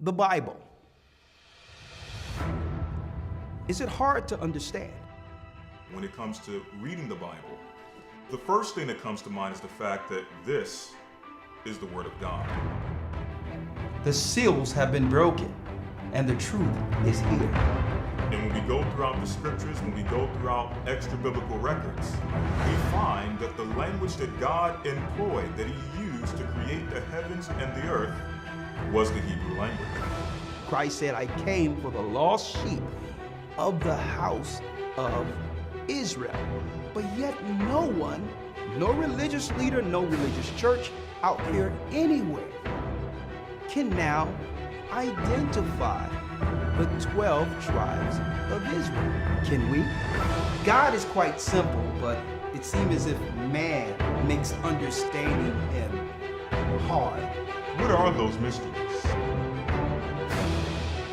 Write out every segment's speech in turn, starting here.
The Bible. Is it hard to understand? When it comes to reading the Bible, the first thing that comes to mind is the fact that this is the Word of God. The seals have been broken, and the truth is here. And when we go throughout the scriptures, when we go throughout extra biblical records, we find that the language that God employed, that He used to create the heavens and the earth, was the Hebrew language. Christ said, I came for the lost sheep of the house of Israel. But yet no one, no religious leader, no religious church out here anywhere can now identify the 12 tribes of Israel. Can we? God is quite simple, but it seems as if man makes understanding Him hard. What are those mysteries?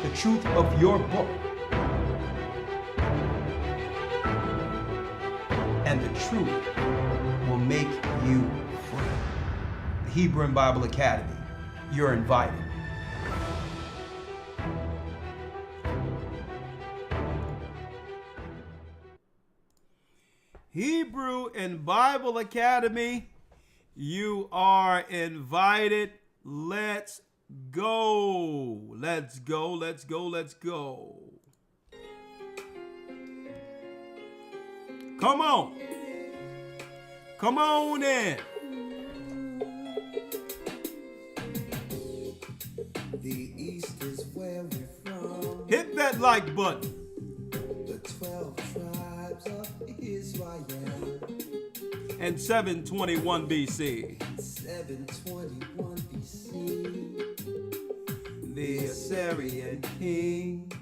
The truth of your book and the truth will make you free. The Hebrew and Bible Academy, you're invited. Hebrew and Bible Academy, you are invited. Let's go. Let's go. Let's go. Let's go. Come on. Come on in. The East is where we're from. Hit that like button. The 12 tribes of Israel. And 721 BC. 721 BC. The Assyrian king,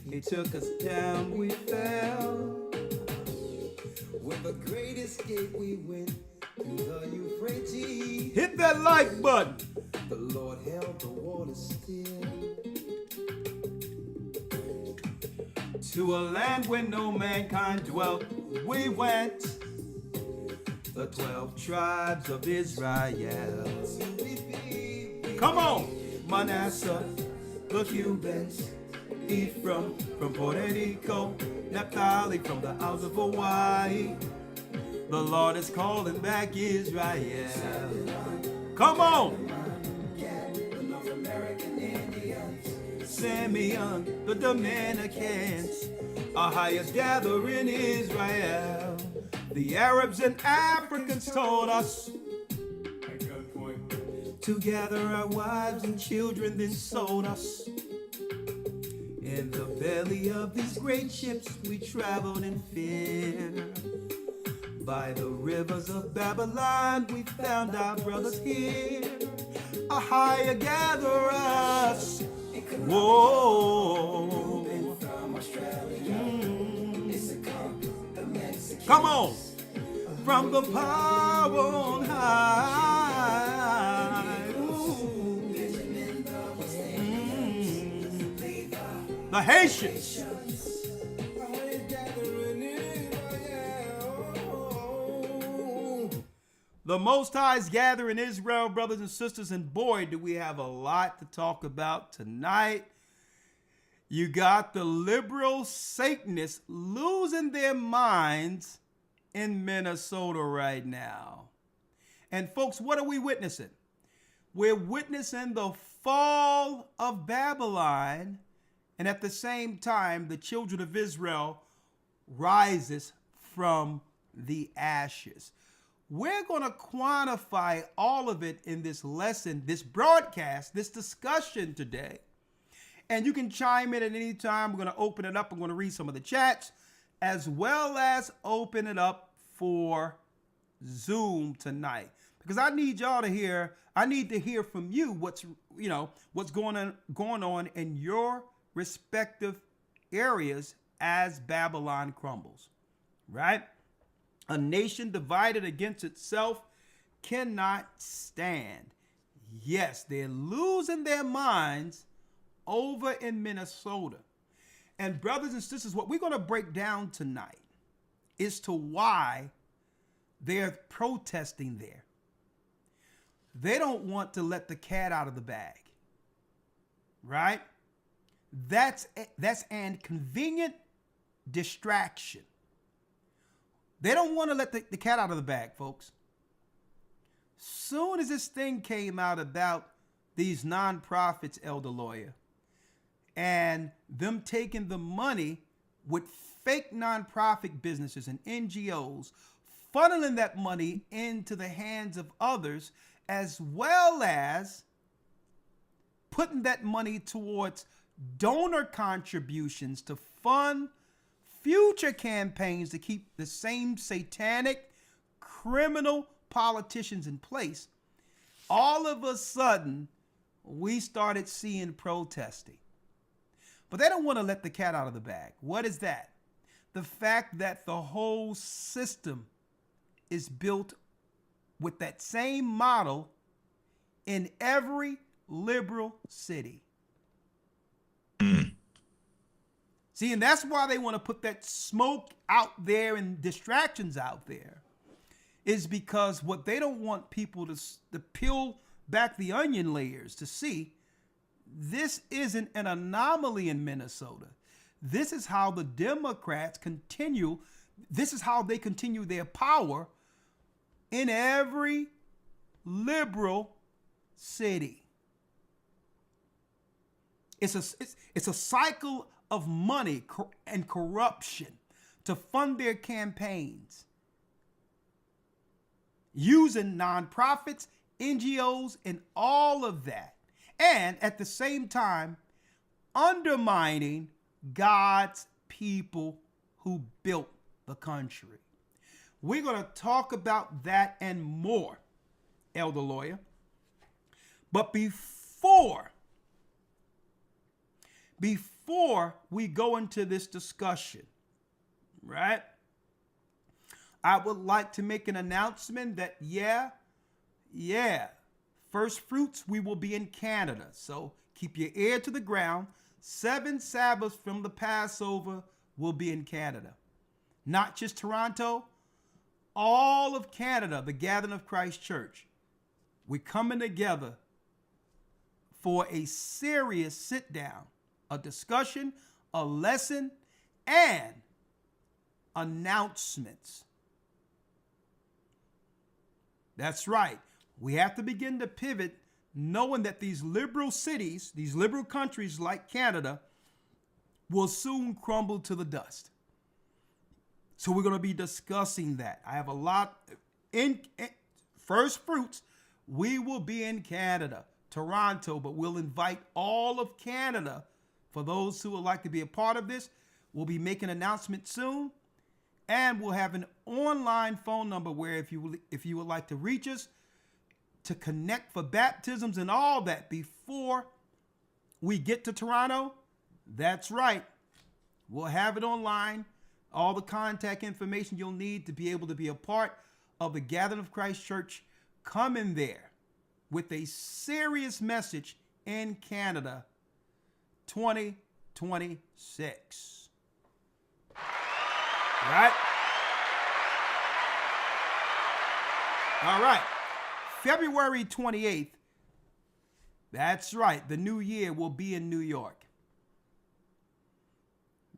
he took us down, we fell. With the great escape we went through the Euphrates. Hit that like button. The Lord held the water still. To a land where no mankind dwelt, we went. The 12 tribes of Israel. Come on! Manasseh, the Cubans, Ephraim from Puerto Rico, Naphtali from the Isles of Hawaii. The Lord is calling back Israel. Come on! The North American Indians. Simeon, the Dominicans, our highest gatherer in Israel. The Arabs and Africans told us to gather our wives and children, then sold us. In the belly of these great ships we traveled in fear. By the rivers of Babylon we found our brothers here. A higher gather us. Whoa. Come on. From the power on high. The Haitians. The Most High's gathering Israel, brothers and sisters, and boy, do we have a lot to talk about tonight. You got the liberal Satanists losing their minds in Minnesota right now. And folks, what are we witnessing? We're witnessing the fall of Babylon, and at the same time, the children of Israel rises from the ashes. We're going to quantify all of it in this lesson, this broadcast, this discussion today. And you can chime in at any time. We're going to open it up. I'm going to read some of the chats, as well as open it up for Zoom tonight. Because I need y'all to hear, I need to hear from you what's going on in your respective areas as Babylon crumbles, right? A nation divided against itself cannot stand. Yes, they're losing their minds over in Minnesota. And brothers and sisters, what we're going to break down tonight is to why they're protesting there. They don't want to let the cat out of the bag. right? That's an convenient distraction. They don't want to let the cat out of the bag, folks. Soon as this thing came out about these nonprofits, Elder Lawyer, and them taking the money with fake nonprofit businesses and NGOs, funneling that money into the hands of others, as well as putting that money towards donor contributions to fund future campaigns to keep the same satanic, criminal politicians in place, all of a sudden, we started seeing protesting. But they don't want to let the cat out of the bag. What is that? The fact that the whole system is built with that same model in every liberal city. See, and that's why they want to put that smoke out there and distractions out there, is because what they don't want people to peel back the onion layers to see, this isn't an anomaly in Minnesota. This is how the Democrats continue. This is how they continue their power in every liberal city. It's a cycle of money and corruption to fund their campaigns, using nonprofits, NGOs, and all of that. And at the same time, undermining God's people who built the country. We're going to talk about that and more, Elder Lawyer. But before we go into this discussion, right, I would like to make an announcement that, First Fruits, we will be in Canada. So keep your ear to the ground. 7 Sabbaths from the Passover will be in Canada. Not just Toronto, all of Canada, the Gathering of Christ Church. We're coming together for a serious sit down, a discussion, a lesson, and announcements. That's right. We have to begin to pivot, knowing that these liberal cities, these liberal countries like Canada, will soon crumble to the dust. So we're going to be discussing that. I have a lot in First Fruits. We will be in Canada, Toronto, but we'll invite all of Canada. For those who would like to be a part of this, we'll be making an announcement soon. And we'll have an online phone number where if you would like to reach us, to connect for baptisms and all that before we get to Toronto, that's right. We'll have it online. All the contact information you'll need to be able to be a part of the Gathering of Christ Church coming there with a serious message in Canada 2026. Right? All right. February 28th, that's right, the new year will be in New York.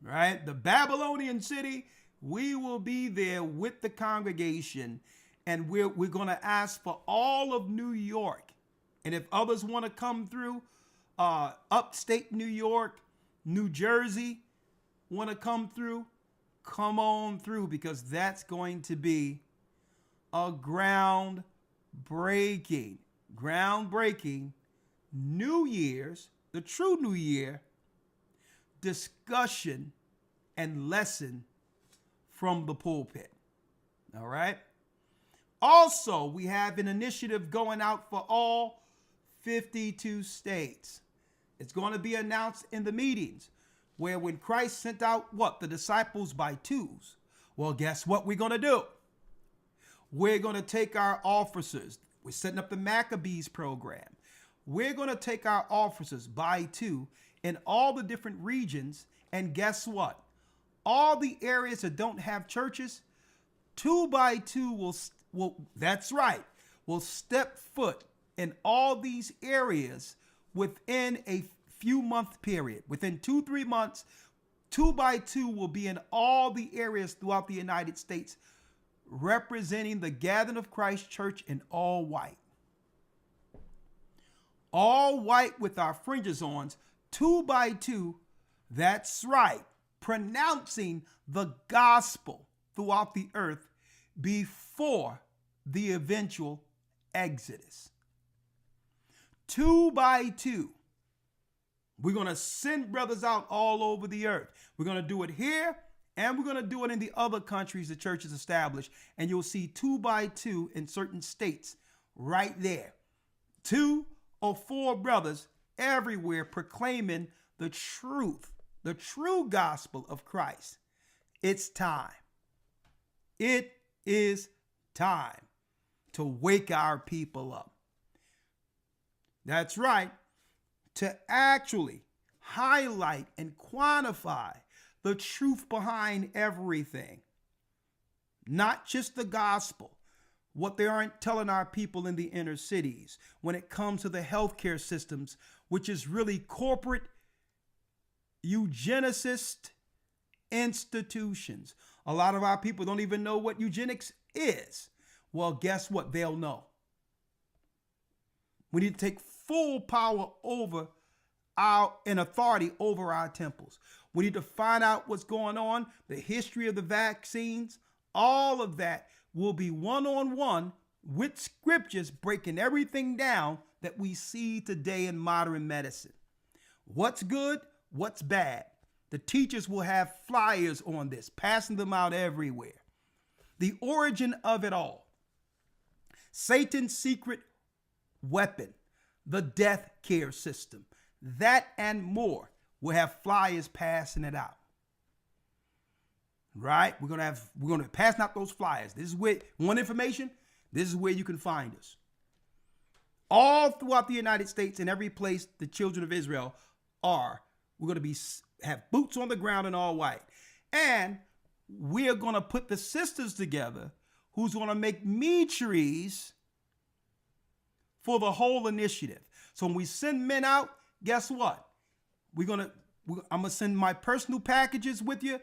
Right? The Babylonian city, we will be there with the congregation, and we're going to ask for all of New York. And if others want to come through, upstate New York, New Jersey, want to come through, come on through, because that's going to be a groundbreaking New Year's, the true New Year, discussion and lesson from the pulpit. All right. Also, we have an initiative going out for all 52 states. It's going to be announced in the meetings where when Christ sent out the disciples by twos. Well, guess what we're going to do? We're going to take our officers. We're setting up the Maccabees program. We're going to take our officers by two in all the different regions. And guess what? All the areas that don't have churches, 2 by 2 will that's right, will step foot in all these areas within a few month period. Within 2-3 months, 2x2 will be in all the areas throughout the United States, representing the Gathering of Christ Church in all white. All white with our fringes on, 2x2, that's right, pronouncing the gospel throughout the earth before the eventual Exodus. 2x2. We're going to send brothers out all over the earth. We're going to do it here, and we're going to do it in the other countries the church has established. And you'll see 2x2 in certain states right there. 2 or 4 brothers everywhere proclaiming the truth, the true gospel of Christ. It's time. It is time to wake our people up. That's right. To actually highlight and quantify the truth behind everything. Not just the gospel, what they aren't telling our people in the inner cities when it comes to the healthcare systems, which is really corporate eugenicist institutions. A lot of our people don't even know what eugenics is. Well, guess what? They'll know. We need to take full power over and authority over our temples. We need to find out what's going on, the history of the vaccines. All of that will be one-on-one with scriptures, breaking everything down that we see today in modern medicine. What's good? What's bad? The teachers will have flyers on this, passing them out everywhere. The origin of it all. Satan's secret weapon, the death care system. That and more. We'll have flyers passing it out. Right? We're gonna pass out those flyers. This is where want information. This is where you can find us. All throughout the United States and every place the children of Israel are, we're gonna have boots on the ground in all white, and we're gonna put the sisters together who's gonna make trees for the whole initiative. So when we send men out, guess what? I'm gonna send my personal packages with you.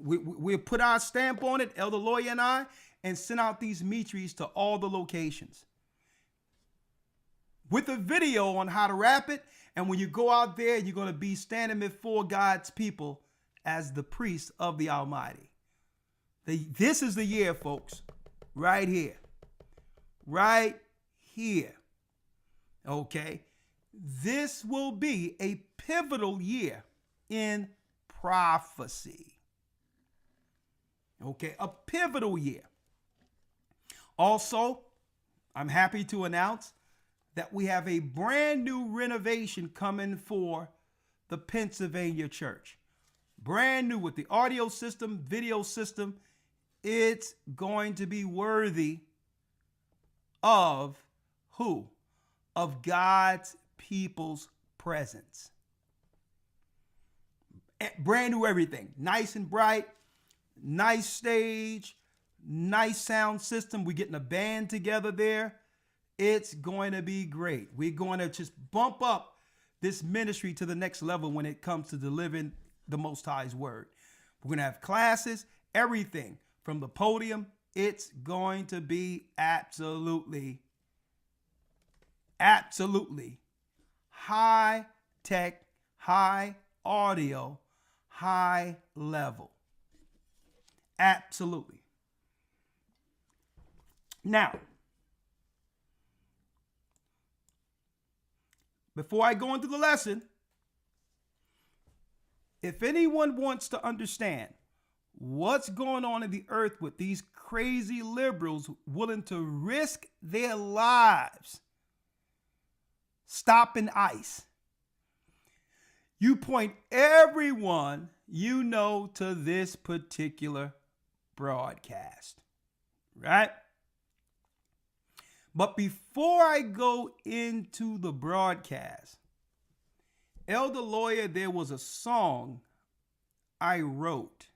We'll put our stamp on it, Elder Lawyer and I, and send out these trees to all the locations with a video on how to wrap it. And when you go out there, you're going to be standing before God's people as the priest of the Almighty. This is the year, folks, right here. Right here. Okay? This will be a pivotal year in prophecy. Okay, a pivotal year. Also, I'm happy to announce that we have a brand new renovation coming for the Pennsylvania church. Brand new with the audio system, video system. It's going to be worthy of who? Of God's people's presence. Brand new everything. Nice and bright. Nice stage. Nice sound system. We're getting a band together there. It's going to be great. We're going to just bump up this ministry to the next level when it comes to delivering the Most High's word. We're going to have classes, everything from the podium. It's going to be absolutely high tech, high audio, high level. Absolutely. Now, before I go into the lesson, if anyone wants to understand what's going on in the earth with these crazy liberals willing to risk their lives stopping ICE, you point everyone you know to this particular broadcast, right? But before I go into the broadcast, Elder Lawyer, there was a song I wrote,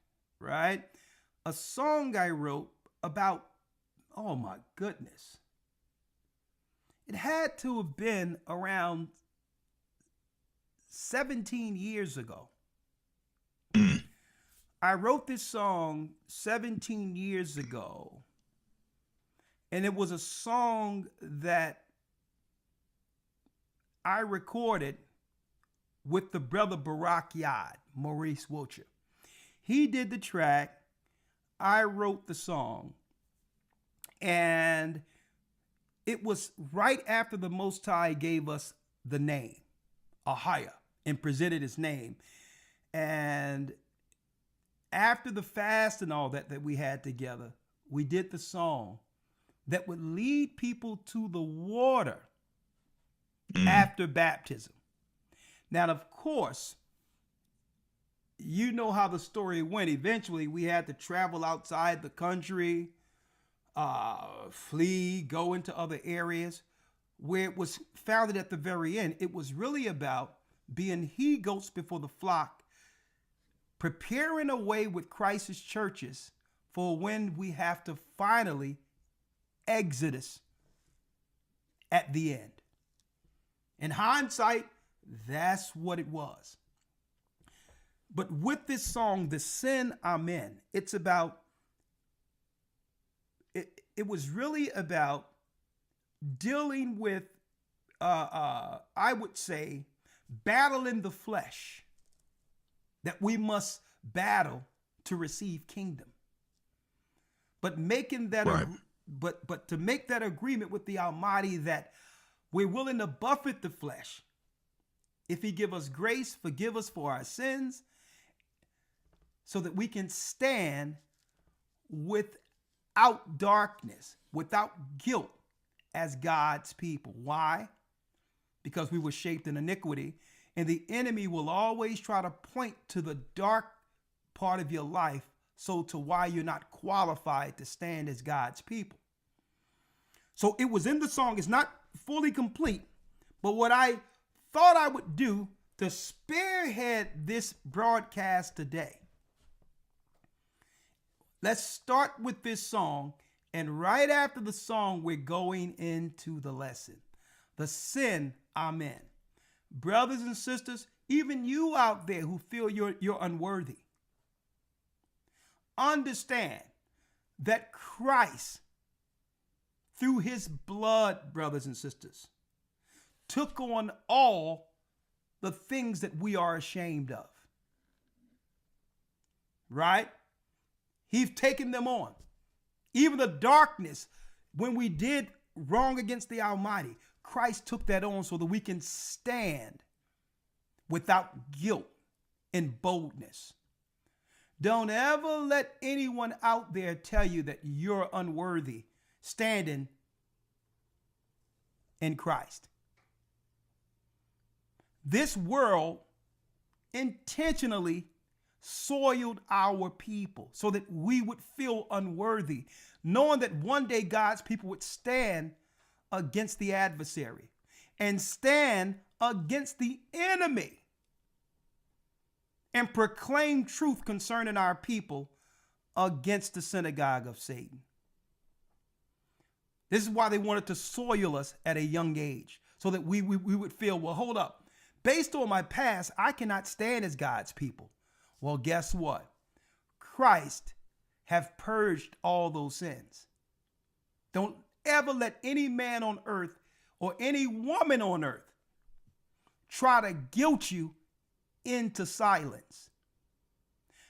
right? A song I wrote about, oh my goodness. It had to have been around 17 years ago. I wrote this song 17 years ago, and it was a song that I recorded with the brother Barack Yard, Maurice Wiltshire. He did the track, I wrote the song, and it was right after the Most High gave us the name, Ahia, and presented his name. And after the fast and all that we had together, we did the song that would lead people to the water after baptism. Now, of course, you know how the story went. Eventually, we had to travel outside the country, flee, go into other areas, where it was founded at the very end. It was really about being he-goats before the flock, preparing a way with Christ's churches for when we have to finally exodus at the end. In hindsight, that's what it was. But with this song, The Sin I'm In, it's about, it was really about dealing with, I would say, battling the flesh that we must battle to receive kingdom. But making that, right. but to make that agreement with the Almighty that we're willing to buffet the flesh. If he give us grace, forgive us for our sins, so that we can stand without darkness, without guilt as God's people. Why? Because we were shaped in iniquity, and the enemy will always try to point to the dark part of your life, so to why you're not qualified to stand as God's people. So it was in the song. It's not fully complete, but what I thought I would do to spearhead this broadcast today, let's start with this song, and right after the song, we're going into the lesson. The sin I'm in. Brothers and sisters, even you out there who feel you're unworthy, understand that Christ, through his blood, brothers and sisters, took on all the things that we are ashamed of. Right? He's taken them on. Even the darkness, when we did wrong against the Almighty, Christ took that on so that we can stand without guilt and boldness. Don't ever let anyone out there tell you that you're unworthy standing in Christ. This world intentionally soiled our people so that we would feel unworthy, knowing that one day God's people would stand against the adversary and stand against the enemy and proclaim truth concerning our people against the synagogue of Satan. This is why they wanted to soil us at a young age, so that we would feel, well, hold up. Based on my past, I cannot stand as God's people. Well, guess what? Christ have purged all those sins. Don't ever let any man on earth or any woman on earth try to guilt you into silence.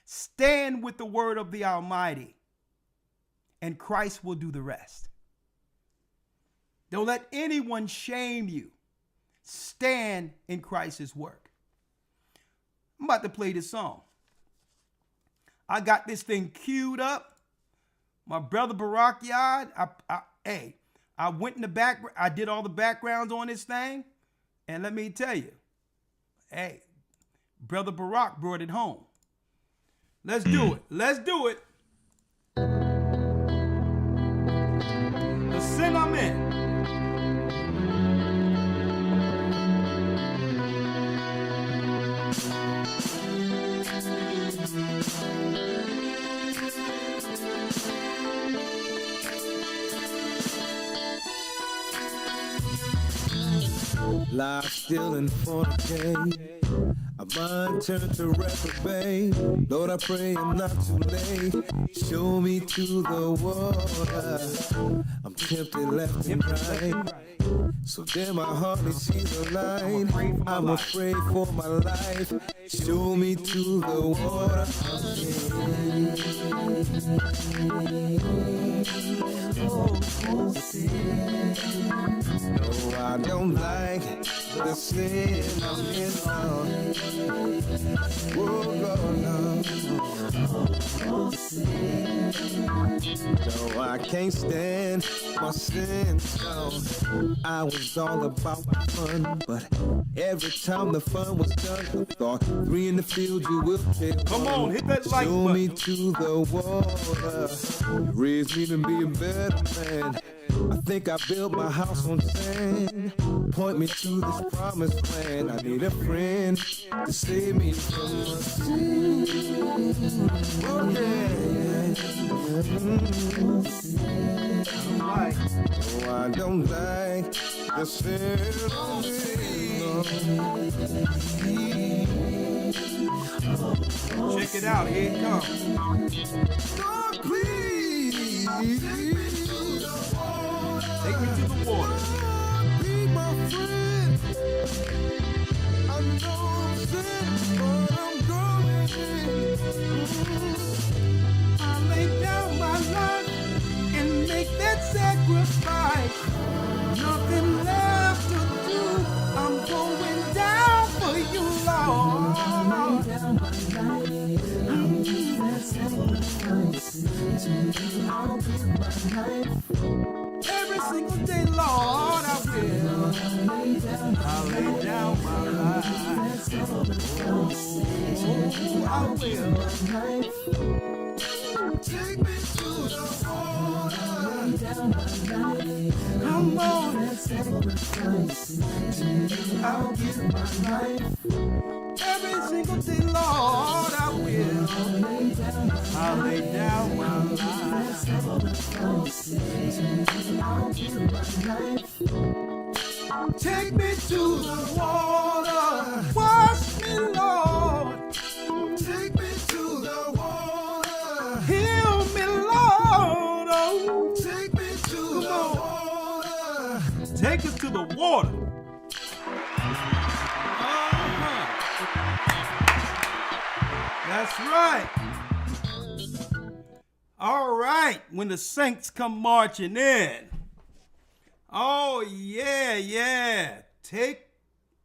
Stand with the word of the Almighty, and Christ will do the rest. Don't let anyone shame you. Stand in Christ's work. I'm about to play this song. I got this thing queued up. My brother Barack Yard, I went in the back. I did all the backgrounds on this thing. And let me tell you, hey, brother Barack brought it home. Let's do it. Let's do it. The sin I'm in. Life still in fornicate. A mind turned to reprobate. Lord, I pray I'm not too late. Show me to the water. I'm tempted left and right. So damn, my heart is see the light. I'm afraid for my life. Show me to the water. No, I don't like the sin I'm in on. Oh, Lord, no. No, I can't stand my sin, so I was all about the fun, but every time the fun was done, I thought 3 in the field you will take. Come on, hit that like Show button. me to the water. You raised me to be a better man. I think I built my house on sand. Point me to this promised land. I need a friend to save me from my sin. Oh yeah. Oh, I don't like the sin of me. Check it out. Here it comes. Lord, please. Take me to the water. Be my friend. I know I'm sick, but I'm going. I lay down my life and make that sacrifice. Nothing left to do. I'm going down for you, Lord. I lay down my life and make that sacrifice. I'll give my life. Every single day, Lord, I will. I lay down my life. Oh, I will. Take me to the water. Come on. I'll give my life. Every single day, Lord, I will. I lay down my life. I'll give my life. Take me to the water. Wash me, Lord. Take me to the water. Heal me, Lord. Oh, Take me to the water. take us to the water. That's right. All right. When the saints come marching in. Oh, yeah, yeah. Take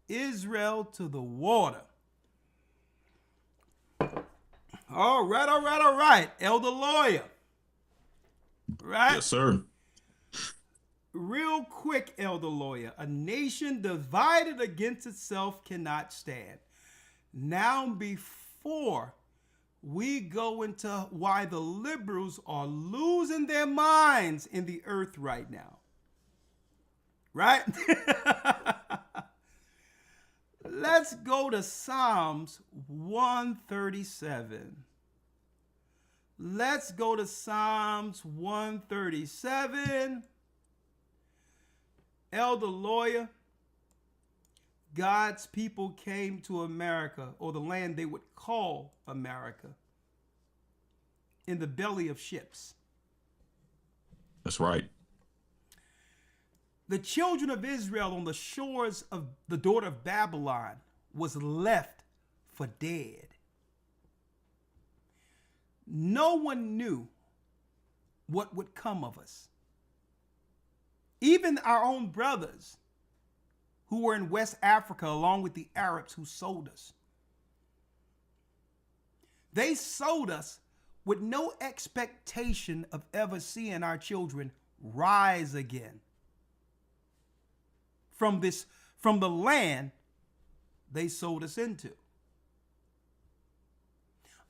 Israel to the water. All right, all right, all right. Elder Lawyer. Right? Yes, sir. Real quick, Elder Lawyer. A nation divided against itself cannot stand. Now, before we go into why the liberals are losing their minds in the earth right now. Right? Let's go to Psalms 137. Let's go to Psalms 137. Elder Lawyer, God's people came to America, or the land they would call America, in the belly of ships. That's right. The children of Israel on the shores of the daughter of Babylon was left for dead. No one knew what would come of us. Even our own brothers who were in West Africa along with the Arabs who sold us. They sold us with no expectation of ever seeing our children rise again from the land they sold us into.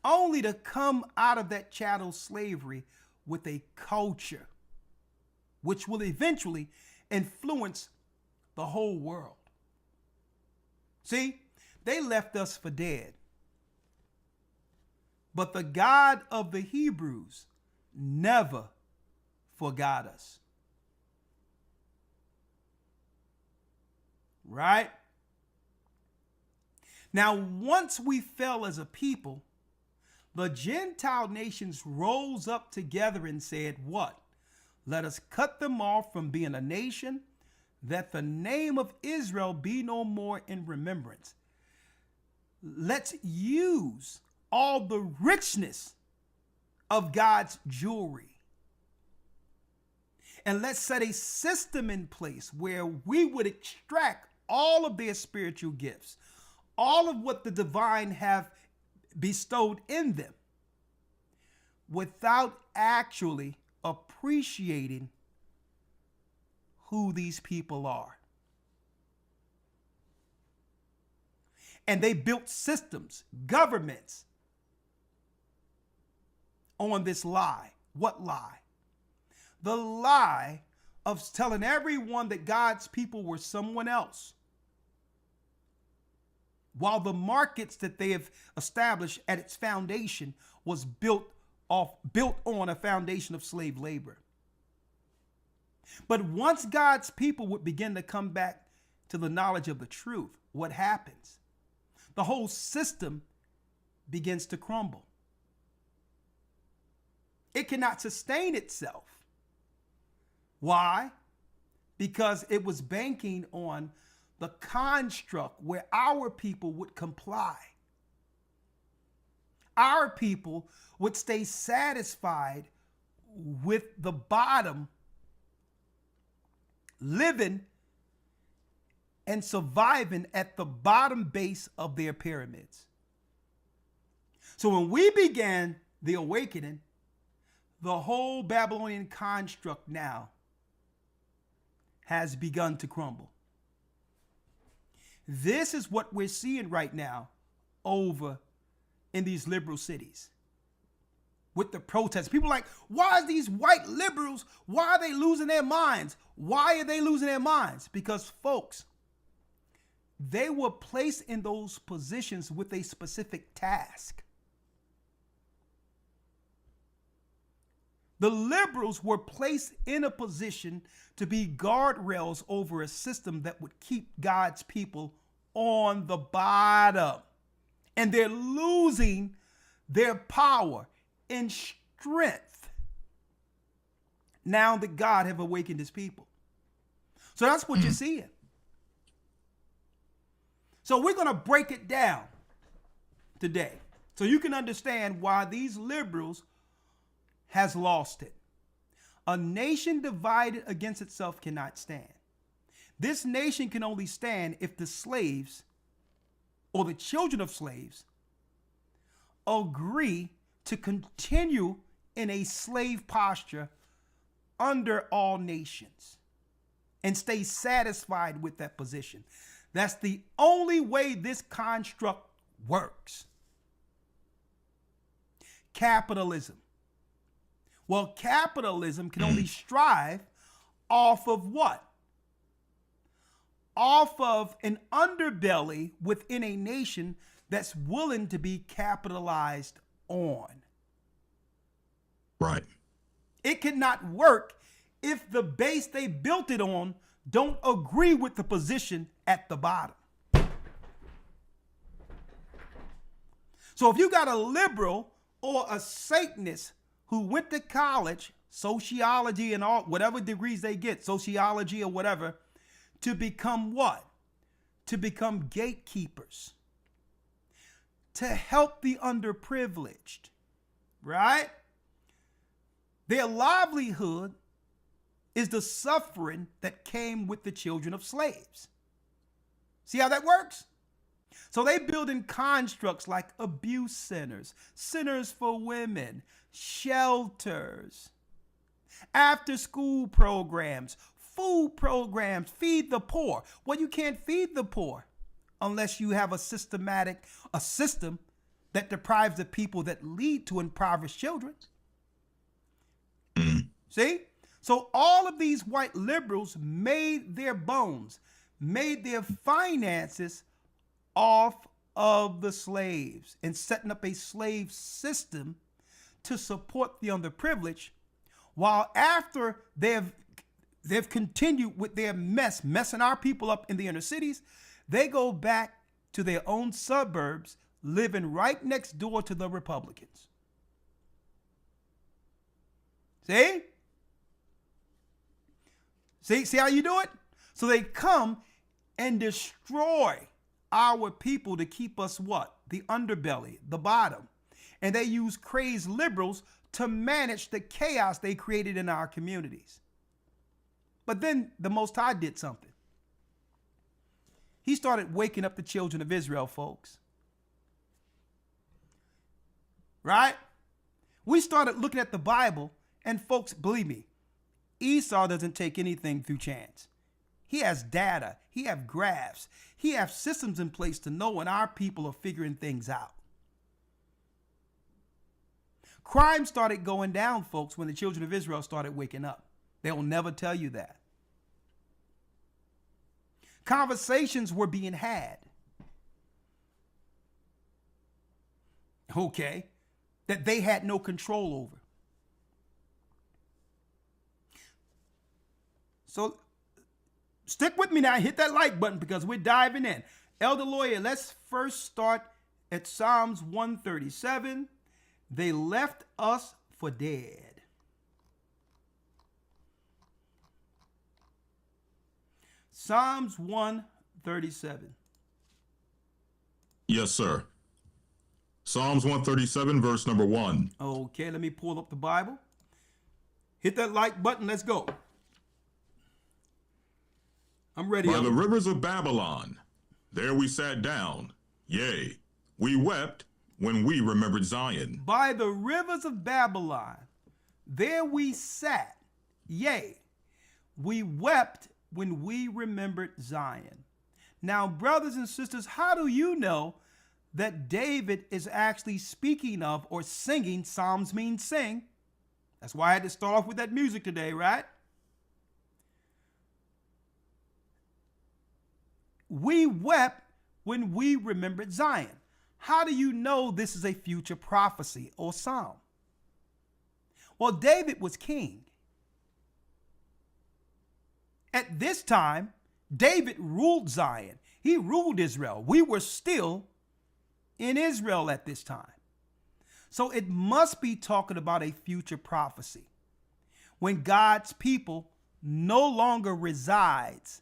Only to come out of that chattel slavery with a culture which will eventually influence the whole world. See, they left us for dead. But the God of the Hebrews never forgot us. right? Now, once we fell as a people, the Gentile nations rose up together and said, what? Let us cut them off from being a nation, that the name of Israel be no more in remembrance. Let's use all the richness of God's jewelry. And let's set a system in place where we would extract all of their spiritual gifts, all of what the divine have bestowed in them, without actually appreciating who these people are. And they built systems, governments on this lie. What lie? The lie of telling everyone that God's people were someone else, while the markets that they have established at its foundation was built on a foundation of slave labor. But once God's people would begin to come back to the knowledge of the truth, what happens? The whole system begins to crumble. It cannot sustain itself. Why? Because it was banking on the construct where our people would comply. Our people would stay satisfied with the bottom, living and surviving at the bottom base of their pyramids. So when we began the awakening, the whole Babylonian construct now has begun to crumble. This is what we're seeing right now over in these liberal cities with the protests. People are like, why is these white liberals, why are they losing their minds? Why are they losing their minds? Because, folks, they were placed in those positions with a specific task. The liberals were placed in a position to be guardrails over a system that would keep God's people on the bottom. And they're losing their power and strength now that God have awakened his people. So that's what you're seeing. So we're going to break it down today so you can understand why these liberals has lost it. A nation divided against itself cannot stand. This nation can only stand if the slaves or the children of slaves agree to continue in a slave posture under all nations and stay satisfied with that position. That's the only way this construct works. Capitalism. Well, capitalism can only strive off of what? Off of an underbelly within a nation that's willing to be capitalized on. Right. It cannot work if the base they built it on don't agree with the position at the bottom. So if you got a liberal or a Satanist who went to college, sociology and all, whatever degrees they get, sociology or whatever, to become what? To become gatekeepers, to help the underprivileged, right? Their livelihood is the suffering that came with the children of slaves. See how that works? So they build in constructs like abuse centers, centers for women, shelters, after school programs, food programs, feed the poor. Well, you can't feed the poor unless you have a system that deprives the people that lead to impoverished children. See? So all of these white liberals made their bones, made their finances off of the slaves and setting up a slave system to support the underprivileged, while after they've they've continued with their messing our people up in the inner cities. They go back to their own suburbs, living right next door to the Republicans. See? See how you do it? So they come and destroy our people to keep us what? The underbelly, the bottom. And they use crazed liberals to manage the chaos they created in our communities. But then the Most High did something. He started waking up the children of Israel, folks. Right? We started looking at the Bible, and folks, believe me, Esau doesn't take anything through chance. He has data. He has graphs. He has systems in place to know when our people are figuring things out. Crime started going down, folks, when the children of Israel started waking up. They'll never tell you that. Conversations were being had. Okay. That they had no control over. So stick with me now. Hit that like button because we're diving in. Elder Lawyer, let's first start at Psalms 137. They left us for dead. Psalms 137. Yes, sir. Psalms 137, verse number 1. Okay, let me pull up the Bible. Hit that like button. Let's go. I'm ready. By the rivers of Babylon, there we sat down. Yea, we wept when we remembered Zion. By the rivers of Babylon, there we sat. Yea, we wept when we remembered Zion. Now, brothers and sisters, how do you know that David is actually speaking of or singing? Psalms mean sing. That's why I had to start off with that music today, right? We wept when we remembered Zion. How do you know this is a future prophecy or psalm? Well, David was king. At this time, David ruled Zion. He ruled Israel. We were still in Israel at this time. So it must be talking about a future prophecy when God's people no longer resides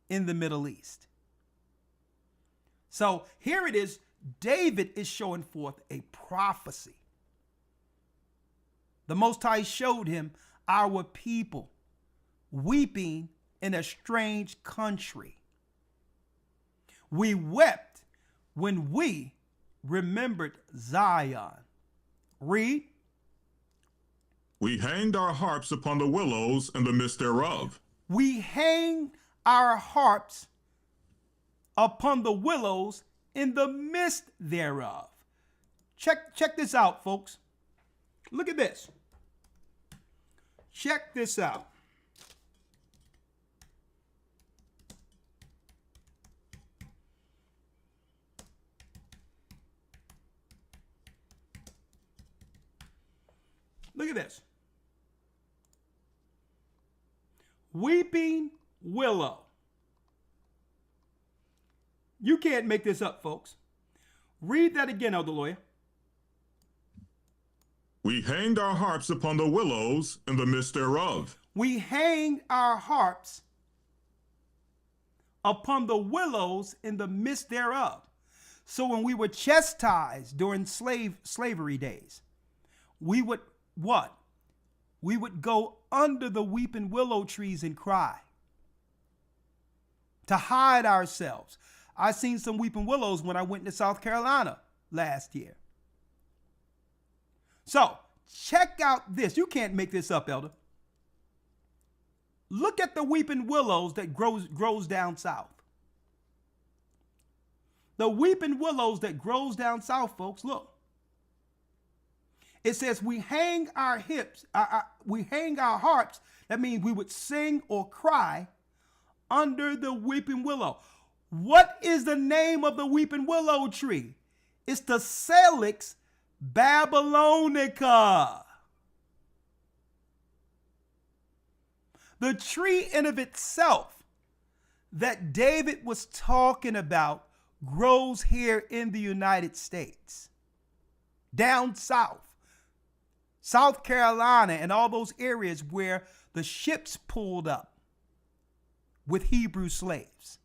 in the Middle East. So here it is. David is showing forth a prophecy. The Most High showed him our people weeping in a strange country. We wept when we remembered Zion. Read. We hanged our harps upon the willows in the midst thereof. We hanged our harps upon the willows in the midst thereof. Check this out, folks. Look at this. Check this out. Look at this. Weeping willow. You can't make this up, folks. Read that again, Elder Lawyer. We hanged our harps upon the willows in the midst thereof. We hanged our harps upon the willows in the midst thereof. So when we were chastised during slavery days, we would what? We would go under the weeping willow trees and cry to hide ourselves. I seen some weeping willows when I went to South Carolina last year. So check out this. You can't make this up, Elder. Look at the weeping willows that grows down south. The weeping willows that grows down south, folks, look. It says we hang our hips, we hang our harps. That means we would sing or cry under the weeping willow. What is the name of the weeping willow tree? It's the Salix babylonica. The tree in of itself that David was talking about grows here in the United States, down south, South Carolina, and all those areas where the ships pulled up with Hebrew slaves.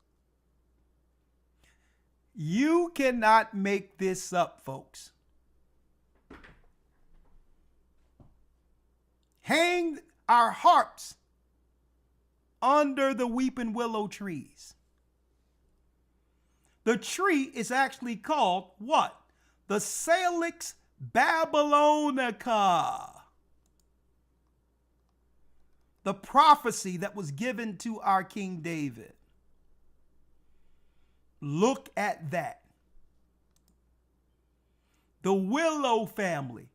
You cannot make this up, folks. Hang our harps under the weeping willow trees. The tree is actually called what? The Salix Babylonica. The prophecy that was given to our King David. Look at that. The willow family.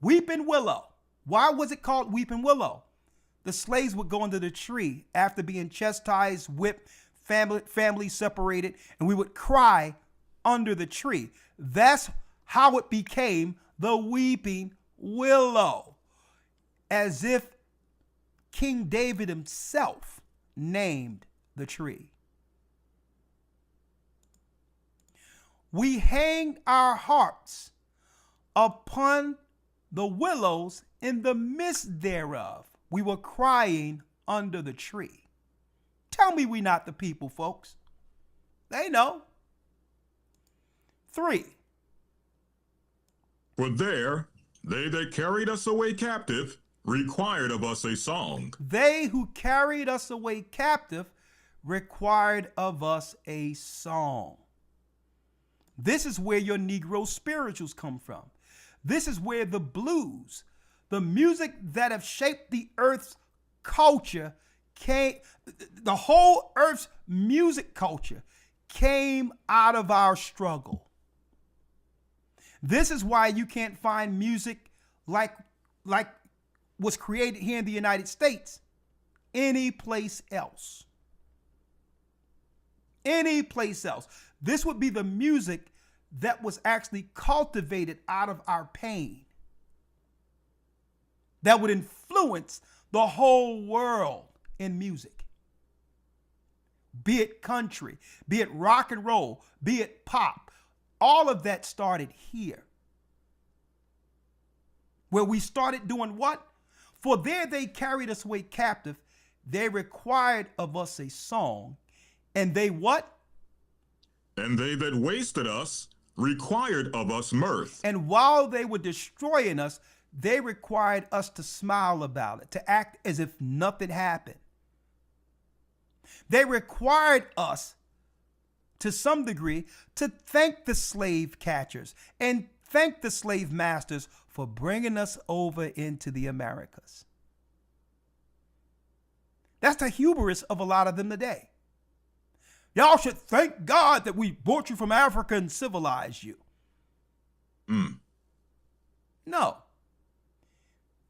Weeping willow. Why was it called weeping willow? The slaves would go under the tree after being chastised, whipped, family separated, and we would cry under the tree. That's how it became the weeping willow. As if King David himself named the tree. We hanged our harps upon the willows in the midst thereof. We were crying under the tree. Tell me we not the people, folks. They know. 3. For there, they that carried us away captive required of us a song. They who carried us away captive required of us a song. This is where your Negro spirituals come from. This is where the blues, the music that have shaped the earth's culture, the whole earth's music culture came out of our struggle. This is why you can't find music like was created here in the United States any place else. Any place else. This would be the music that was actually cultivated out of our pain, that would influence the whole world in music. Be it country, be it rock and roll, be it pop. All of that started here. Where we started doing what? For there they carried us away captive. They required of us a song. And they what? And they that wasted us required of us mirth. And while they were destroying us, they required us to smile about it, to act as if nothing happened. They required us, to some degree, to thank the slave catchers and thank the slave masters for bringing us over into the Americas. That's the hubris of a lot of them today. Y'all should thank God that we brought you from Africa and civilized you. No.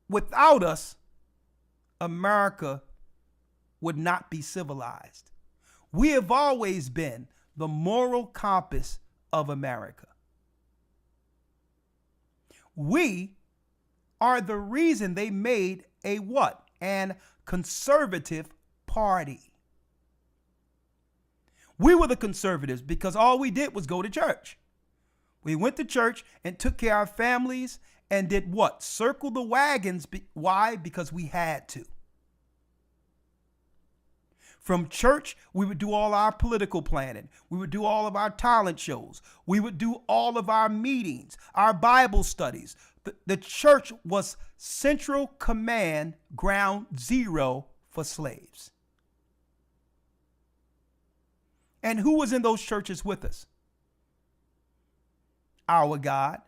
Without us, America would not be civilized. We have always been the moral compass of America. We are the reason they made a what? An conservative party. We were the conservatives because all we did was go to church. We went to church and took care of our families and did what? Circle the wagons. Why? Because we had to. From church, we would do all our political planning. We would do all of our talent shows. We would do all of our meetings, our Bible studies. The church was central command, ground zero for slaves. And who was in those churches with us? Our God.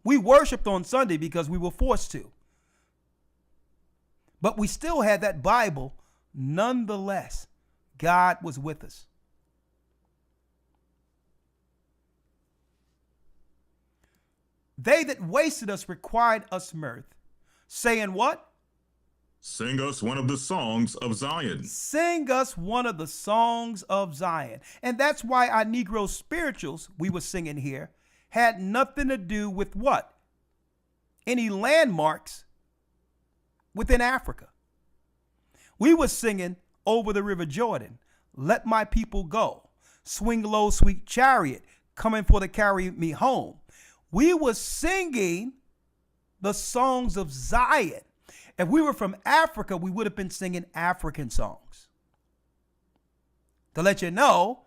We worshiped on Sunday because we were forced to. But we still had that Bible. Nonetheless, God was with us. They that wasted us required us mirth, saying what? Sing us one of the songs of Zion. Sing us one of the songs of Zion. And that's why our Negro spirituals we were singing here had nothing to do with what? Any landmarks within Africa. We were singing Over the River Jordan, Let My People Go, Swing Low, Sweet Chariot, Coming for to Carry Me Home. We were singing the songs of Zion. If we were from Africa, we would have been singing African songs. To let you know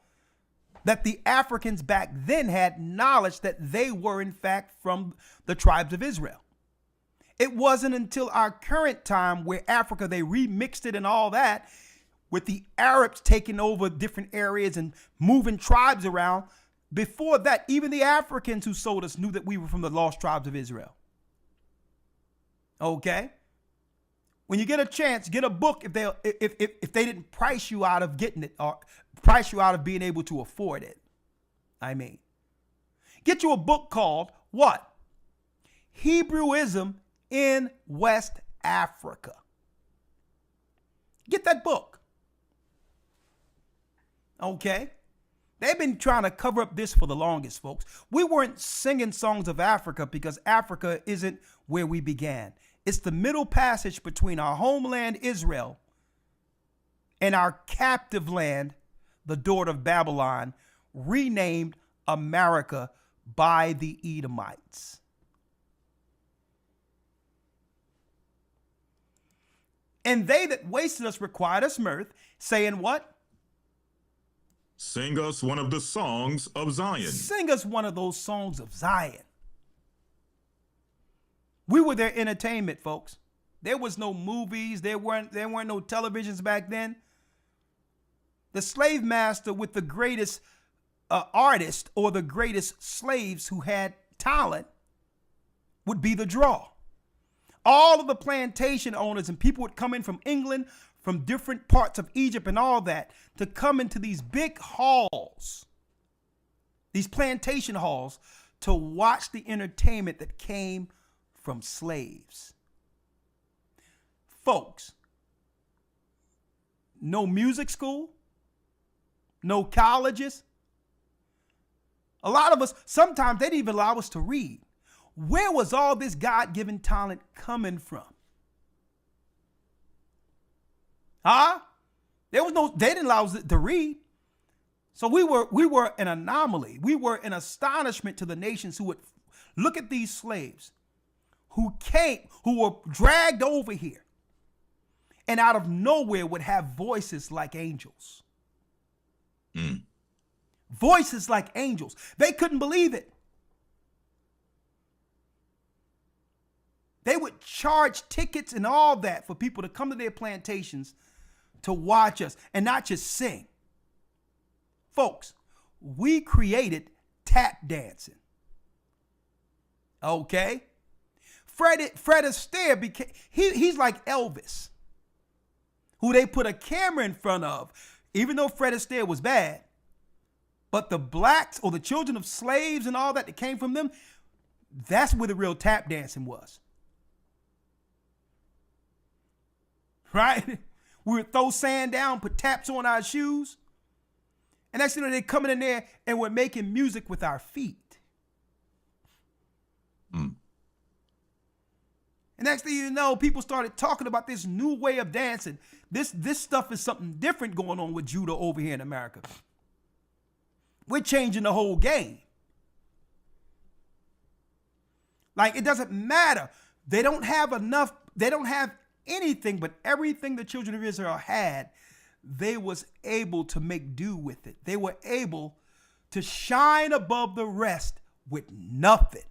that the Africans back then had knowledge that they were in fact from the tribes of Israel. It wasn't until our current time where Africa, they remixed it and all that, with the Arabs taking over different areas and moving tribes around. Before that, even the Africans who sold us knew that we were from the lost tribes of Israel. Okay? When you get a chance, get a book if they didn't price you out of getting it or price you out of being able to afford it. I mean, get you a book called what? Hebrewism in West Africa. Get that book. Okay? They've been trying to cover up this for the longest, folks. We weren't singing songs of Africa because Africa isn't where we began. It's the middle passage between our homeland, Israel, and our captive land, the daughter of Babylon, renamed America by the Edomites. And they that wasted us required us mirth, saying what? Sing us one of the songs of Zion. Sing us one of those songs of Zion. We were their entertainment, folks. There was no movies. There weren't no televisions back then. The slave master with the greatest artist or the greatest slaves who had talent would be the draw. All of the plantation owners and people would come in from England, from different parts of Egypt and all that, to come into these big halls, these plantation halls, to watch the entertainment that came from slaves. Folks, no music school, no colleges. A lot of us, sometimes they didn't even allow us to read. Where was all this God-given talent coming from? Huh? They didn't allow us to read. So we were an anomaly. We were an astonishment to the nations who would look at these slaves who were dragged over here and out of nowhere would have voices like angels. Voices like angels. They couldn't believe it. They would charge tickets and all that for people to come to their plantations to watch us and not just sing. Folks, we created tap dancing. Okay? Fred Astaire he's like Elvis, who they put a camera in front of, even though Fred Astaire was bad. But the blacks or the children of slaves and all that came from them, that's where the real tap dancing was. Right? We would throw sand down, put taps on our shoes. And next thing you know, they're coming in there and we're making music with our feet. And next thing you know, people started talking about this new way of dancing. This stuff is something different going on with Judah over here in America. We're changing the whole game. Like, it doesn't matter. They don't have enough. They don't have anything, but everything the children of Israel had, they was able to make do with it. They were able to shine above the rest with nothing.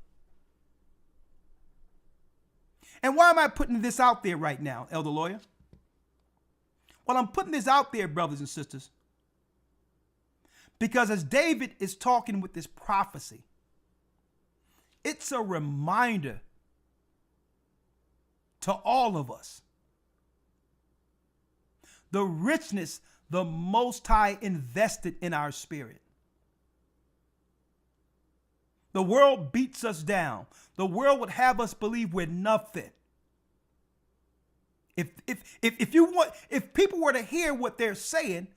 And why am I putting this out there right now, Elder Lawyer? Well, I'm putting this out there, brothers and sisters, because as David is talking with this prophecy, it's a reminder to all of us the richness the Most High invested in our spirit. The world beats us down. The world would have us believe we're nothing. If people were to hear what they're saying,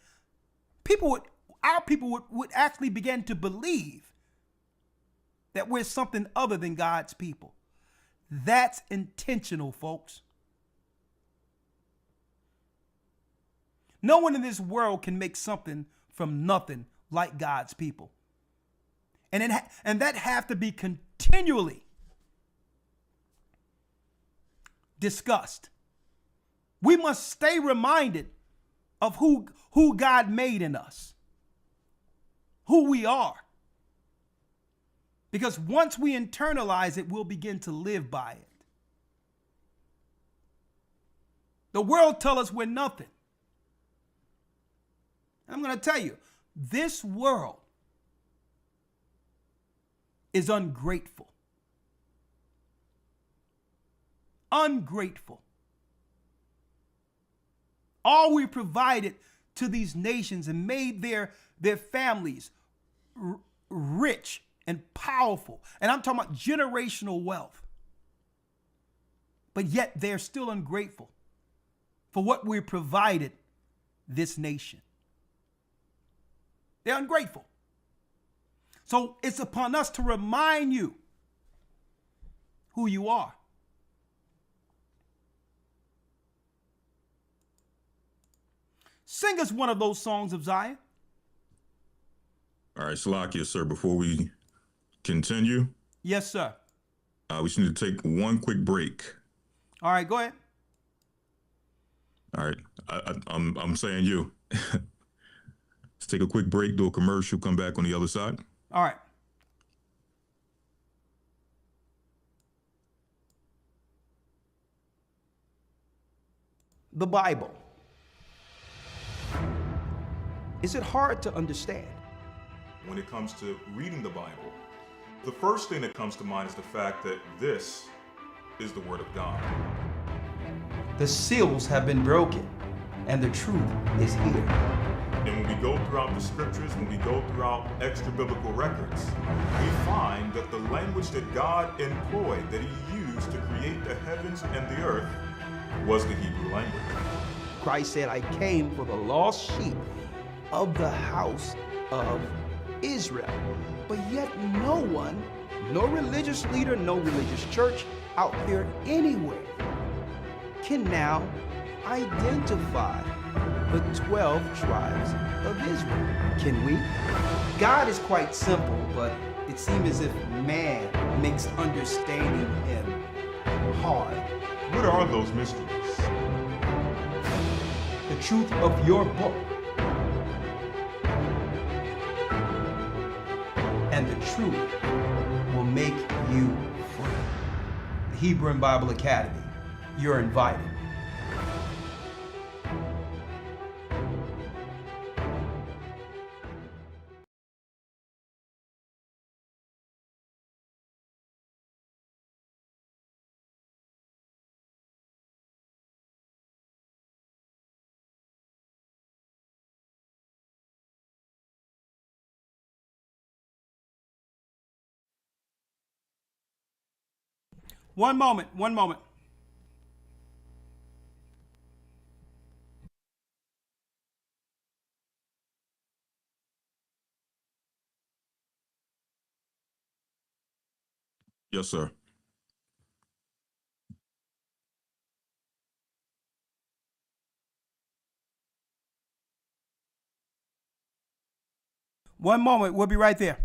our people would actually begin to believe that we're something other than God's people. That's intentional, folks. No one in this world can make something from nothing like God's people. And that have to be continually discussed. We must stay reminded of who God made in us, who we are. Because once we internalize it, we'll begin to live by it. The world tells us we're nothing. And I'm going to tell you, this world is ungrateful. Ungrateful. All we provided to these nations and made their families rich and powerful. And I'm talking about generational wealth. But yet they're still ungrateful for what we provided this nation. They're ungrateful. So it's upon us to remind you who you are. Sing us one of those songs of Zion. All right, Salakia, sir, before we continue, Yes, sir. we just need to take one quick break. All right, go ahead. All right, I'm saying you. Let's take a quick break, do a commercial, come back on the other side. All right. The Bible. Is it hard to understand? When it comes to reading the Bible, the first thing that comes to mind is the fact that this is the Word of God. The seals have been broken, and the truth is here. And when we go throughout the scriptures, when we go throughout extra biblical records, we find that the language that God employed, that He used to create the heavens and the earth, was the Hebrew language. Christ said, I came for the lost sheep of the house of Israel. But yet no one, no religious leader, no religious church out there anywhere can now identify the 12 tribes of Israel. Can we? God is quite simple, but it seems as if man makes understanding Him hard. What are those mysteries? The truth of your book and the truth will make you free. The Hebrew and Bible Academy, you're invited. One moment. Yes, sir. One moment. We'll be right there.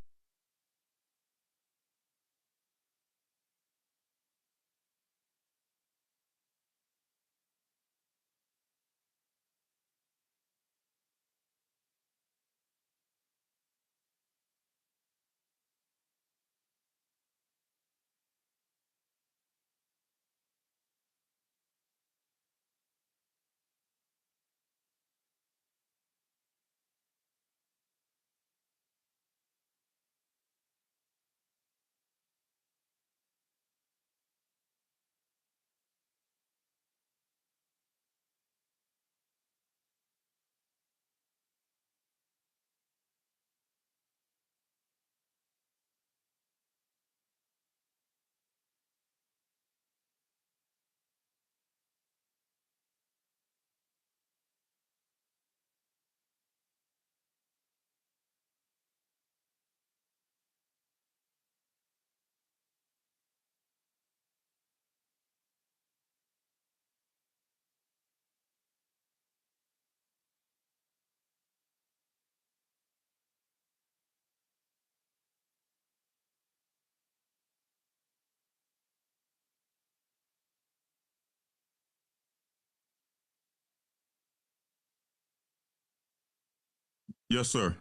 Yes, sir.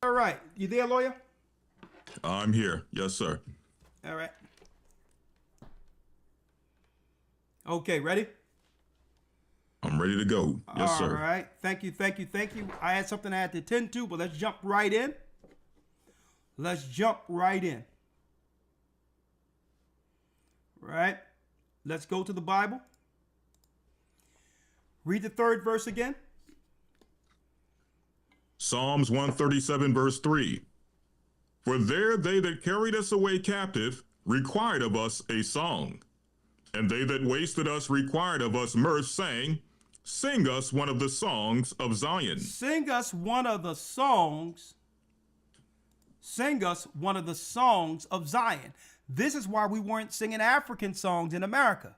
All right. You there, lawyer? I'm here. Yes, sir. All right. Okay, ready? I'm ready to go. Yes, All sir. right. Thank you. I had something I had to attend to, but let's jump right in. Right. Let's go to the Bible. Read the third verse again. Psalms 137, verse 3. For there they that carried us away captive required of us a song, and they that wasted us required of us mirth, saying, Sing us one of the songs of Zion. Sing us one of the songs of Zion. This is why we weren't singing African songs in America.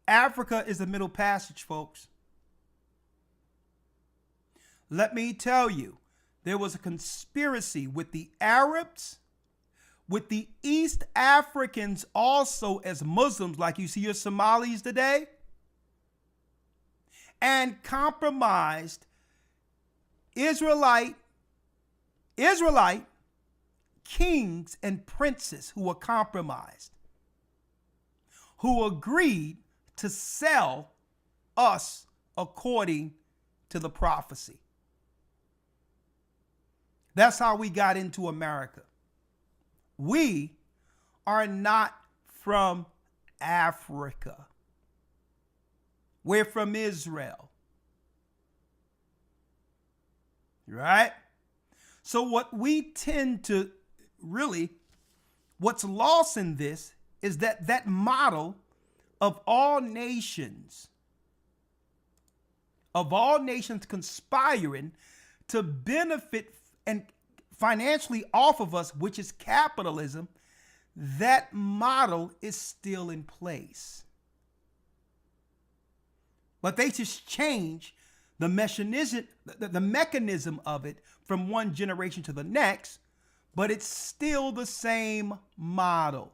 Africa is the Middle Passage, folks. Let me tell you, there was a conspiracy with the Arabs, with the East Africans also as Muslims, like you see your Somalis today, and compromised Israelite kings and princes who were compromised, who agreed to sell us according to the prophecy. That's how we got into America. We are not from Africa. We're from Israel. Right? So what we tend to what's lost in this is that model of all nations conspiring to benefit and financially off of us, which is capitalism, that model is still in place. But they just change the mechanism of it from one generation to the next, but it's still the same model.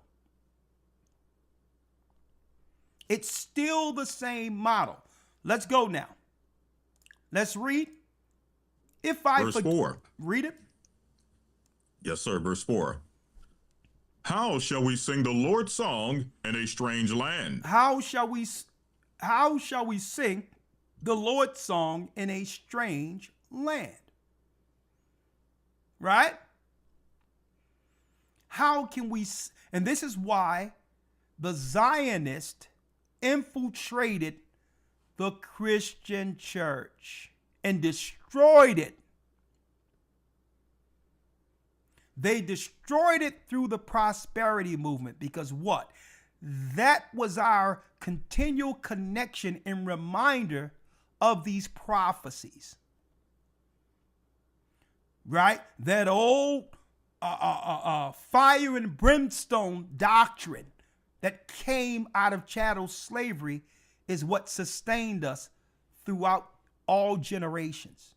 It's still the same model. Let's go now. Let's read. Verse 4. Read it. Yes, sir. Verse 4. How shall we sing the Lord's song in a strange land? How shall we sing the Lord's song in a strange land? Right? How can we, and this is why the Zionists infiltrated the Christian church and destroyed it. They destroyed it through the prosperity movement because what? That was our continual connection and reminder of these prophecies. Right? That old fire and brimstone doctrine that came out of chattel slavery is what sustained us throughout all generations.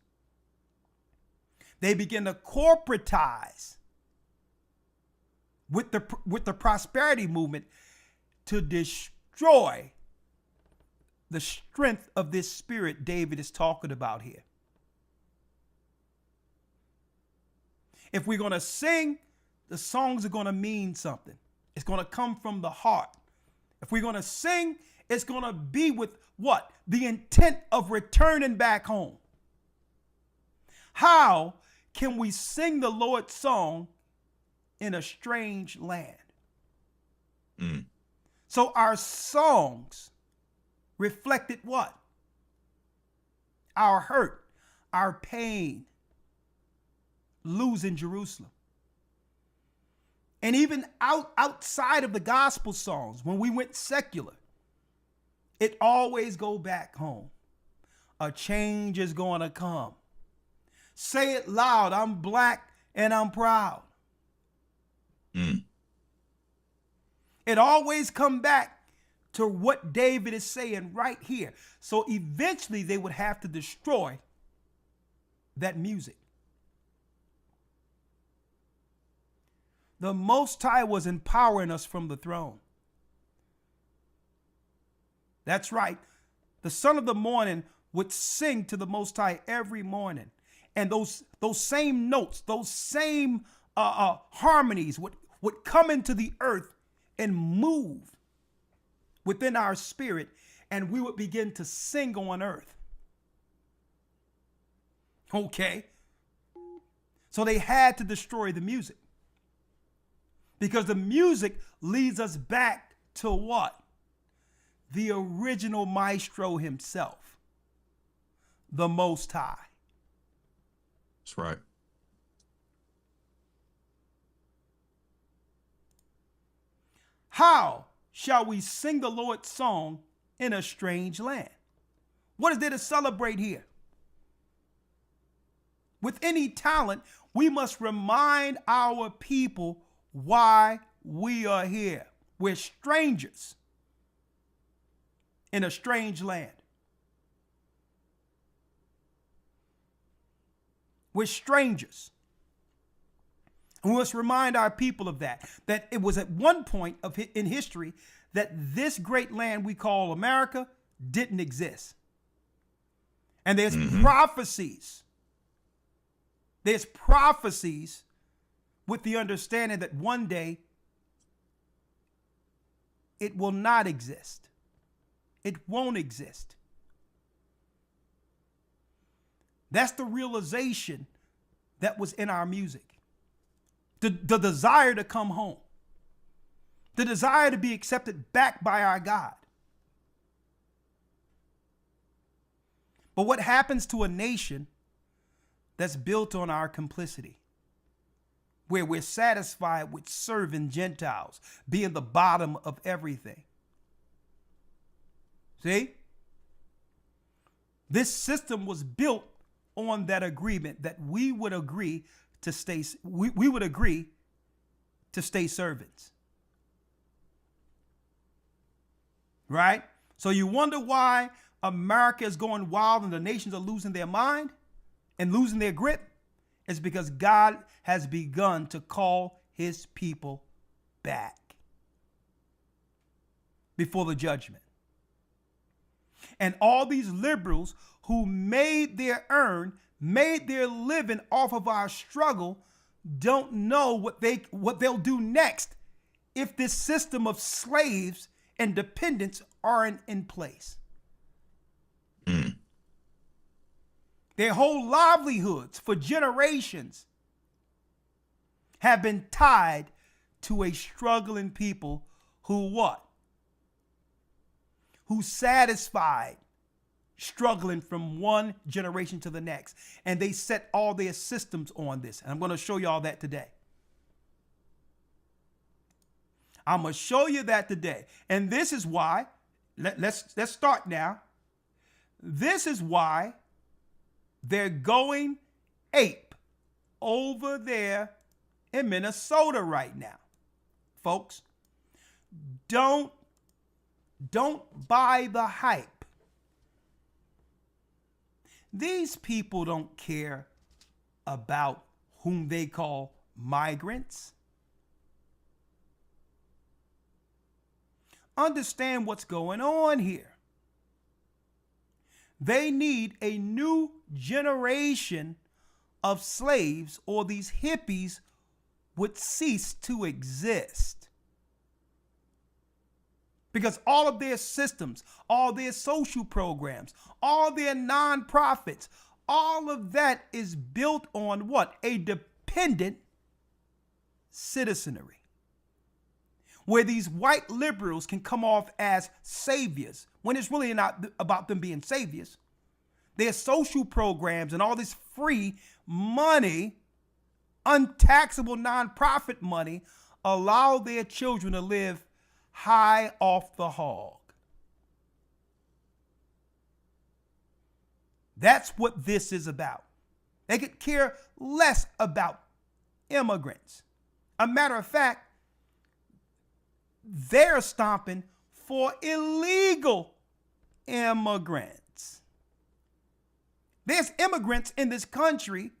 They begin to corporatize with the prosperity movement to destroy the strength of this spirit David is talking about here. If we're going to sing, the songs are going to mean something. It's going to come from the heart. If we're going to sing, it's going to be with what? The intent of returning back home. How can we sing the Lord's song in a strange land? So our songs reflected what? Our hurt, our pain, losing Jerusalem. And even outside of the gospel songs, when we went secular, it always go back home. A change is going to come. Say it loud, I'm black and I'm proud. It always come back to what David is saying right here. So eventually they would have to destroy that music. The Most High was empowering us from the throne. That's right. The son of the morning would sing to the Most High every morning. And those same notes, those same harmonies would come into the earth and move within our spirit, and we would begin to sing on earth. Okay? So they had to destroy the music, because the music leads us back to what? The original maestro himself, the Most High. That's right. How shall we sing the Lord's song in a strange land? What is there to celebrate here? With any talent, we must remind our people why we are here. We're strangers in a strange land. We're strangers. And we must remind our people of that it was at one point in history that this great land we call America didn't exist. And there's prophecies. There's prophecies with the understanding that one day it will not exist. It won't exist. That's the realization that was in our music. The desire to come home. The desire to be accepted back by our God. But what happens to a nation that's built on our complicity, where we're satisfied with serving Gentiles, being the bottom of everything? See? This system was built on that agreement that we would agree to stay, we would agree to stay servants. Right? So you wonder why America is going wild and the nations are losing their mind and losing their grip? It's because God has begun to call his people back before the judgment. And all these liberals who made their living off of our struggle don't know what they'll do next if this system of slaves and dependents aren't in place. Their whole livelihoods for generations have been tied to a struggling people who what? Who satisfied struggling from one generation to the next. And they set all their systems on this. And I'm going to show you all that today. I'm going to show you that today. And this is why, let's start now. This is why they're going ape over there in Minnesota right now. Folks, don't buy the hype. These people don't care about whom they call migrants. Understand what's going on here. They need a new generation of slaves, or these hippies would cease to exist. Because all of their systems, all their social programs, all their nonprofits, all of that is built on what? A dependent citizenry, where these white liberals can come off as saviors when it's really not about them being saviors. Their social programs and all this free money, untaxable nonprofit money, allow their children to live high off the hog. That's what this is about. They could care less about immigrants. A matter of fact, they're stomping for illegal immigrants. There's immigrants in this country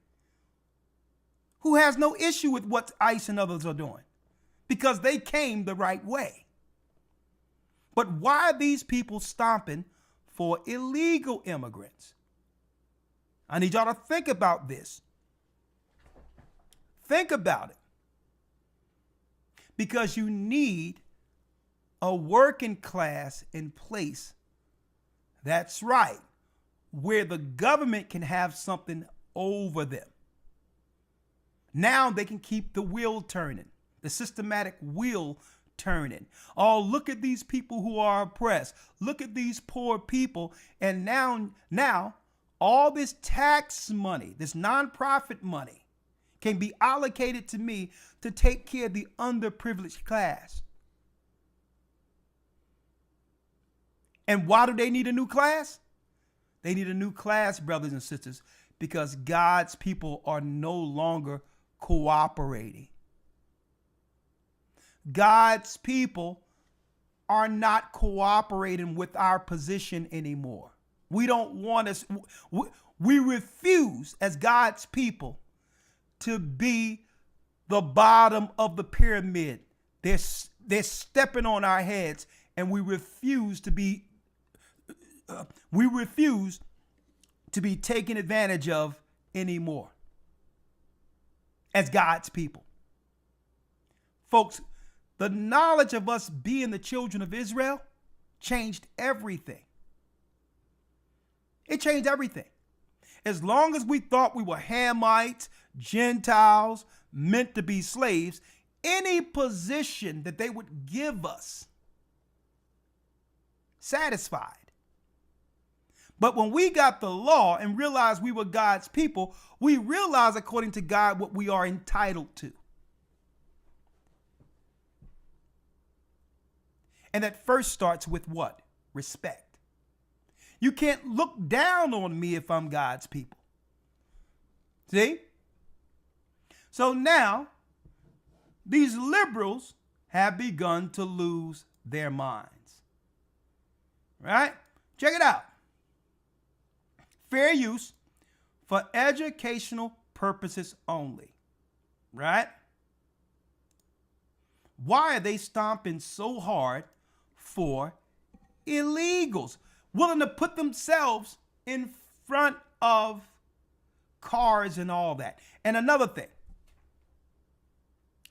who has no issue with what ICE and others are doing because they came the right way. But why are these people stomping for illegal immigrants? I need y'all to think about this. Think about it. Because you need a working class in place. That's right. Where the government can have something over them. Now they can keep the wheel turning, the systematic wheel turning. Oh, look at these people who are oppressed. Look at these poor people. And now all this tax money, this nonprofit money, can be allocated to me to take care of the underprivileged class. And why do they need a new class? They need a new class, brothers and sisters, because God's people are no longer cooperating. God's people are not cooperating with our position anymore. We don't want us, we refuse as God's people to be the bottom of the pyramid. They're stepping on our heads, and we refuse to be taken advantage of anymore as God's people. Folks, the knowledge of us being the children of Israel changed everything. It changed everything. As long as we thought we were Hamites, Gentiles, meant to be slaves, any position that they would give us satisfied. But when we got the law and realized we were God's people, we realized according to God what we are entitled to. And that first starts with what? Respect. You can't look down on me if I'm God's people. See? So now, these liberals have begun to lose their minds. Right? Check it out. Fair use for educational purposes only. Right? Why are they stomping so hard for illegals? Willing to put themselves in front of cars and all that. And another thing,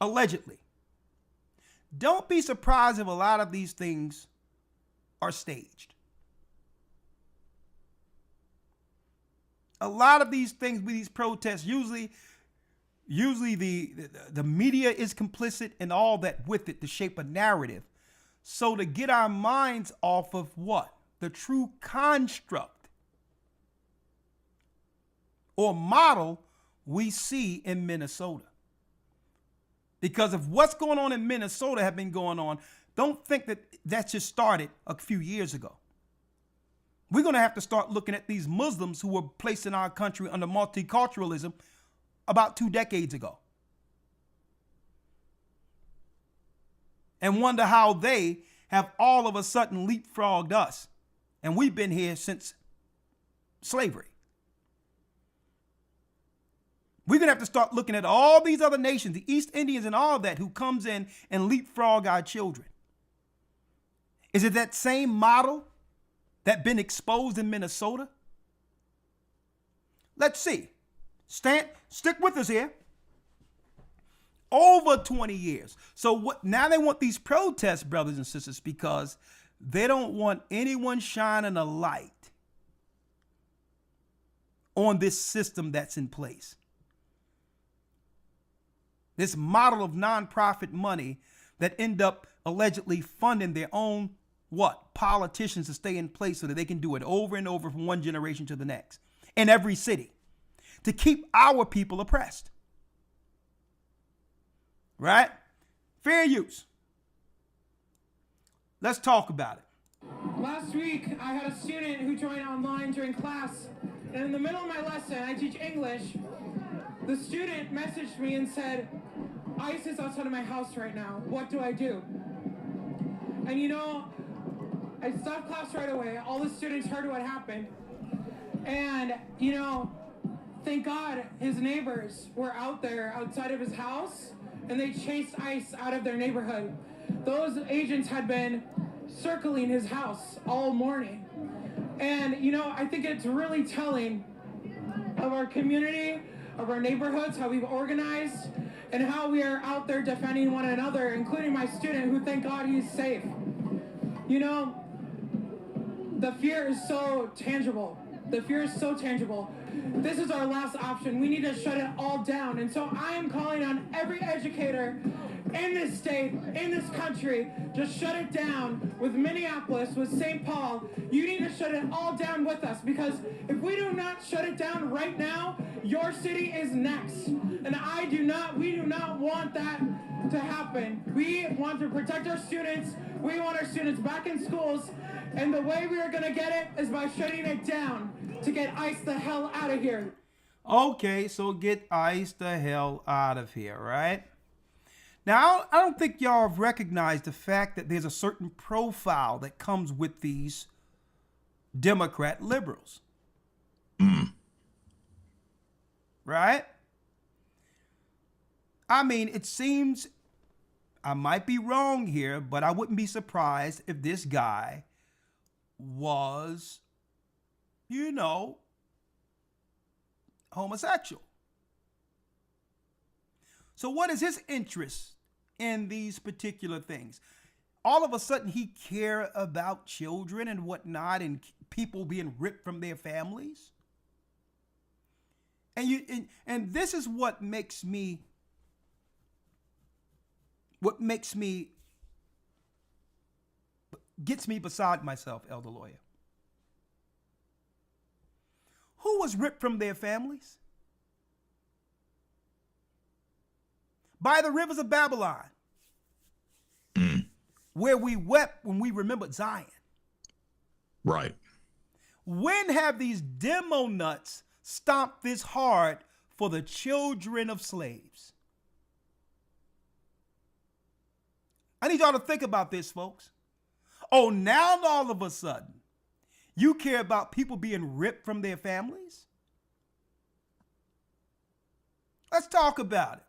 allegedly, don't be surprised if a lot of these things are staged. A lot of these things with these protests, usually the media is complicit and all that with it to shape a narrative. So to get our minds off of what? The true construct or model we see in Minnesota. Because of what's going on in Minnesota have been going on, don't think that just started a few years ago. We're going to have to start looking at these Muslims who were placed in our country under multiculturalism about 2 decades ago. And wonder how they have all of a sudden leapfrogged us. And we've been here since slavery. We're going to have to start looking at all these other nations, the East Indians and all that, who comes in and leapfrog our children. Is it that same model that been exposed in Minnesota? Let's see. Stick with us here. Over 20 years. So what? Now they want these protests, brothers and sisters, because they don't want anyone shining a light on this system that's in place. This model of nonprofit money that end up allegedly funding their own politicians to stay in place so that they can do it over and over from one generation to the next in every city to keep our people oppressed. Right? Fair use. Let's talk about it. Last week, I had a student who joined online during class, and in the middle of my lesson, I teach English. The student messaged me and said, "ICE is outside of my house right now. What do I do?" And I stopped class right away. All the students heard what happened. And, thank God his neighbors were out there outside of his house, and they chased ICE out of their neighborhood. Those agents had been circling his house all morning. And, you know, I think it's really telling of our community, of our neighborhoods, how we've organized, and how we are out there defending one another, including my student who, thank God, he's safe. You know, the fear is so tangible. The fear is so tangible. This is our last option. We need to shut it all down. And so I am calling on every educator in this state, in this country, to shut it down with Minneapolis, with St. Paul. You need to shut it all down with us, because if we do not shut it down right now, your city is next. And we do not want that to happen. We want to protect our students. We want our students back in schools. And the way we are going to get it is by shutting it down, to get ICE the hell out of here. Okay, so get ICE the hell out of here, right? Now, I don't think y'all have recognized the fact that there's a certain profile that comes with these Democrat liberals. Right? I mean, it seems, I might be wrong here, but I wouldn't be surprised if this guy was, you know, homosexual. So what is his interest in these particular things? All of a sudden he care about children and whatnot, and people being ripped from their families. And this is what makes me gets me beside myself, Elder Lawyer. Who was ripped from their families? By the rivers of Babylon, where we wept when we remembered Zion. Right. When have these demo nuts stomped this hard for the children of slaves? I need y'all to think about this, folks. Oh, now all of a sudden, you care about people being ripped from their families? Let's talk about it.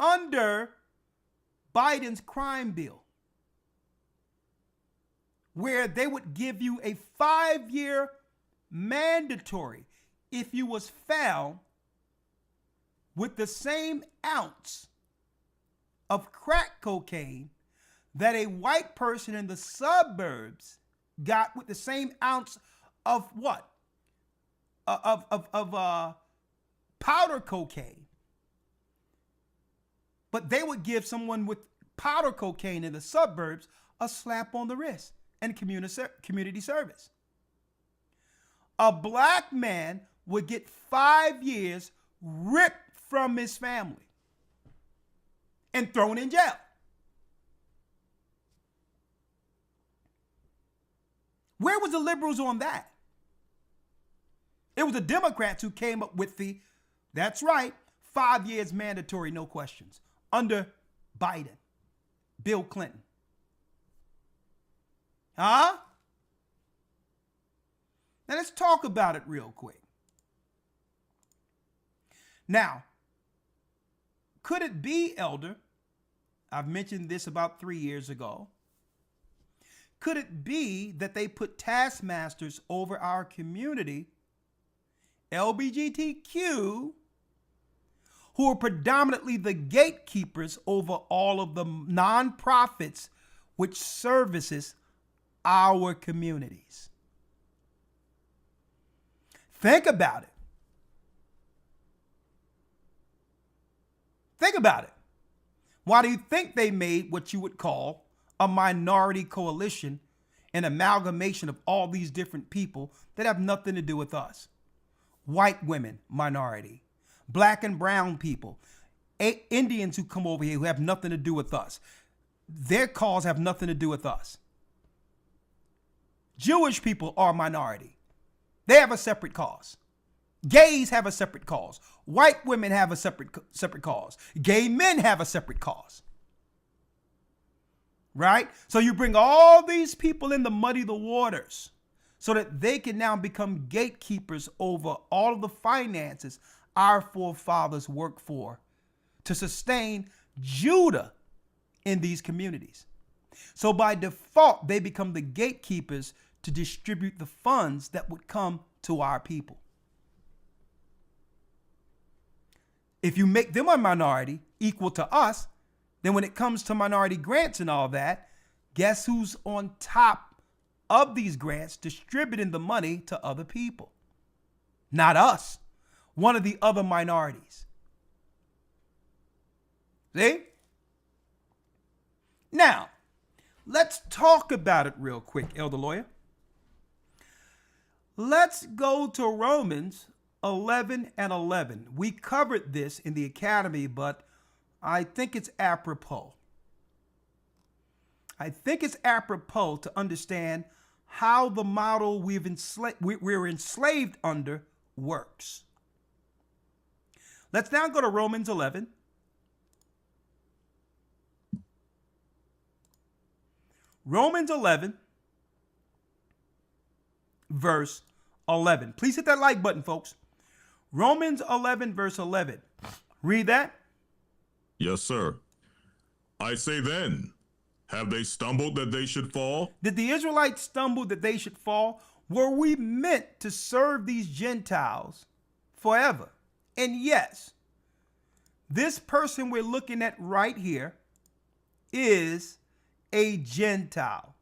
Under Biden's crime bill, where they would give you a 5-year mandatory if you was found with the same ounce of crack cocaine that a white person in the suburbs got with the same ounce of what? Of powder cocaine. But they would give someone with powder cocaine in the suburbs a slap on the wrist and community service. A black man would get 5 years ripped from his family and thrown in jail. Where was the liberals on that? It was the Democrats who came up with that's right, 5 years mandatory, no questions, under Biden, Bill Clinton. Huh? Now let's talk about it real quick. Now, could it be, Elder? I've mentioned this about 3 years ago. Could it be that they put taskmasters over our community, LGBTQ, who are predominantly the gatekeepers over all of the nonprofits which services our communities? Think about it. Think about it. Why do you think they made what you would call a minority coalition, an amalgamation of all these different people that have nothing to do with us? White women, minority. Black and brown people. Indians who come over here who have nothing to do with us. Their cause have nothing to do with us. Jewish people are a minority. They have a separate cause. Gays have a separate cause. White women have a separate cause. Gay men have a separate cause. Right? So you bring all these people in to muddy the waters so that they can now become gatekeepers over all of the finances our forefathers worked for to sustain Judah in these communities. So by default, they become the gatekeepers to distribute the funds that would come to our people. If you make them a minority equal to us, then when it comes to minority grants and all that, guess who's on top of these grants distributing the money to other people? Not us, one of the other minorities. See? Now, let's talk about it real quick, Elder Lawyer. Let's go to Romans 11:11. We covered this in the academy, but I think it's apropos. I think it's apropos to understand how the model we're enslaved under works. Let's now go to Romans 11. Romans 11, verse 11. Please hit that like button, folks. Romans 11, verse 11. Read that. Yes, sir. I say then, have they stumbled that they should fall? Did the Israelites stumble that they should fall? Were we meant to serve these Gentiles forever? And yes, this person we're looking at right here is a Gentile.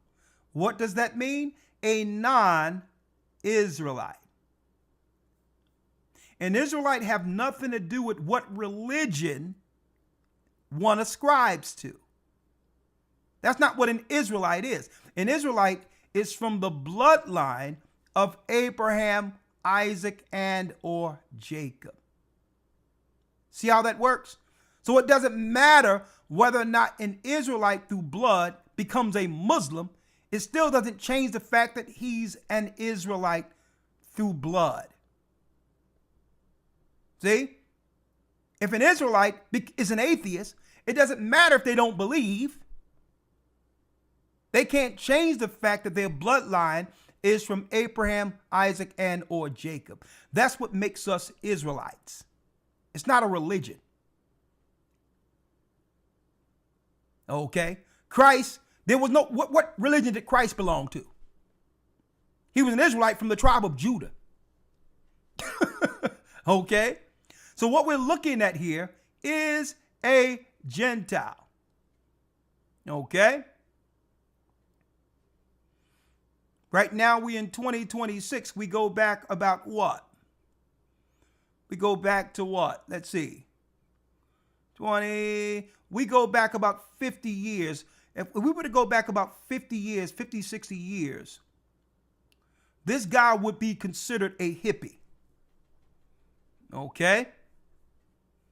What does that mean? A non-Israelite. An Israelite have nothing to do with what religion one ascribes to. That's not what an Israelite is. An Israelite is from the bloodline of Abraham, Isaac, and or Jacob. See how that works? So it doesn't matter whether or not an Israelite through blood becomes a Muslim. It still doesn't change the fact that he's an Israelite through blood. See? If an Israelite is an atheist, it doesn't matter if they don't believe. They can't change the fact that their bloodline is from Abraham, Isaac, and or Jacob. That's what makes us Israelites. It's not a religion. Okay? Christ, there was no, what religion did Christ belong to? He was an Israelite from the tribe of Judah. Okay? So what we're looking at here is a Gentile. Okay? Right now we in 2026. We go back about what? We go back to what? Let's see. We go back about 50 years. If we were to go back about 50 years, 50, 60 years, this guy would be considered a hippie. Okay?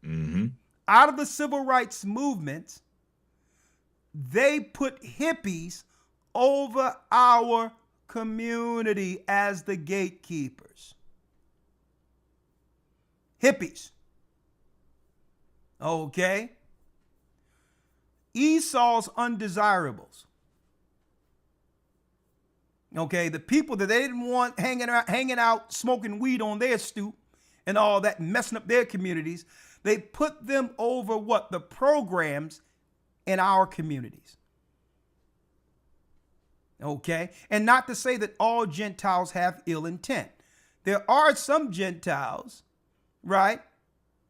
Mm-hmm. Out of the civil rights movement, they put hippies over our community as the gatekeepers. Hippies. Okay? Esau's undesirables. Okay, the people that they didn't want hanging out, smoking weed on their stoop and all that, messing up their communities, they put them over what? The programs in our communities. Okay, and not to say that all Gentiles have ill intent. There are some Gentiles, right,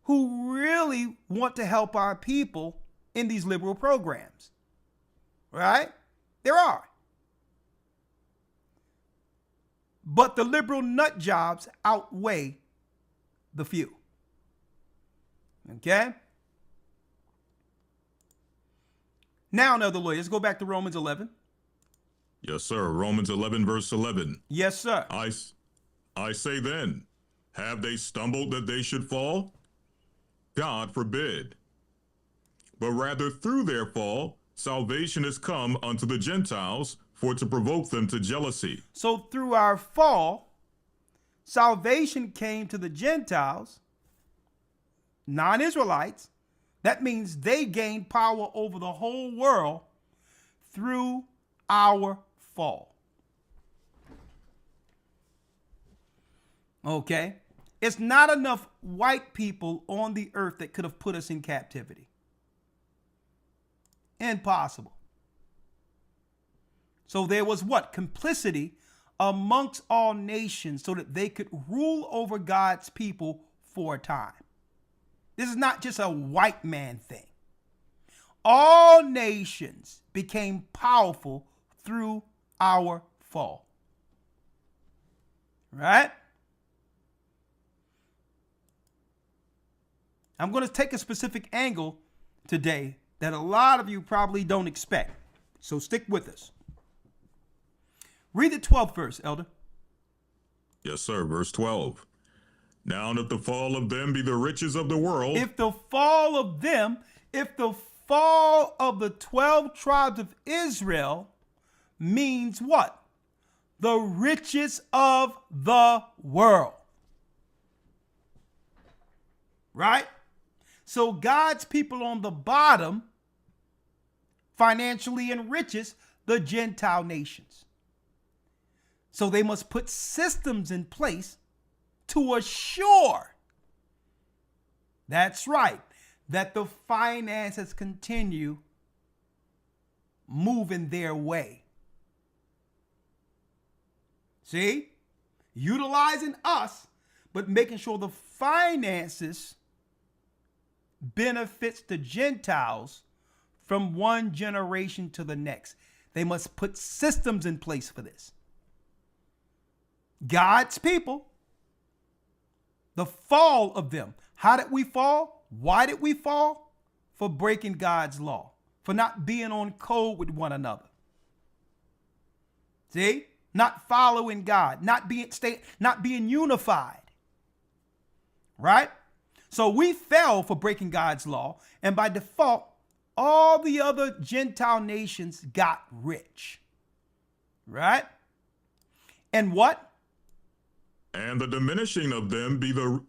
who really want to help our people in these liberal programs, right? There are. But the liberal nut jobs outweigh the few. Okay? Now, another lawyer. Let's go back to Romans 11. Yes, sir. Romans 11, verse 11. Yes, sir. I say then, have they stumbled that they should fall? God forbid. But rather through their fall, salvation is come unto the Gentiles, for to provoke them to jealousy. So through our fall, salvation came to the Gentiles, non-Israelites. That means they gained power over the whole world through our fall. Okay? It's not enough white people on the earth that could have put us in captivity. Impossible. So there was what? Complicity amongst all nations so that they could rule over God's people for a time. This is not just a white man thing. All nations became powerful through our fall. Right? I'm going to take a specific angle today that a lot of you probably don't expect. So stick with us. Read the 12th verse, Elder. Yes, sir. Verse 12. Now if the fall of them be the riches of the world. If the fall of them, if the fall of the 12 tribes of Israel means what? The riches of the world. Right? So God's people on the bottom financially enriches the Gentile nations. So they must put systems in place to assure, that's right, that the finances continue moving their way. See? Utilizing us, but making sure the finances benefits the Gentiles from one generation to the next. They must put systems in place for this. God's people, the fall of them. How did we fall? Why did we fall? For breaking God's law, for not being on code with one another. See? Not following God, not being unified. Right? So we fell for breaking God's law, and by default, all the other Gentile nations got rich. Right? And what? And the diminishing of them be the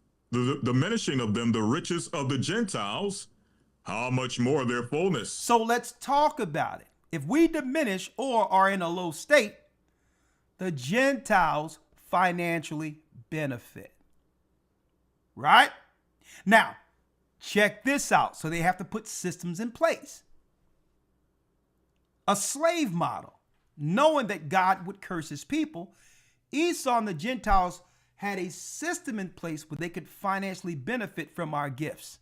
diminishing of them the riches of the Gentiles, how much more their fullness? So let's talk about it. If we diminish or are in a low state, the Gentiles financially benefit. Right? Now, check this out. So they have to put systems in place. A slave model, knowing that God would curse his people, Esau and the Gentiles had a system in place where they could financially benefit from our gifts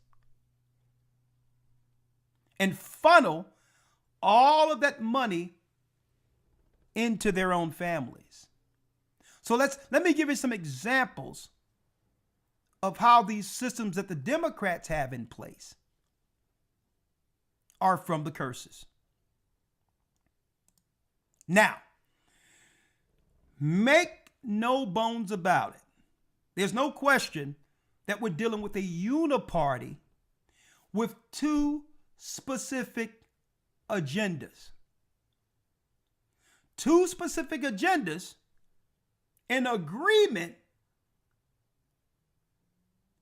and funnel all of that money into their own families. So let me give you some examples of how these systems that the Democrats have in place are from the curses. Now, make no bones about it. There's no question that we're dealing with a uniparty with two specific agendas. Two specific agendas in agreement.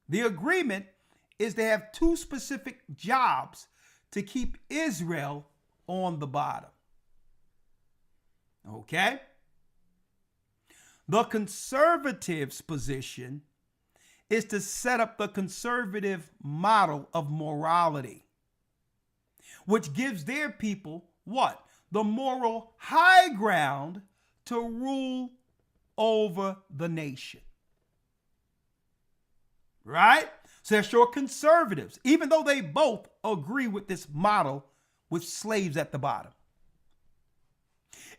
The agreement is they have two specific jobs to keep Israel on the bottom. Okay? The conservatives' position is to set up the conservative model of morality, which gives their people what? The moral high ground to rule over the nation. Right? So they're sure conservatives, even though they both agree with this model with slaves at the bottom.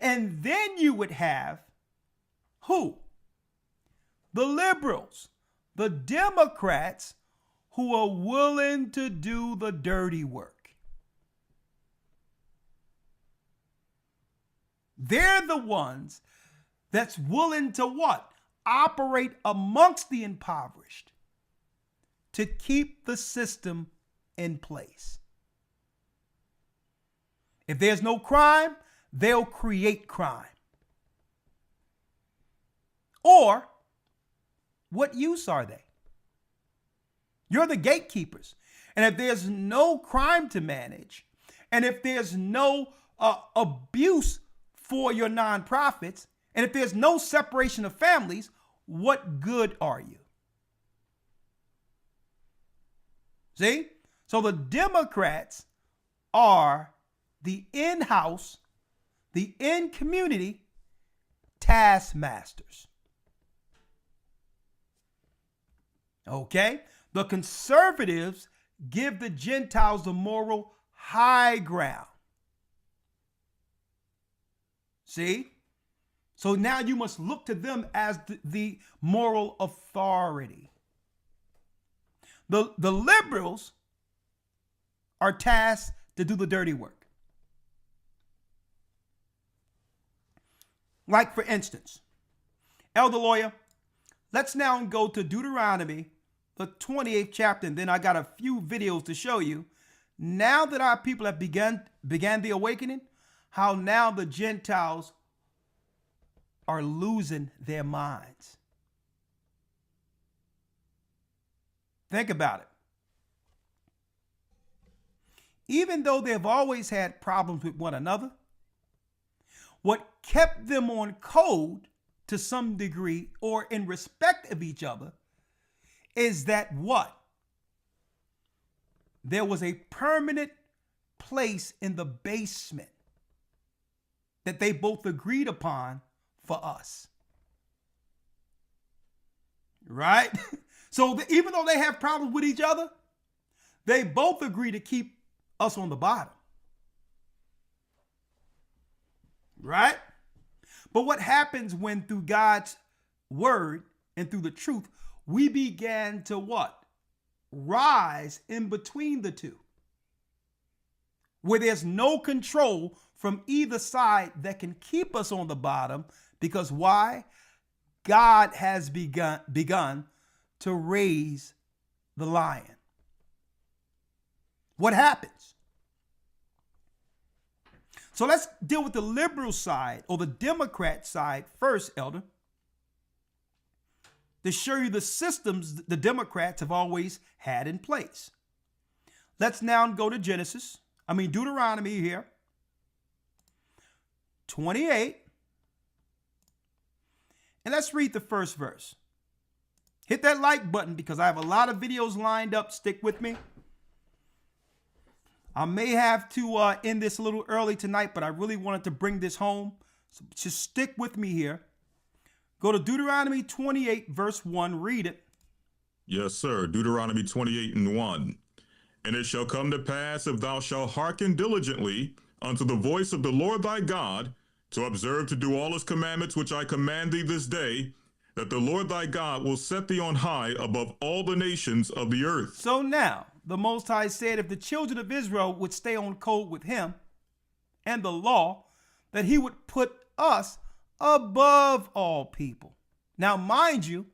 And then you would have who? The liberals, the Democrats, who are willing to do the dirty work. They're the ones that's willing to what? Operate amongst the impoverished to keep the system in place. If there's no crime, they'll create crime. Or, what use are they? You're the gatekeepers. And if there's no crime to manage, and if there's no abuse for your nonprofits, and if there's no separation of families, what good are you? See? So the Democrats are the in-house, the in-community taskmasters. Okay? The conservatives give the Gentiles the moral high ground. See? So now you must look to them as the moral authority. The liberals are tasked to do the dirty work. Like, for instance, Elder Lawyer, let's now go to Deuteronomy, the 28th chapter, and then I got a few videos to show you. Now that our people have began the awakening, how now the Gentiles are losing their minds. Think about it. Even though they've always had problems with one another, what kept them on code to some degree or in respect of each other is that what? There was a permanent place in the basement that they both agreed upon for us. Right? So even though they have problems with each other, they both agree to keep us on the bottom. Right? But what happens when through God's word and through the truth, we began to what? Rise in between the two, where there's no control from either side that can keep us on the bottom, because why? God has begun to raise the lion. What happens? So let's deal with the liberal side or the Democrat side first, Elder, to show you the systems the Democrats have always had in place. Let's now go to Deuteronomy here, 28, and let's read the first verse. Hit that like button because I have a lot of videos lined up. Stick with me. I may have to end this a little early tonight, but I really wanted to bring this home. So just stick with me here. Go to Deuteronomy 28, verse 1. Read it. Yes, sir. Deuteronomy 28 and 1. And it shall come to pass, if thou shalt hearken diligently unto the voice of the Lord thy God, to observe to do all his commandments which I command thee this day, that the Lord thy God will set thee on high above all the nations of the earth. So now, the Most High said if the children of Israel would stay on code with him and the law, that he would put us above all people. Now, mind you,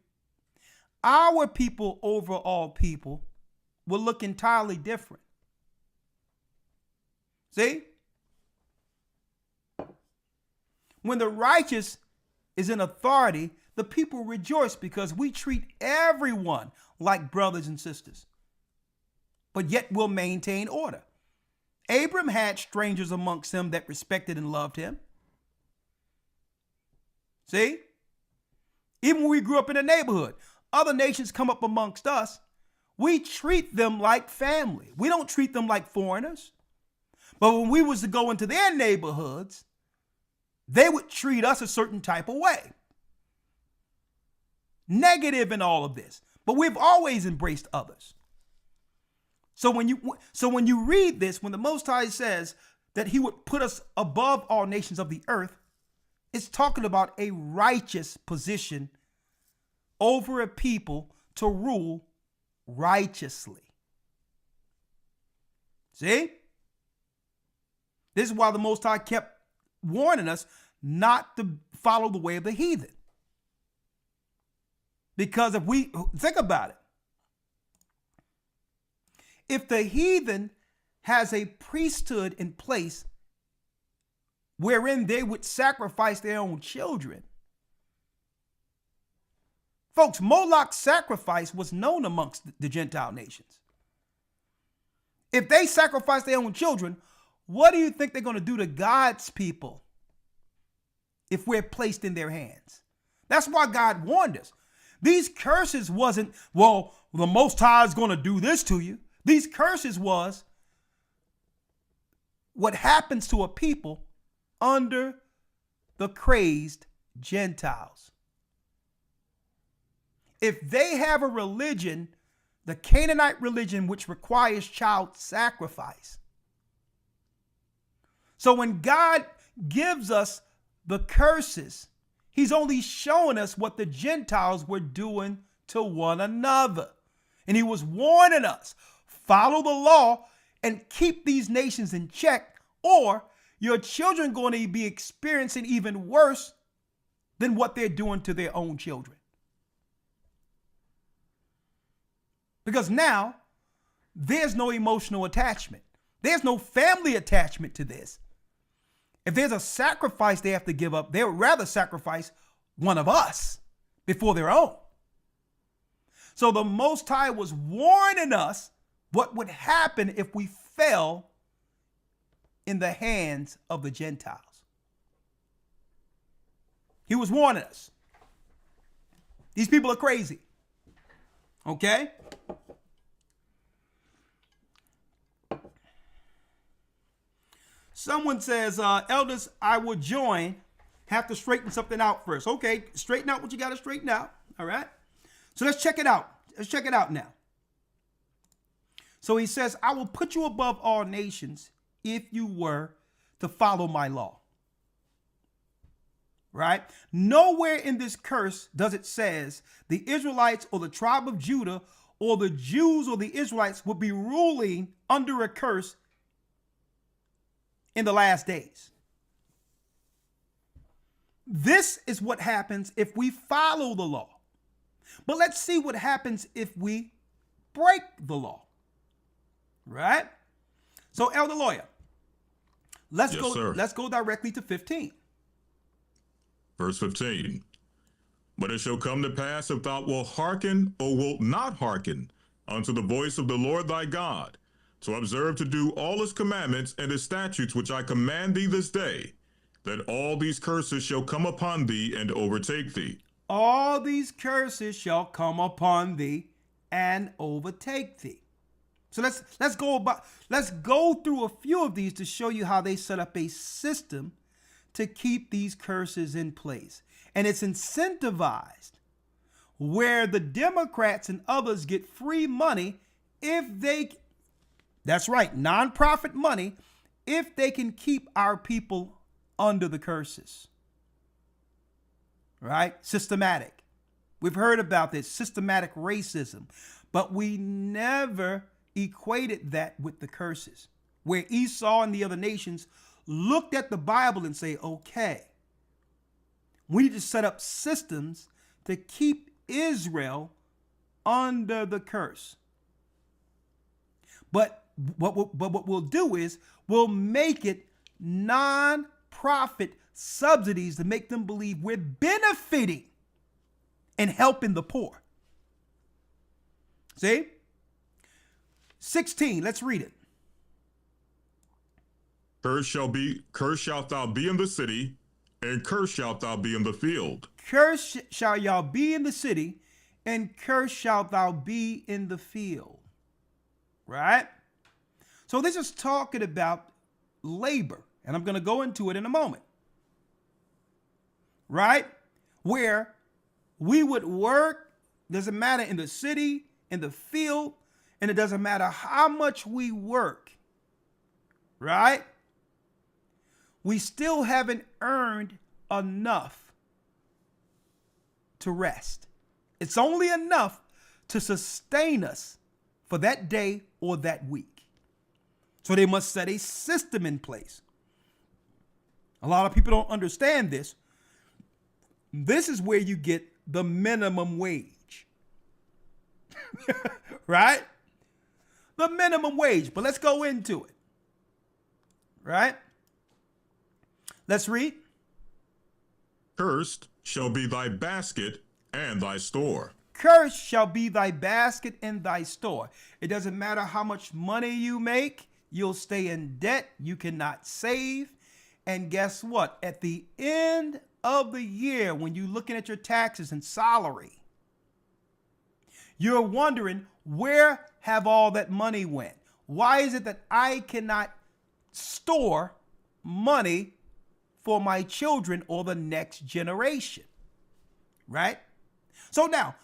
our people over all people will look entirely different. See? When the righteous is in authority, the people rejoice because we treat everyone like brothers and sisters, but yet will maintain order. Abram had strangers amongst them that respected and loved him. See? Even when we grew up in a neighborhood, other nations come up amongst us. We treat them like family. We don't treat them like foreigners. But when we was to go into their neighborhoods, they would treat us a certain type of way. Negative in all of this. But we've always embraced others. So when you read this, when the Most High says that he would put us above all nations of the earth, it's talking about a righteous position over a people to rule righteously. See? This is why the Most High kept warning us not to follow the way of the heathen. Because if we think about it, if the heathen has a priesthood in place wherein they would sacrifice their own children, folks, Moloch's sacrifice was known amongst the Gentile nations. If they sacrifice their own children, what do you think they're going to do to God's people if we're placed in their hands? That's why God warned us. These curses wasn't, well, the Most High is going to do this to you. These curses was, what happens to a people under the crazed Gentiles. If they have a religion, the Canaanite religion, which requires child sacrifice. So when God gives us the curses, he's only showing us what the Gentiles were doing to one another. And he was warning us, follow the law and keep these nations in check, or your children are going to be experiencing even worse than what they're doing to their own children. Because now there's no emotional attachment. There's no family attachment to this. If there's a sacrifice they have to give up, they would rather sacrifice one of us before their own. So the Most High was warning us what would happen if we fell in the hands of the Gentiles. He was warning us. These people are crazy. Okay? Someone says, elders, I will join. Have to straighten something out first. Okay, straighten out what you got to straighten out. All right. So let's check it out. Let's check it out now. So he says, I will put you above all nations if you were to follow my law. Right? Nowhere in this curse does it says the Israelites or the tribe of Judah or the Jews or the Israelites would be ruling under a curse in the last days. This is what happens if we follow the law. But let's see what happens if we break the law. Right? So, Elder Lawyer, let's go directly to 15. Verse 15. But it shall come to pass, if thou wilt hearken or wilt not hearken unto the voice of the Lord thy God, to observe to do all his commandments and his statutes which I command thee this day, that all these curses shall come upon thee and overtake thee. All these curses shall come upon thee and overtake thee. So let's go through a few of these to show you how they set up a system to keep these curses in place. And it's incentivized where the Democrats and others get free money if they, that's right, nonprofit money, if they can keep our people under the curses. Right? Systematic. We've heard about this, systematic racism, but we never equated that with the curses, where Esau and the other nations looked at the Bible and say, okay, we need to set up systems to keep Israel under the curse. But what we'll do is we'll make it non-profit subsidies to make them believe we're benefiting and helping the poor. See? 16, let's read it. Cursed shalt thou be in the city, and cursed shalt thou be in the field. Cursed shall y'all be in the city, and cursed shalt thou be in the field. Right? So this is talking about labor, and I'm going to go into it in a moment. Right? Where we would work, doesn't matter in the city, in the field, and it doesn't matter how much we work. Right? We still haven't earned enough to rest. It's only enough to sustain us for that day or that week. So they must set a system in place. A lot of people don't understand this. This is where you get the minimum wage. Right? The minimum wage. But let's go into it. Right? Let's read. Cursed shall be thy basket and thy store. Cursed shall be thy basket and thy store. It doesn't matter how much money you make, you'll stay in debt, you cannot save. And guess what? At the end of the year, when you're looking at your taxes and salary, you're wondering, where have all that money went? Why is it that I cannot store money for my children or the next generation, right? So now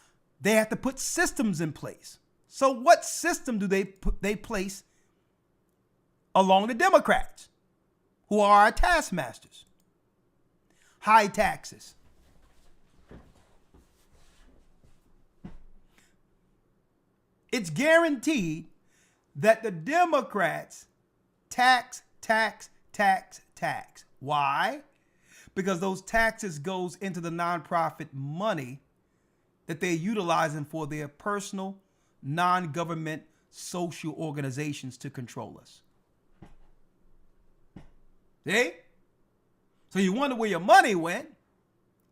they have to put systems in place. So what system do they place along the Democrats, who are our taskmasters? High taxes. It's guaranteed that the Democrats tax. Why? Because those taxes goes into the nonprofit money that they're utilizing for their personal, non-government social organizations to control us. See? So you wonder where your money went.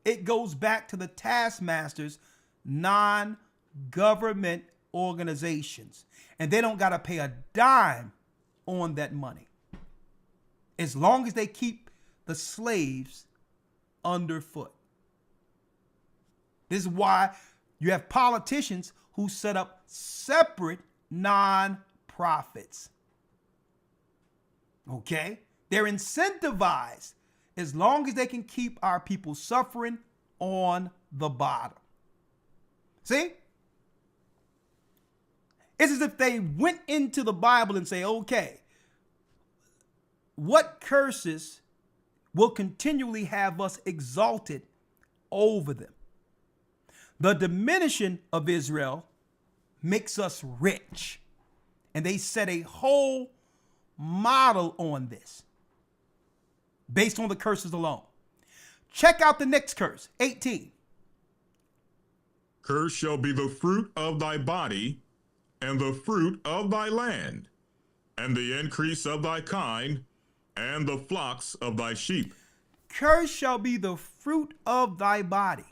It goes back to the taskmasters, non-government organizations. And they don't got to pay a dime on that money, as long as they keep the slaves underfoot. This is why you have politicians who set up separate non-profits. Okay? They're incentivized as long as they can keep our people suffering on the bottom. See? It's as if they went into the Bible and say, okay, what curses will continually have us exalted over them? The diminishing of Israel makes us rich. And they set a whole model on this based on the curses alone. Check out the next curse, 18. Cursed shall be the fruit of thy body, and the fruit of thy land, and the increase of thy kind, and the flocks of thy sheep. Cursed shall be the fruit of thy body.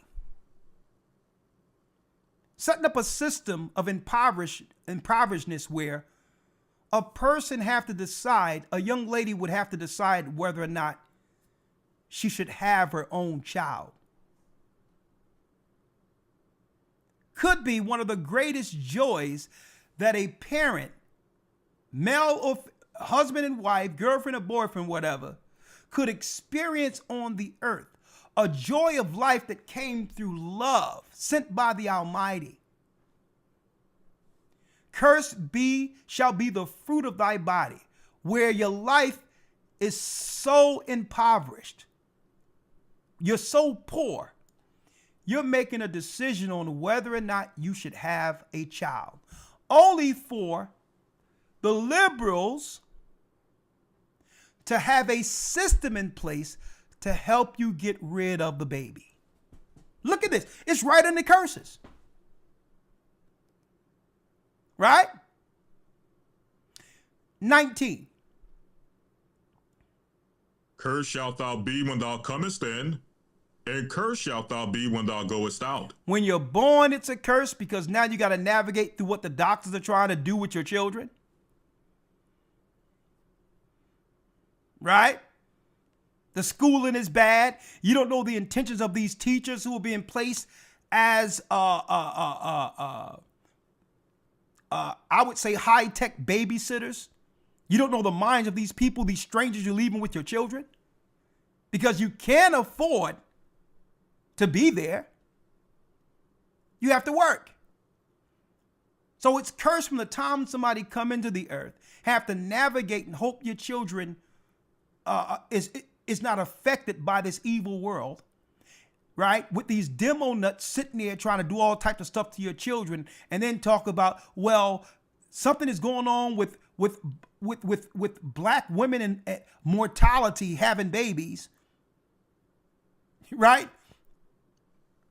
Setting up a system of impoverishedness where a person have to decide, a young lady would have to decide whether or not she should have her own child. Could be one of the greatest joys that a parent, male or husband and wife, girlfriend or boyfriend, whatever, could experience on the earth. A joy of life that came through love sent by the Almighty. Cursed shall be the fruit of thy body, where your life is so impoverished. You're so poor. You're making a decision on whether or not you should have a child. Only for the liberals to have a system in place to help you get rid of the baby. Look at this. It's right in the curses. Right? 19. Cursed shalt thou be when thou comest in, and cursed shalt thou be when thou goest out. When you're born, it's a curse because now you got to navigate through what the doctors are trying to do with your children. Right? The schooling is bad. You don't know the intentions of these teachers who are being placed as, I would say, high-tech babysitters. You don't know the minds of these people, these strangers you're leaving with your children, because you can't afford to be there. You have to work. So it's cursed from the time somebody come into the earth, have to navigate and hope your children is not affected by this evil world, right? With these demo nuts sitting there trying to do all types of stuff to your children, and then talk about, well, something is going on with black women and mortality having babies, right?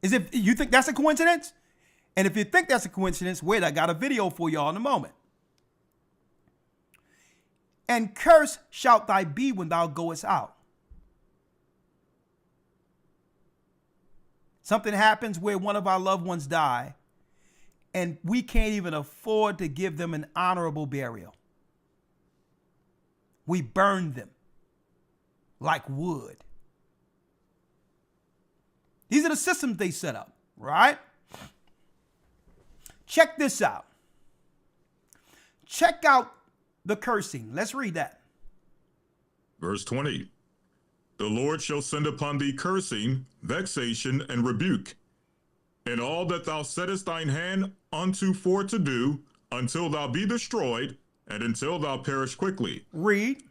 Is if you think that's a coincidence? And if you think that's a coincidence, wait, I got a video for y'all in a moment. And cursed shalt thou be when thou goest out. Something happens where one of our loved ones die, and we can't even afford to give them an honorable burial. We burn them like wood. These are the systems they set up, right? Check this out. Check out the cursing. Let's read that. Verse 20. The Lord shall send upon thee cursing, vexation, and rebuke, in all that thou settest thine hand unto for to do, until thou be destroyed, and until thou perish quickly. Read.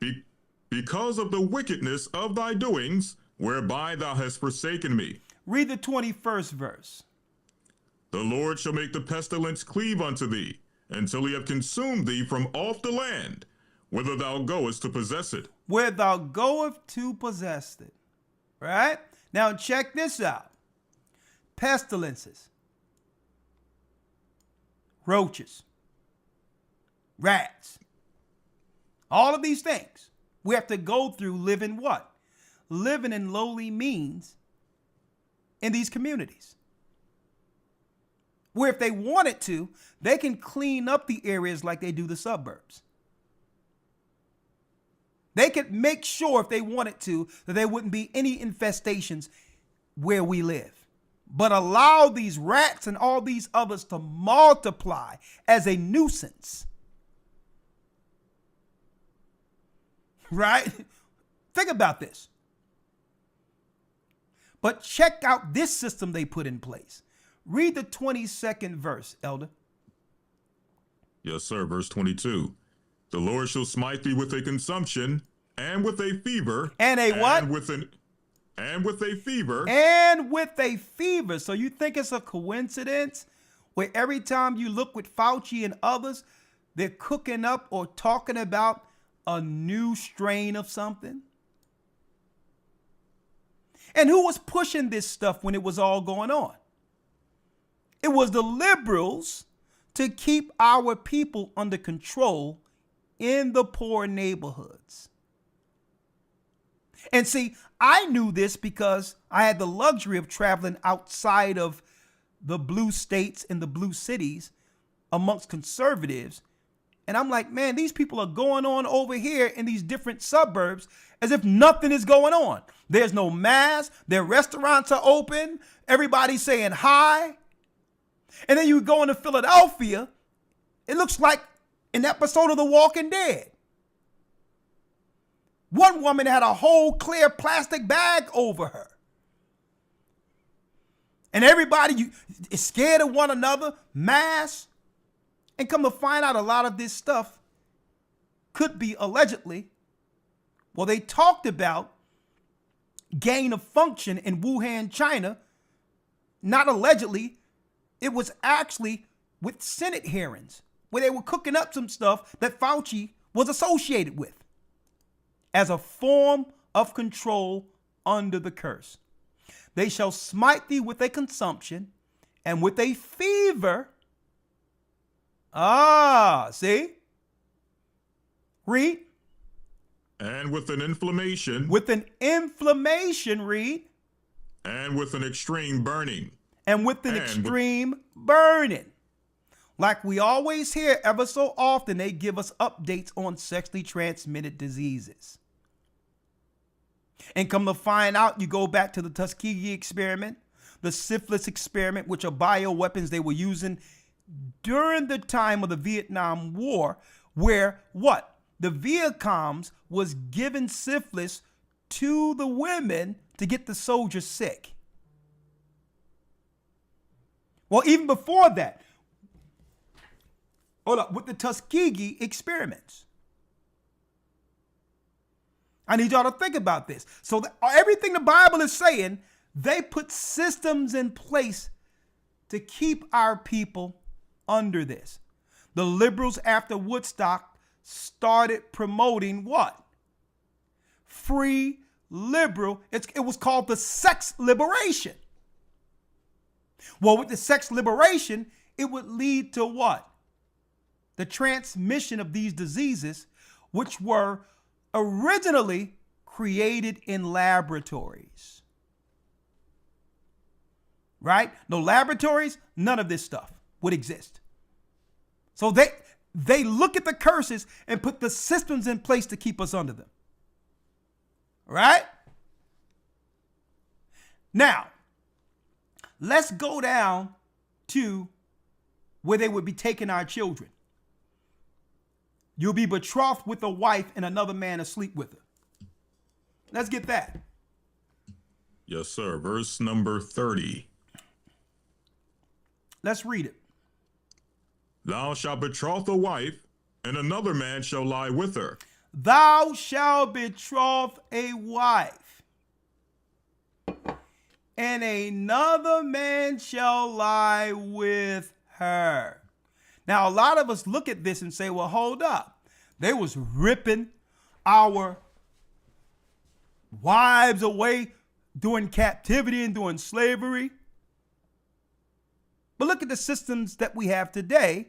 Because of the wickedness of thy doings, whereby thou hast forsaken me. Read the 21st verse. The Lord shall make the pestilence cleave unto thee, until he have consumed thee from off the land, whither thou goest to possess it. Where thou goest to possess it. Right? Now check this out. Pestilences, roaches, rats, all of these things we have to go through living what? Living in lowly means in these communities. Where if they wanted to, they can clean up the areas like they do the suburbs. They could make sure if they wanted to that there wouldn't be any infestations where we live. But allow these rats and all these others to multiply as a nuisance. Right? Think about this. But check out this system they put in place. Read the 22nd verse, Elder. Yes, sir. Verse 22. The Lord shall smite thee with a consumption, and with a fever. And a what? And with a fever. And with a fever. So you think it's a coincidence where every time you look with Fauci and others, they're cooking up or talking about a new strain of something? And who was pushing this stuff when it was all going on? It was the liberals to keep our people under control in the poor neighborhoods. And see, I knew this because I had the luxury of traveling outside of the blue states and the blue cities amongst conservatives. And I'm like, man, these people are going on over here in these different suburbs as if nothing is going on. There's no mask. Their restaurants are open. Everybody's saying hi. And then you go into Philadelphia, it looks like an episode of The Walking Dead. One woman had a whole clear plastic bag over her. And everybody is scared of one another, masks. And come to find out, a lot of this stuff could be allegedly, well, they talked about gain of function in Wuhan, China. Not allegedly, it was actually with Senate hearings where they were cooking up some stuff that Fauci was associated with as a form of control under the curse. They shall smite thee with a consumption and with a fever. See? Read. And with an inflammation. With an inflammation, read. And with an extreme burning. And with an extreme burning. Like we always hear ever so often, they give us updates on sexually transmitted diseases. And come to find out, you go back to the Tuskegee experiment, the syphilis experiment, which are bioweapons they were using during the time of the Vietnam War, where what? The Vietcongs was giving syphilis to the women to get the soldiers sick. Well, even before that, hold up, with the Tuskegee experiments. I need y'all to think about this. So everything the Bible is saying, they put systems in place to keep our people under this. The liberals after Woodstock started promoting what? Free liberal. It was called the sex liberation. Well, with the sex liberation, it would lead to what? The transmission of these diseases, which were originally created in laboratories. Right? No laboratories, none of this stuff would exist. So they look at the curses and put the systems in place to keep us under them. Right? Now, let's go down to where they would be taking our children. You'll be betrothed with a wife and another man asleep with her. Let's get that. Yes, sir. Verse number 30. Let's read it. Thou shalt betroth a wife, and another man shall lie with her. Thou shalt betroth a wife, and another man shall lie with her. Now, a lot of us look at this and say, well, hold up. They was ripping our wives away during captivity and during slavery. But look at the systems that we have today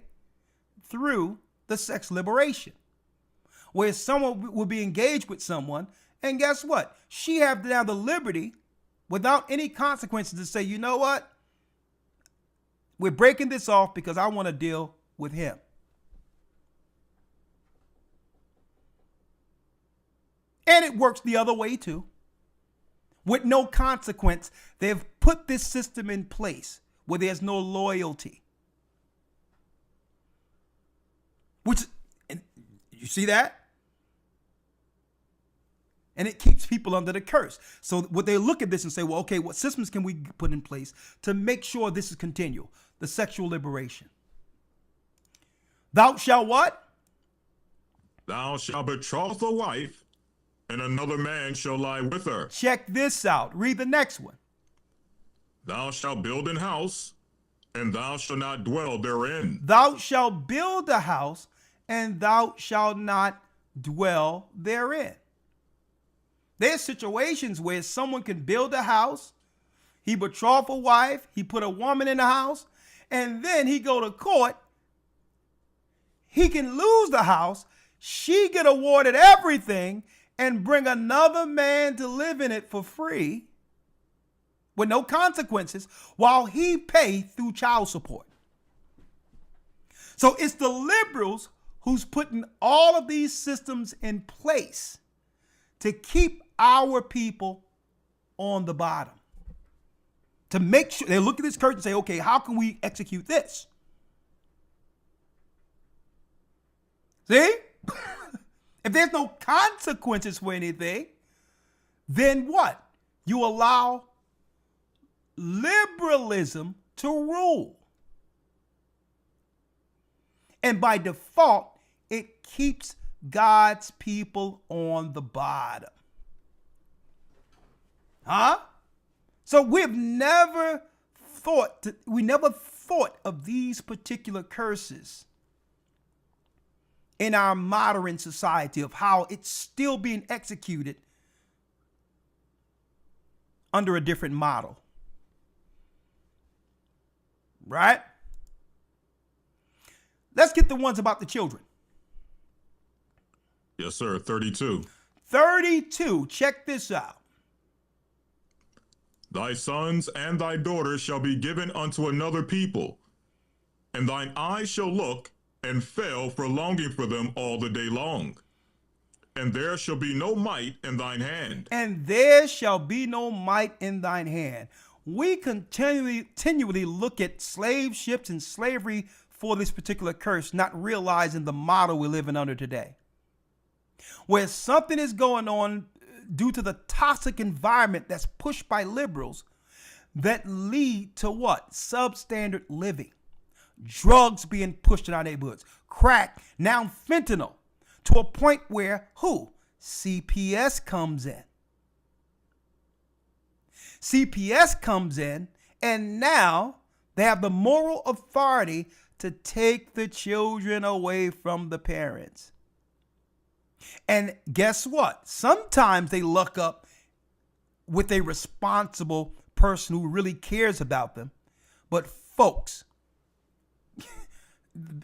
through the sex liberation, where someone will be engaged with someone, and guess what? She have now the liberty, without any consequences, to say, you know what? We're breaking this off because I want to deal with him. And it works the other way too. With no consequence, they've put this system in place where there's no loyalty. Which, you see that? And it keeps people under the curse. So what they look at this and say, well, okay, what systems can we put in place to make sure this is continual? The sexual liberation. Thou shalt what? Thou shalt betroth a wife, and another man shall lie with her. Check this out. Read the next one. Thou shalt build an house, and thou shalt not dwell therein. Thou shalt build a house, and thou shalt not dwell therein. There's situations where someone can build a house, he betroth a wife, he put a woman in the house, and then he go to court. He can lose the house, she get awarded everything, and bring another man to live in it for free with no consequences while he pay through child support. So it's the liberals who's putting all of these systems in place to keep our people on the bottom. To make sure they look at this curtain and say, okay, how can we execute this? See? If there's no consequences for anything, then what? You allow liberalism to rule. And by default, it keeps God's people on the bottom. Huh? So we never thought of these particular curses in our modern society, of how it's still being executed under a different model. Right? Let's get the ones about the children. Yes, sir. 32. 32. Check this out. Thy sons and thy daughters shall be given unto another people, and thine eyes shall look and fail for longing for them all the day long. And there shall be no might in thine hand. And there shall be no might in thine hand. We continually look at slave ships and slavery for this particular curse, not realizing the model we're living under today, where something is going on due to the toxic environment that's pushed by liberals that lead to what? Substandard living. Drugs being pushed in our neighborhoods. Crack, now fentanyl, to a point where who? CPS comes in. CPS comes in, and now they have the moral authority to take the children away from the parents. And guess what? Sometimes they luck up with a responsible person who really cares about them. But folks,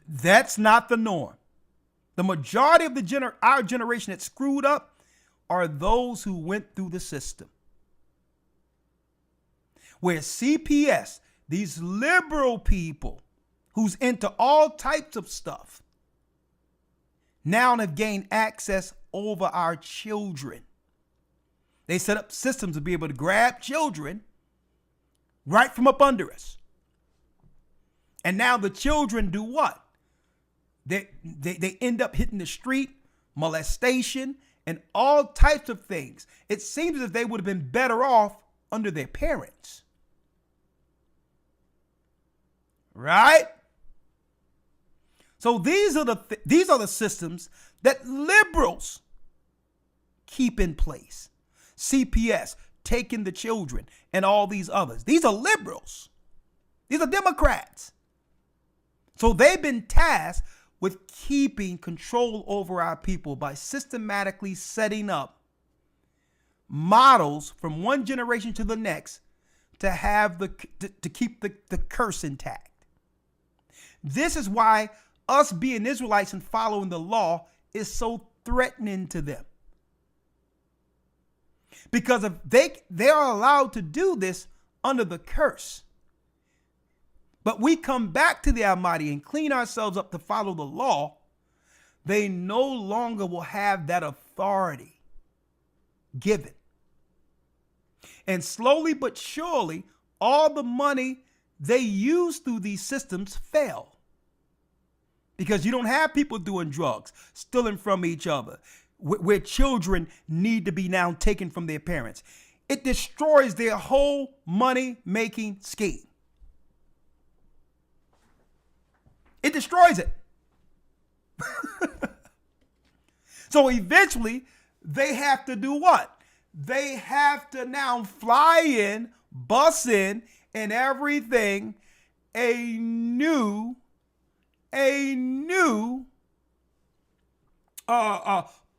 that's not the norm. The majority of our generation that's screwed up are those who went through the system. Where CPS, these liberal people who's into all types of stuff, now have gained access over our children. They set up systems to be able to grab children right from up under us. And now the children do what? They end up hitting the street, molestation, and all types of things. It seems as if they would have been better off under their parents. Right? So these are the systems that liberals keep in place. CPS, taking the children, and all these others. These are liberals. These are Democrats. So they've been tasked with keeping control over our people by systematically setting up models from one generation to the next to have to keep the curse intact. This is why us being Israelites and following the law is so threatening to them. Because if they are allowed to do this under the curse, but we come back to the Almighty and clean ourselves up to follow the law, they no longer will have that authority given. And slowly but surely, all the money they use through these systems fail. Because you don't have people doing drugs, stealing from each other, where children need to be now taken from their parents. It destroys their whole money-making scheme. It destroys it. So eventually, they have to do what? They have to now fly in, bus in, and everything, a new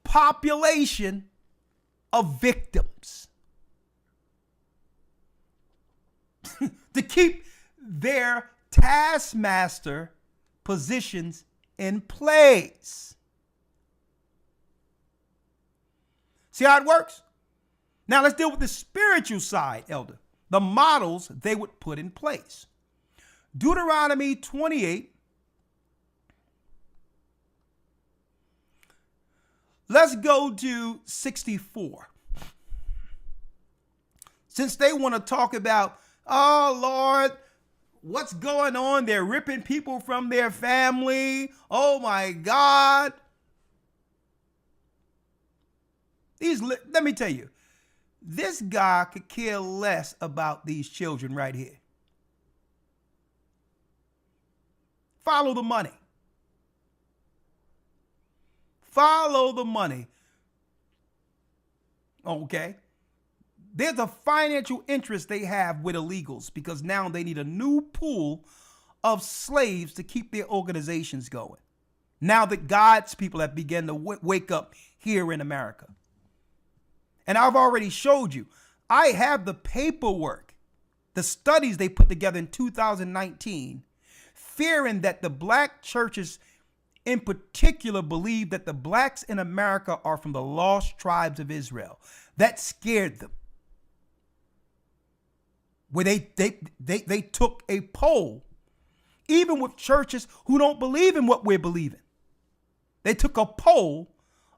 population of victims to keep their taskmaster positions in place. See how it works? Now let's deal with the spiritual side, Elder. The models they would put in place. Deuteronomy 28. Let's go to 64. Since they want to talk about, oh Lord, what's going on? They're ripping people from their family. Oh my God. Let me tell you, this guy could care less about these children right here. Follow the money. Follow the money. Okay. There's a financial interest they have with illegals because now they need a new pool of slaves to keep their organizations going. Now that God's people have begun to wake up here in America. And I've already showed you, I have the paperwork, the studies they put together in 2019, fearing that the black churches in particular believe that the blacks in America are from the lost tribes of Israel. That scared them. Where they took a poll, even with churches who don't believe in what we're believing. They took a poll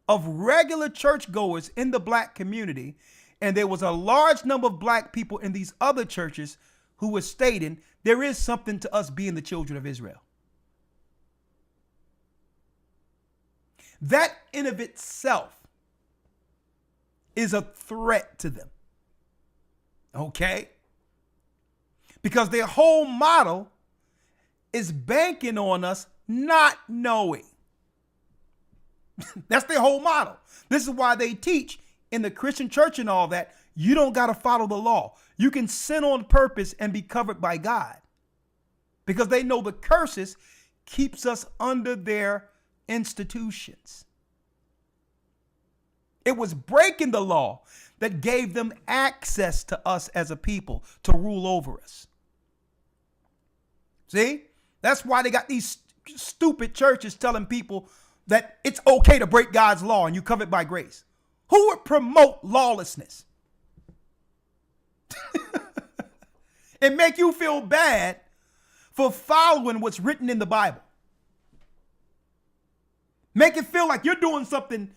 of regular churchgoers in the black community, and there was a large number of black people in these other churches who were stating there is something to us being the children of Israel. That in of itself is a threat to them. Okay? Because their whole model is banking on us not knowing. That's their whole model. This is why they teach in the Christian church and all that, you don't got to follow the law. You can sin on purpose and be covered by God. Because they know the curses keeps us under their institutions. It was breaking the law that gave them access to us as a people to rule over us. See? That's why they got these stupid churches telling people that it's okay to break God's law and you covered by grace. Who would promote lawlessness? And make you feel bad for following what's written in the Bible. Make it feel like you're doing something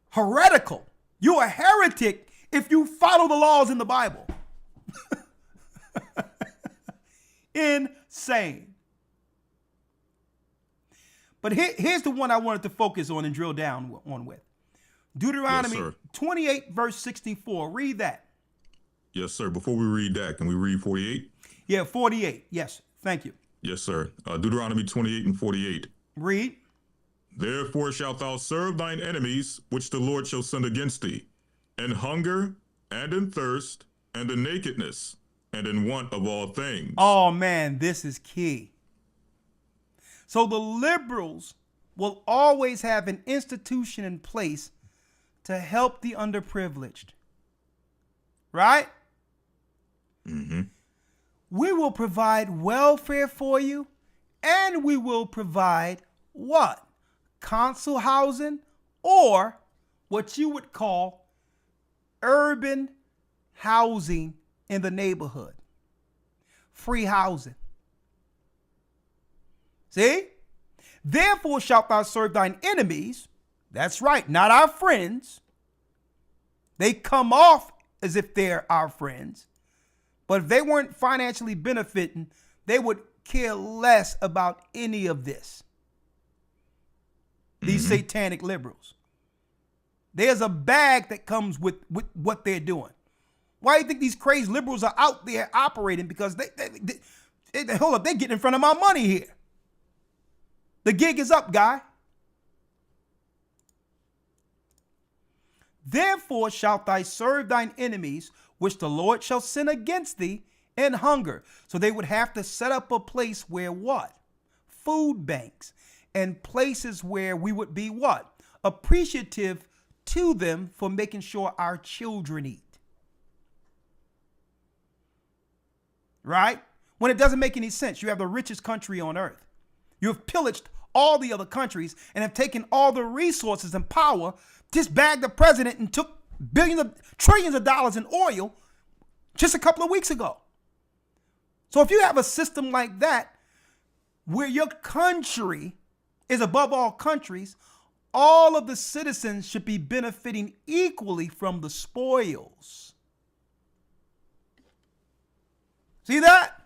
heretical. You're a heretic if you follow the laws in the Bible. Insane. But here's the one I wanted to focus on and drill down on with. Deuteronomy sir. 28, verse 64. Read that. Yes, sir. Before we read that, can we read 48? Yeah, 48. Yes, thank you. Yes, sir. Deuteronomy 28 and 48. Read. Therefore shalt thou serve thine enemies, which the Lord shall send against thee, in hunger and in thirst and in nakedness and in want of all things. Oh, man, this is key. So the liberals will always have an institution in place to help the underprivileged. Right? Mm-hmm. We will provide welfare for you, and we will provide what? Council housing, or what you would call urban housing in the neighborhood. Free housing. See? Therefore shalt thou serve thine enemies. That's right, not our friends. They come off as if they're our friends. But if they weren't financially benefiting, they would care less about any of this. These satanic liberals. There's a bag that comes with what they're doing. Why do you think these crazy liberals are out there operating? Because they hold up, they get in front of my money here. The gig is up, guy. Therefore shalt thou serve thine enemies, which the Lord shall send against thee, in hunger. So they would have to set up a place where what? Food banks. And places where we would be what? Appreciative to them for making sure our children eat. Right? When it doesn't make any sense, you have the richest country on earth. You have pillaged all the other countries and have taken all the resources and power, just bagged the president and took trillions of dollars in oil just a couple of weeks ago. So if you have a system like that, where your country is above all countries, all of the citizens should be benefiting equally from the spoils. See that?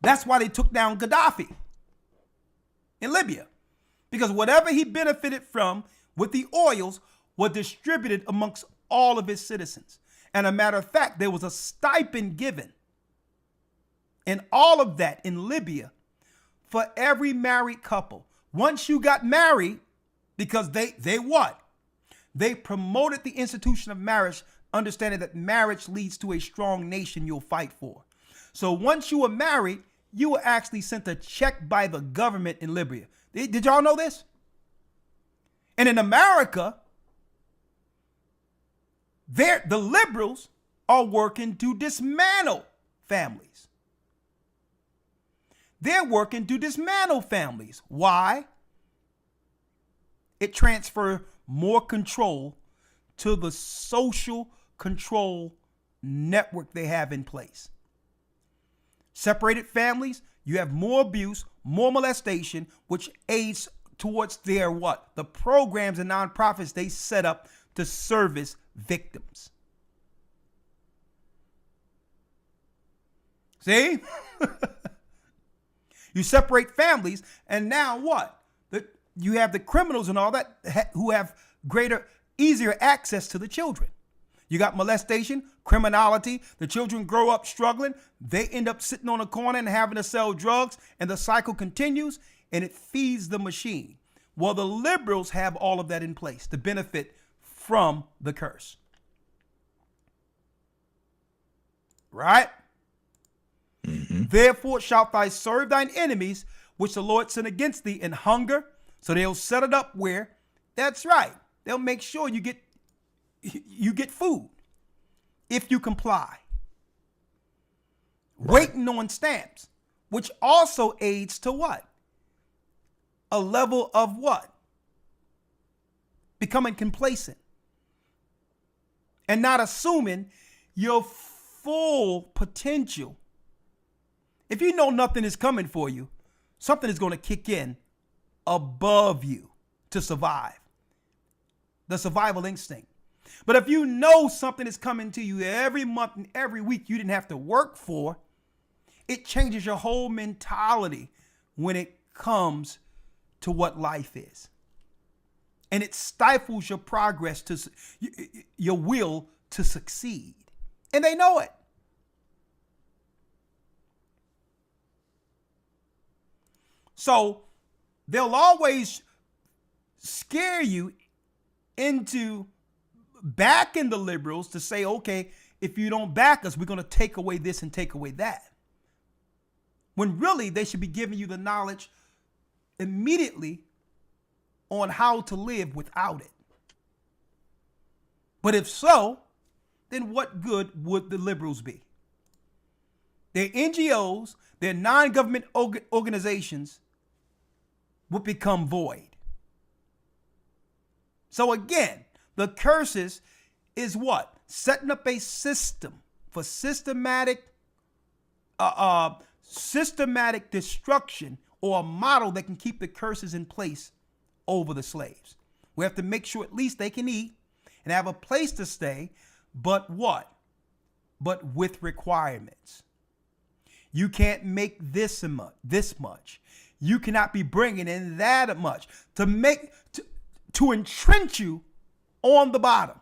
That's why they took down Gaddafi in Libya. Because whatever he benefited from with the oils was distributed amongst all of his citizens. And a matter of fact, there was a stipend given and all of that in Libya for every married couple. Once you got married, because they what? They promoted the institution of marriage, understanding that marriage leads to a strong nation you'll fight for. So once you were married, you were actually sent a check by the government in Libya. Did y'all know this? And in America, the liberals are working to dismantle families. They're working to dismantle families. Why? It transfers more control to the social control network they have in place. Separated families, you have more abuse, more molestation, which aids towards their what? The programs and nonprofits they set up to service victims. See? You separate families, and now what? You have the criminals and all that who have easier access to the children. You got molestation, criminality. The children grow up struggling. They end up sitting on a corner and having to sell drugs, and the cycle continues, and it feeds the machine. Well, the liberals have all of that in place to benefit from the curse. Right? Mm-hmm. Therefore shalt thou serve thine enemies, which the Lord sent against thee, in hunger. So they'll set it up where, that's right, they'll make sure you get food if you comply. Right. Waiting on stamps, which also aids to what? A level of what? Becoming complacent and not assuming your full potential. If you know nothing is coming for you, something is going to kick in above you to survive. The survival instinct. But if you know something is coming to you every month and every week you didn't have to work for, it changes your whole mentality when it comes to what life is. And it stifles your progress your will to succeed. And they know it. So they'll always scare you into backing the liberals to say, okay, if you don't back us, we're going to take away this and take away that. When really they should be giving you the knowledge immediately on how to live without it. But if so, then what good would the liberals be? Their NGOs, their non-government organizations would become void. So again, the curses is what? Setting up a system for systematic destruction, or a model that can keep the curses in place over the slaves. We have to make sure at least they can eat and have a place to stay, but what? But with requirements. You can't make this much. You cannot be bringing in that much to entrench you on the bottom.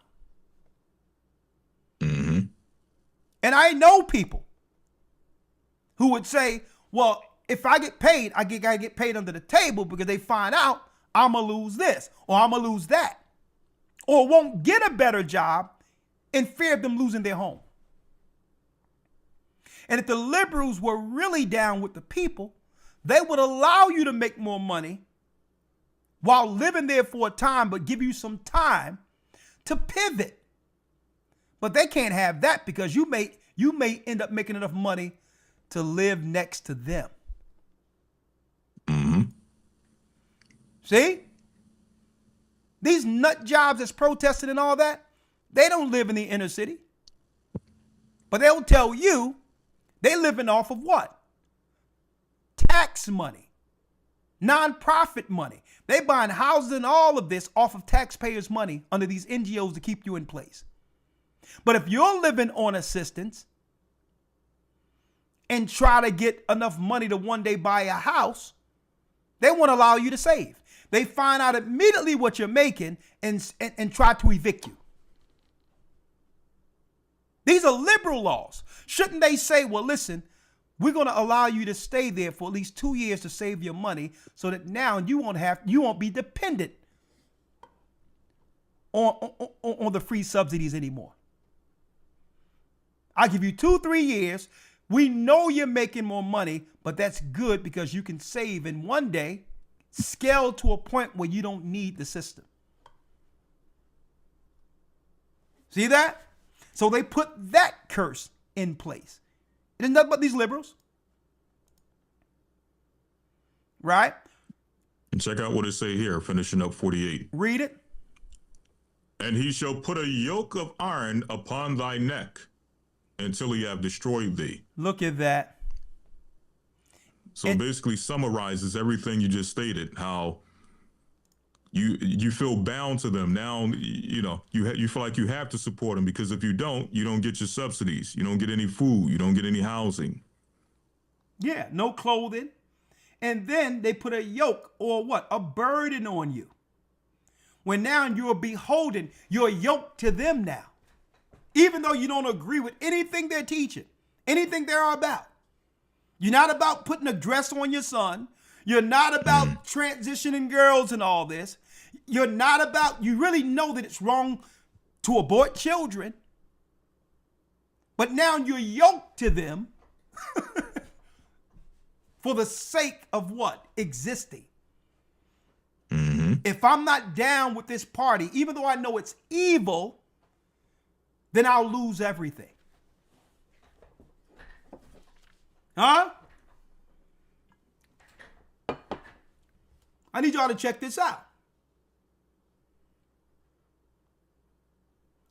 Mm-hmm. And I know people who would say, well, if I get paid, I gotta get paid under the table, because they find out I'm gonna lose this or I'm gonna lose that, or won't get a better job in fear of them losing their home. And if the liberals were really down with the people, they would allow you to make more money while living there for a time, but give you some time to pivot. But they can't have that, because you may end up making enough money to live next to them. Mm-hmm. See? These nut jobs that's protesting and all that, they don't live in the inner city. But they'll tell you they living off of what? Tax money, nonprofit money. They buying houses and all of this off of taxpayers' money under these NGOs to keep you in place. But if you're living on assistance and try to get enough money to one day buy a house, they won't allow you to save. They find out immediately what you're making and try to evict you. These are liberal laws. Shouldn't they say, well, listen, we're going to allow you to stay there for at least 2 years to save your money, so that now you won't be dependent on the free subsidies anymore. I'll give you 2-3 years. We know you're making more money, but that's good because you can save in one day, scale to a point where you don't need the system. See that? So they put that curse in place. It is nothing but these liberals. Right? And check out what it say here, finishing up 48. Read it. And he shall put a yoke of iron upon thy neck until he have destroyed thee. Look at that. So basically summarizes everything you just stated, how you feel bound to them. Now, you feel like you have to support them, because if you don't get your subsidies. You don't get any food. You don't get any housing. Yeah, no clothing. And then they put a yoke, or what? A burden on you. When now you're beholden, you're yoked to them now. Even though you don't agree with anything they're teaching, anything they're about. You're not about putting a dress on your son. You're not about transitioning girls and all this. You really know that it's wrong to abort children. But now you're yoked to them for the sake of what? Existing. Mm-hmm. If I'm not down with this party, even though I know it's evil, then I'll lose everything. Huh? I need y'all to check this out.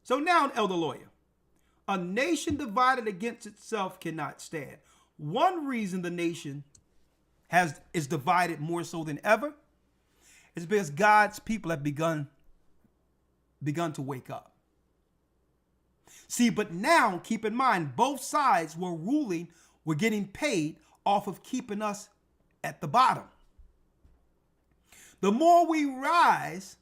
So now, Elder Lawyer, a nation divided against itself cannot stand. One reason the nation is divided more so than ever is because God's people have begun to wake up. See, but now, keep in mind, both sides were getting paid off of keeping us at the bottom. The more we rise,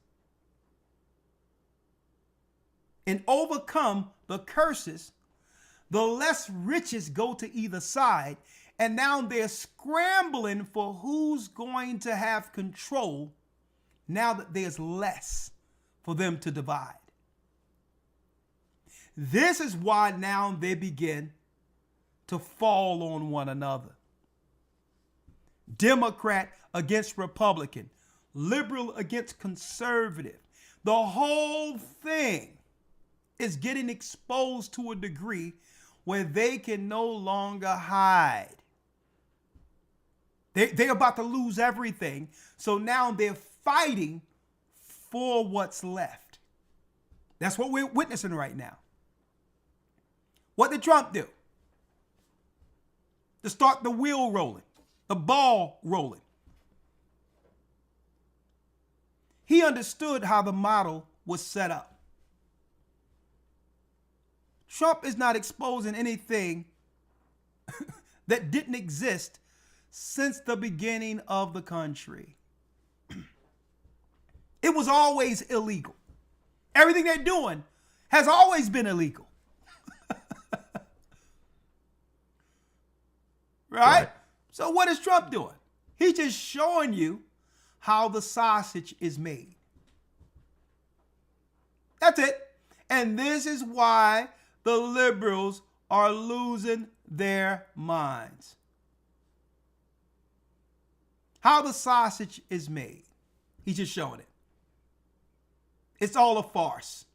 and overcome the curses, the less riches go to either side. And now they're scrambling for who's going to have control now that there's less for them to divide. This is why now they begin to fall on one another. Democrat against Republican, liberal against conservative. The whole thing is getting exposed to a degree where they can no longer hide. They're about to lose everything. So now they're fighting for what's left. That's what we're witnessing right now. What did Trump do? To start the wheel rolling, the ball rolling. He understood how the model was set up. Trump is not exposing anything that didn't exist since the beginning of the country. It was always illegal. Everything they're doing has always been illegal. Right? So what is Trump doing? He's just showing you how the sausage is made. That's it. And this is why the liberals are losing their minds. How the sausage is made. He's just showing it. It's all a farce.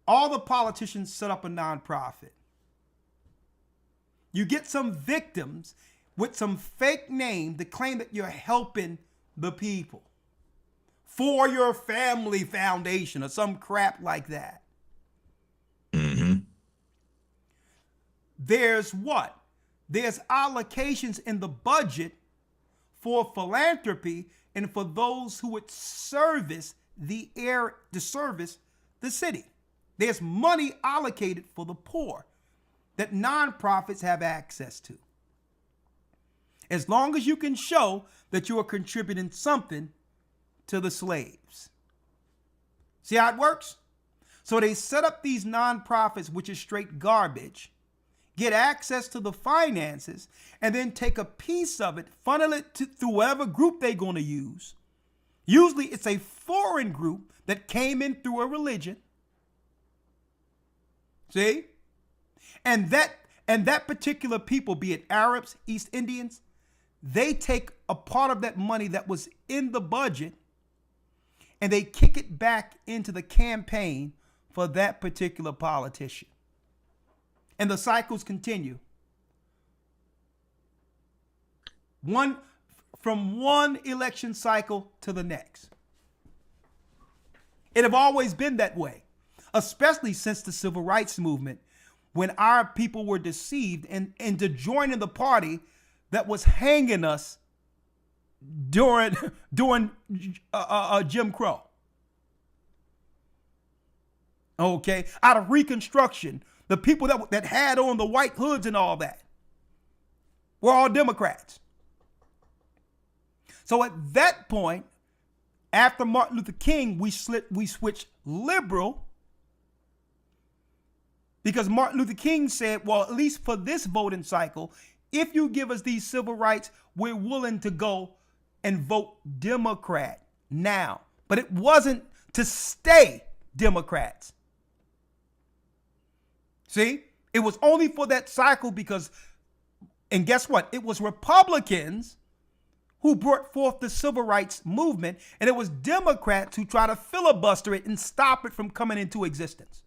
All the politicians set up a nonprofit. You get some victims with some fake name to claim that you're helping the people. For Your Family Foundation or some crap like that. Mm-hmm. There's what? There's allocations in the budget for philanthropy and for those who would service the city. There's money allocated for the poor that nonprofits have access to. As long as you can show that you are contributing something to the slaves. See how it works? So they set up these nonprofits, which is straight garbage, get access to the finances, and then take a piece of it, funnel it through whatever group they're going to use. Usually it's a foreign group that came in through a religion. See? And that particular people, be it Arabs, East Indians, they take a part of that money that was in the budget and they kick it back into the campaign for that particular politician. And the cycles continue. From one election cycle to the next. It have always been that way, especially since the civil rights movement, when our people were deceived into joining the party that was hanging us during Jim Crow. Okay, out of Reconstruction, the people that had on the white hoods and all that were all Democrats. So at that point, after Martin Luther King, we switched liberal, because Martin Luther King said, well, at least for this voting cycle, if you give us these civil rights, we're willing to go and vote Democrat now. But it wasn't to stay Democrats. See, it was only for that cycle because, and guess what? It was Republicans who brought forth the civil rights movement, and it was Democrats who tried to filibuster it and stop it from coming into existence.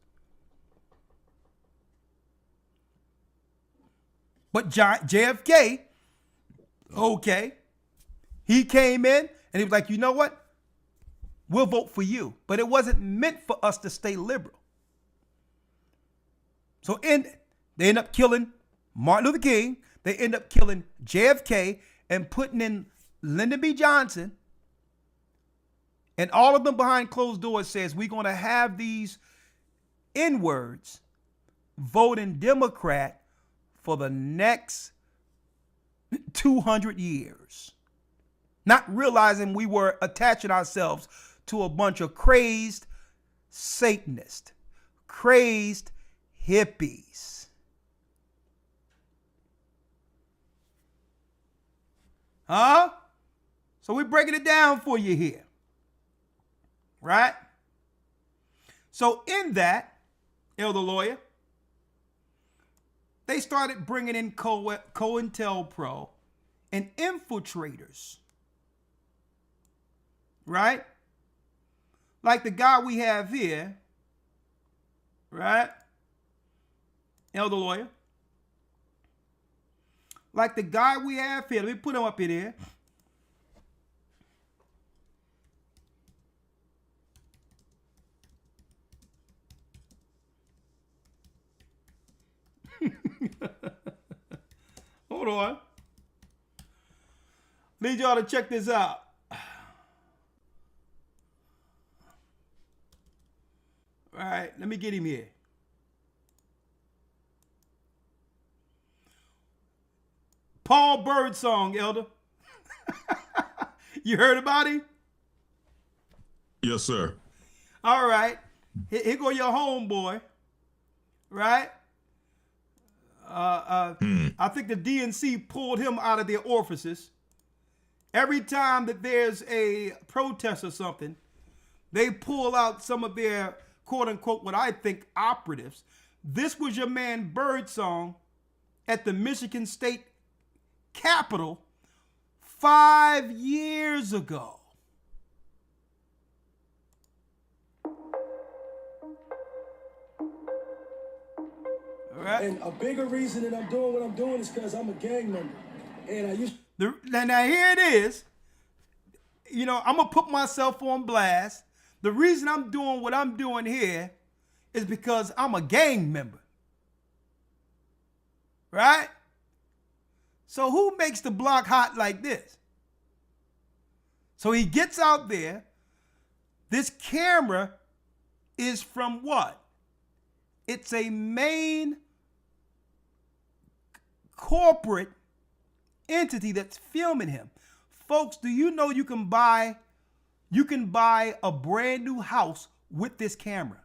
But JFK, okay, he came in and he was like, you know what? We'll vote for you. But it wasn't meant for us to stay liberal. So they end up killing Martin Luther King. They end up killing JFK and putting in Lyndon B. Johnson. And all of them behind closed doors says, we're going to have these N-words voting Democrat for the next 200 years. Not realizing we were attaching ourselves to a bunch of crazed, Satanists, crazed hippies. Huh? So we're breaking it down for you here. Right? So in that, Elder Lawyer, they started bringing in COINTELPRO and infiltrators. Right? Like the guy we have here. Right? Elder Lawyer. Like the guy we have here. Let me put him up in here. Hold on. Need y'all to check this out. All right, let me get him here. Paul Birdsong, Elder. You heard about him? Yes, sir. All right. Here go your homeboy. Right? I think the DNC pulled him out of their orifices. Every time that there's a protest or something, they pull out some of their quote unquote, what I think, operatives. This was your man Birdsong at the Michigan State Capitol 5 years ago. All right. And a bigger reason that I'm doing what I'm doing is because I'm a gang member. And I used now here it is. You know, I'm going to put myself on blast. The reason I'm doing what I'm doing here is because I'm a gang member. Right? So who makes the block hot like this? So he gets out there. This camera is from what? It's a main corporate entity that's filming him. Folks, do you know you can buy a brand new house with this camera?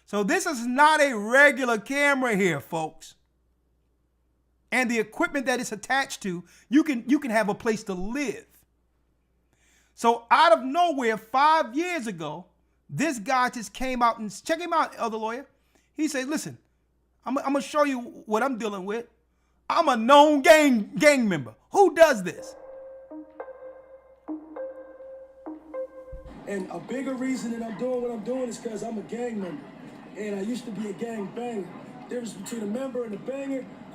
So this is not a regular camera here, folks. And the equipment that it's attached to, you can have a place to live. So out of nowhere, 5 years ago, this guy just came out and check him out, Elder Lawyer. He said, listen, I'm gonna show you what I'm dealing with. I'm a known gang member. Who does this? And a bigger reason that I'm doing what I'm doing is because I'm a gang member. And I used to be a gang banger. Difference between a member and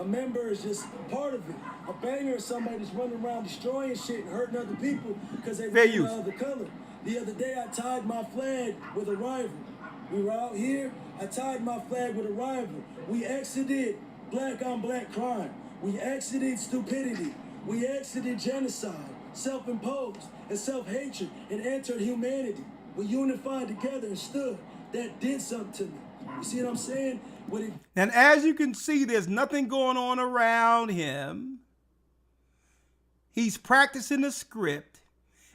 a member is just part of it. A banger is somebody that's running around destroying shit and hurting other people because they wear the other color. The other day I tied my flag with a rival. We were out here, I tied my flag with a rival. We exited black on black crime. We exited stupidity. We exited genocide, self-imposed, and self-hatred, and entered humanity. We unified together and stood. That did something to me. You see what I'm saying? And as you can see, there's nothing going on around him. He's practicing the script.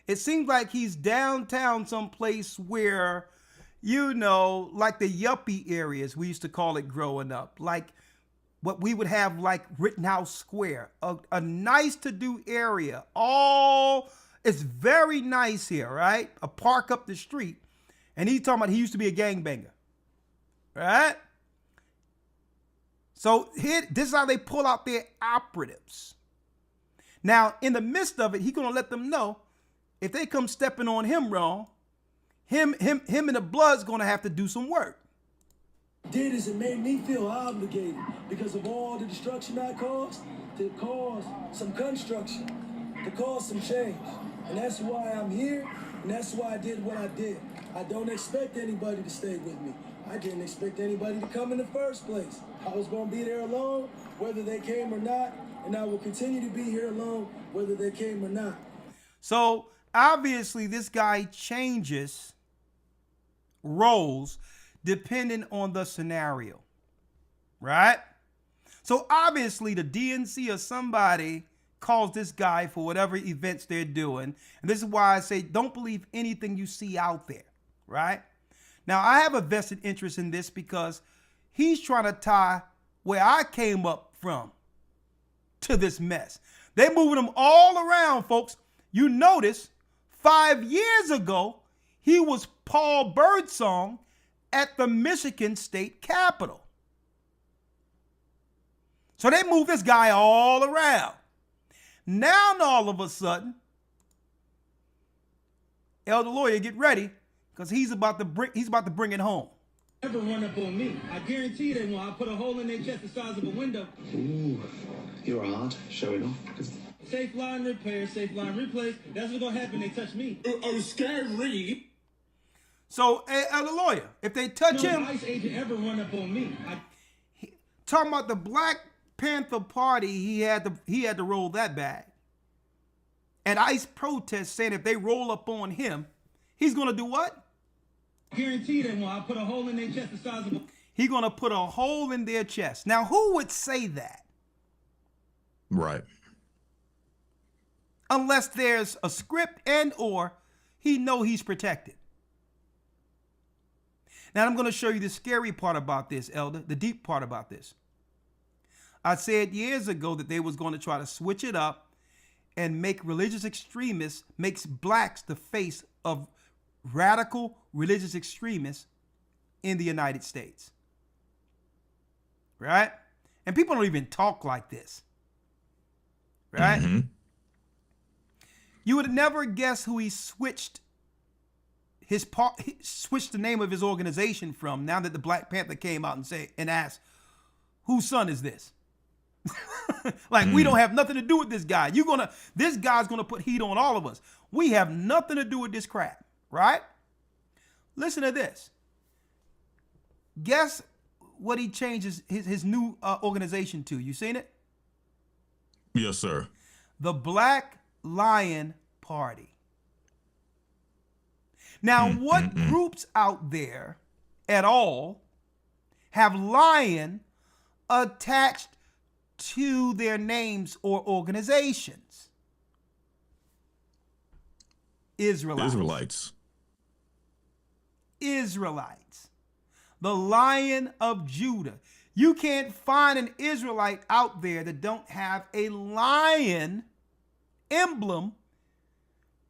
It seems like he's downtown someplace where, you know, like the yuppie areas, we used to call it growing up, like what we would have like Rittenhouse Square, a nice to do area. It's very nice here, right? A park up the street. And he's talking about he used to be a gangbanger, right? So this is how they pull out their operatives. Now, in the midst of it, he's going to let them know if they come stepping on him wrong, him and the blood's going to have to do some work. Did is it made me feel obligated because of all the destruction I caused to cause some construction, to cause some change. And that's why I'm here, and that's why I did what I did. I don't expect anybody to stay with me. I didn't expect anybody to come in the first place. I was going to be there alone, whether they came or not, and I will continue to be here alone, whether they came or not. So obviously this guy changes roles depending on the scenario, right? So obviously the DNC or somebody calls this guy for whatever events they're doing. And this is why I say don't believe anything you see out there, right? Now, I have a vested interest in this because he's trying to tie where I came up from to this mess. They moving him all around, folks. You notice 5 years ago, he was Paul Birdsong at the Michigan State Capitol. So they moved this guy all around. Now, all of a sudden, Elder Lawyer, get ready, because he's about to bring it home. Never run up on me. I guarantee they won't. I'll put a hole in their chest the size of a window. Ooh, you're hard. Showing off. Safe line repair, safe line replace. That's what's gonna happen. They touch me. Oh, scary. So, Elder Lawyer, if they touch No him, ICE agent ever run up on me. talking about the Black Panther Party, he had to roll that back. And ICE protests saying if they roll up on him, he's gonna do what? Guarantee they won't. I'll put a hole in their chest the size of a. He's gonna put a hole in their chest. Now, who would say that? Right. Unless there's a script and or he know he's protected. Now, I'm going to show you the scary part about this, Elder, the deep part about this. I said years ago that they was going to try to switch it up and make religious extremists, makes blacks the face of radical religious extremists in the United States. Right? And people don't even talk like this. Right? Mm-hmm. You would never guess who he switched the name of his organization from now that the Black Panther came out and asked, whose son is this? Like, we don't have nothing to do with this guy. This guy's gonna put heat on all of us. We have nothing to do with this crap, right? Listen to this. Guess what he changes his new organization to? You seen it? Yes, sir. The Black Lion Party. Now, what groups out there at all have lion attached to their names or organizations? Israelites. The Lion of Judah. You can't find an Israelite out there that don't have a lion emblem,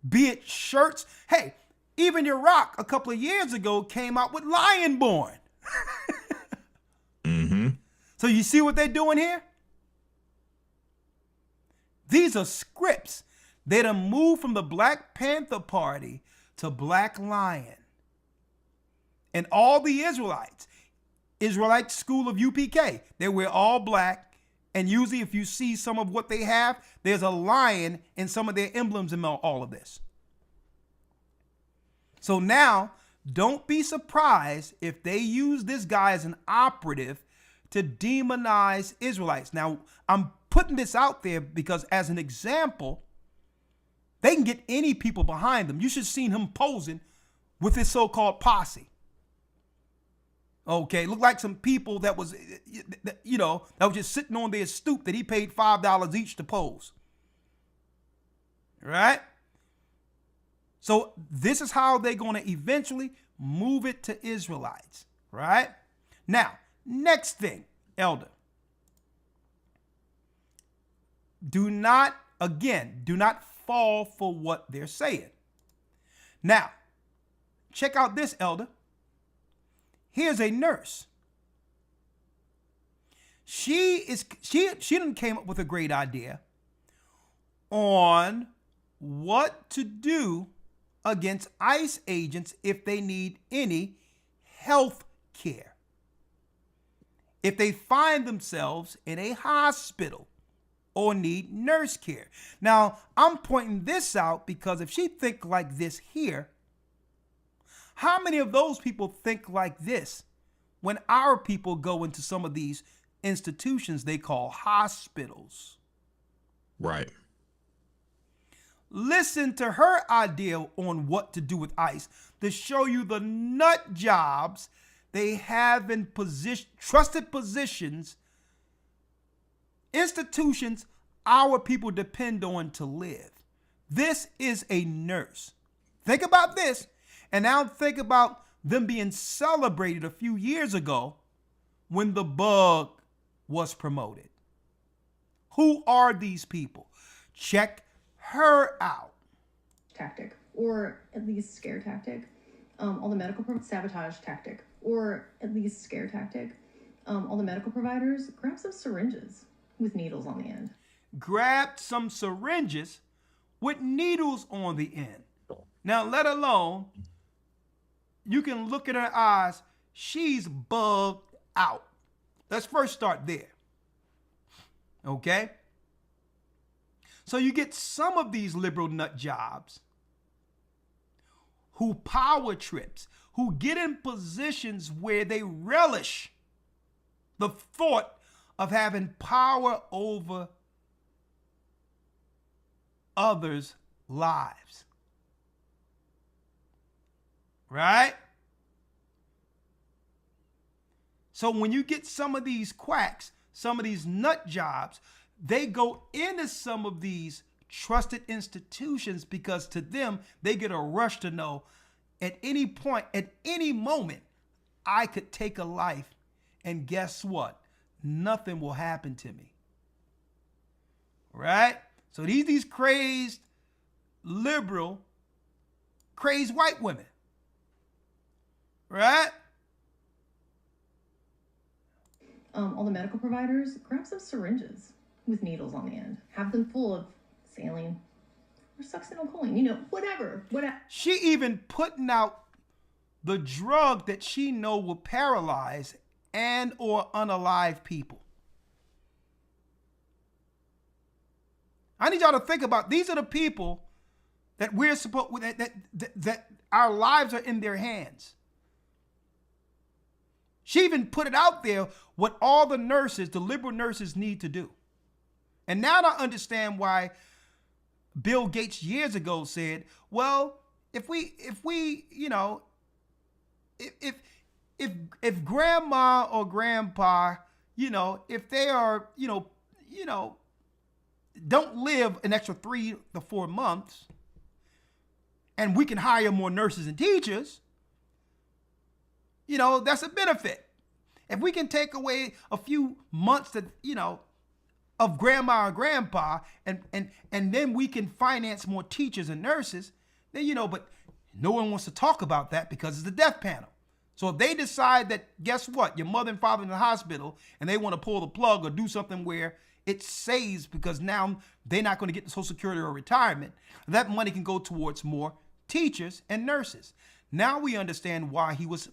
be it shirts. Hey, even Iraq a couple of years ago came out with Lionborn. Mm-hmm. So you see what they're doing here? These are scripts. They done moved from the Black Panther Party to Black Lion. And all the Israelite school of UPK, they wear all black. And usually if you see some of what they have, there's a lion in some of their emblems in all of this. So now, don't be surprised if they use this guy as an operative to demonize Israelites. Now, I'm putting this out there because as an example, they can get any people behind them. You should have seen him posing with his so-called posse. Okay, looked like some people that was just sitting on their stoop that he paid $5 each to pose. Right? So this is how they're going to eventually move it to Israelites. Right? Now, next thing, Elder. Do not fall for what they're saying. Now, check out this, Elder. Here's a nurse. She done came up with a great idea on what to do against ICE agents if they need any health care. If they find themselves in a hospital or need nurse care. Now, I'm pointing this out because if she think like this here, how many of those people think like this when our people go into some of these institutions they call hospitals? Right. Listen to her idea on what to do with ICE to show you the nut jobs they have in trusted positions, institutions our people depend on to live. This is a nurse. Think about this. And now think about them being celebrated a few years ago when the bug was promoted. Who are these people? Check her out. Tactic, or at least scare tactic. All the medical sabotage tactic, or at least scare tactic. All the medical providers grab some syringes with needles on the end. Grabbed some syringes with needles on the end. Now, let alone, you can look at her eyes, she's bugged out. Let's first start there. Okay? So you get some of these liberal nut jobs who power trips, who get in positions where they relish the thought of having power over others' lives. Right? So when you get some of these quacks, some of these nut jobs, they go into some of these trusted institutions because to them, they get a rush to know at any point, at any moment, I could take a life and guess what? Nothing will happen to me. Right? So these crazed, liberal, crazed white women. Right? All the medical providers grab some syringes with needles on the end. Have them full of saline or succinylcholine, whatever. She even putting out the drug that she know will paralyze and or unalive people. I need y'all to think about, these are the people that we're supposed, that our lives are in their hands. She even put it out there what all the nurses, the liberal nurses, need to do. And now I understand why Bill Gates years ago said, well, if grandma or grandpa, if they are, don't live an extra 3 to 4 months, and we can hire more nurses and teachers, that's a benefit. If we can take away a few months that, of grandma or grandpa, and then we can finance more teachers and nurses, then, but no one wants to talk about that because it's the death panel. So if they decide that, guess what, your mother and father in the hospital, and they want to pull the plug or do something where it saves because now they're not going to get the Social Security or retirement, that money can go towards more teachers and nurses. Now we understand why he was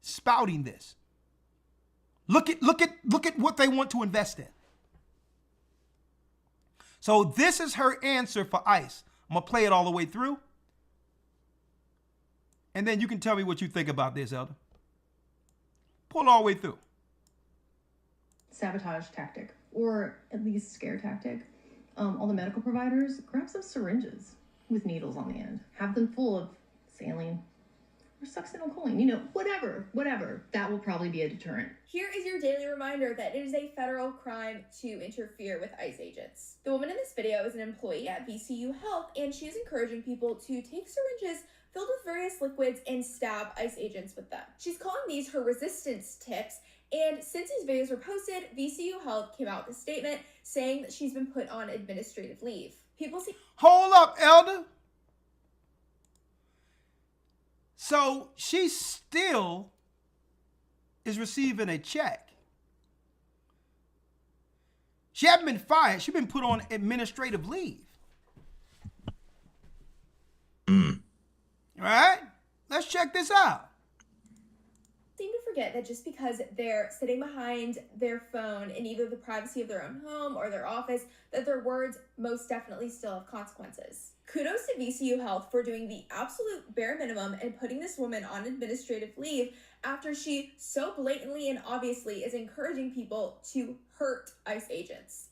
spouting this. Look at what they want to invest in. So this is her answer for ICE. I'm going to play it all the way through. And then you can tell me what you think about this, Elder. Pull it all the way through. Sabotage tactic, or at least scare tactic. All the medical providers grab some syringes with needles on the end. Have them full of saline or succinylcholine, whatever. That will probably be a deterrent. Here is your daily reminder that it is a federal crime to interfere with ICE agents. The woman in this video is an employee at VCU Health, and she is encouraging people to take syringes filled with various liquids and stab ICE agents with them. She's calling these her resistance tips, and since these videos were posted, VCU Health came out with a statement saying that she's been put on administrative leave. People see— Hold up, Elder. So she still is receiving a check. She hasn't been fired. She's been put on administrative leave. All right? Let's check this out. Seem to forget that just because they're sitting behind their phone in either the privacy of their own home or their office, that their words most definitely still have consequences. Kudos to VCU Health for doing the absolute bare minimum and putting this woman on administrative leave after she so blatantly and obviously is encouraging people to hurt ICE agents.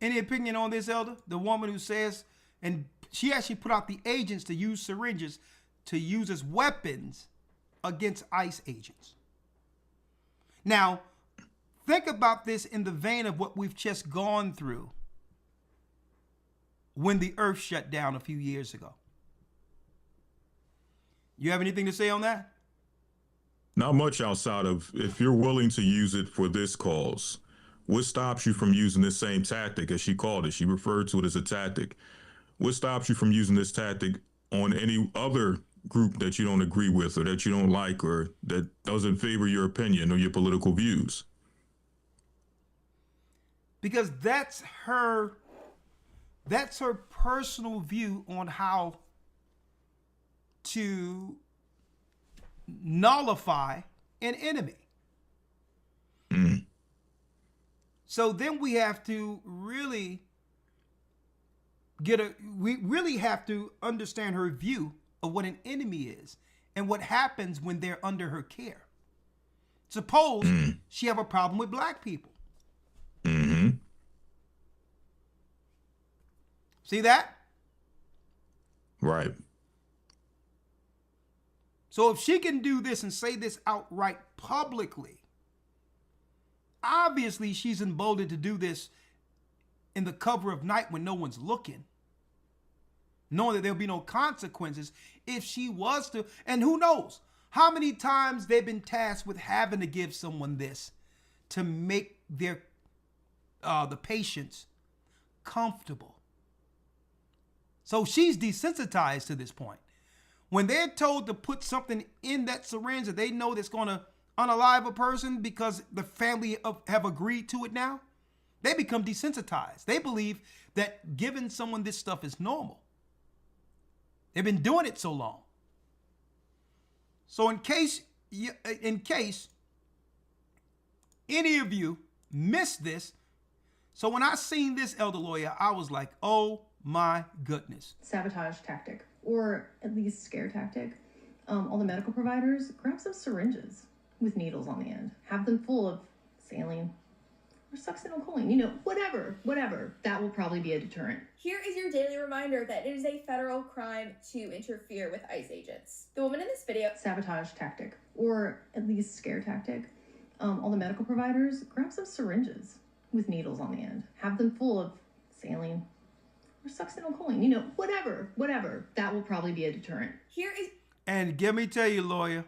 Any opinion on this, Elder? The woman who says, and she actually put out the agents to use syringes to use as weapons against ICE agents. Now, think about this in the vein of what we've just gone through when the earth shut down a few years ago. You have anything to say on that? Not much outside of if you're willing to use it for this cause. What stops you from using this same tactic, as she called it? She referred to it as a tactic. What stops you from using this tactic on any other group that you don't agree with or that you don't like or that doesn't favor your opinion or your political views? Because that's her personal view on how to nullify an enemy. So then we have to really have to understand her view of what an enemy is and what happens when they're under her care. Suppose she have a problem with black people. See that? Right. So if she can do this and say this outright publicly, obviously she's emboldened to do this in the cover of night when no one's looking, knowing that there'll be no consequences if she was to. And who knows how many times they've been tasked with having to give someone this to make their the patients comfortable. So she's desensitized to this point. When they're told to put something in that syringe that they know that's going to unalive a person because the family have agreed to it now, they become desensitized. They believe that giving someone this stuff is normal. They've been doing it so long. So in case any of you missed this, so when I seen this, Elder Lawyer, I was like, oh my goodness. Sabotage tactic, or at least scare tactic. All the medical providers, grab some syringes with needles on the end. Have them full of saline or succinylcholine, whatever. That will probably be a deterrent. Here is your daily reminder that it is a federal crime to interfere with ICE agents. The woman in this video... Sabotage tactic, or at least scare tactic. All the medical providers, grab some syringes with needles on the end. Have them full of saline or succinylcholine, whatever. That will probably be a deterrent. Here is... And let me tell you, Lawyer,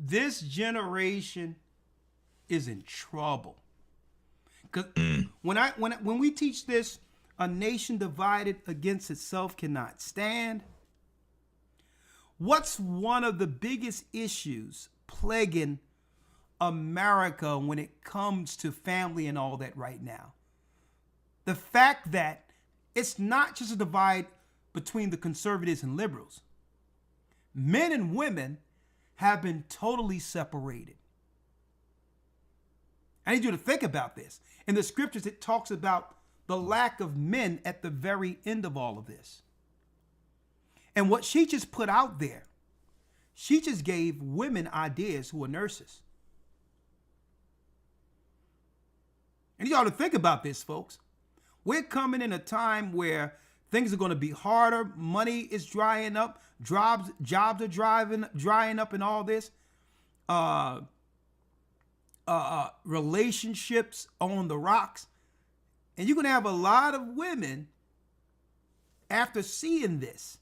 this generation is in trouble. Because when we teach this, a nation divided against itself cannot stand. What's one of the biggest issues plaguing America when it comes to family and all that right now? The fact that it's not just a divide between the conservatives and liberals. Men and women have been totally separated. I need you to think about this. In the scriptures, it talks about the lack of men at the very end of all of this. And what she just put out there, she just gave women ideas who are nurses. And you ought to think about this, folks. We're coming in a time where things are going to be harder. Money is drying up. Jobs are drying up and all this. Relationships on the rocks. And you're going to have a lot of women, after seeing this,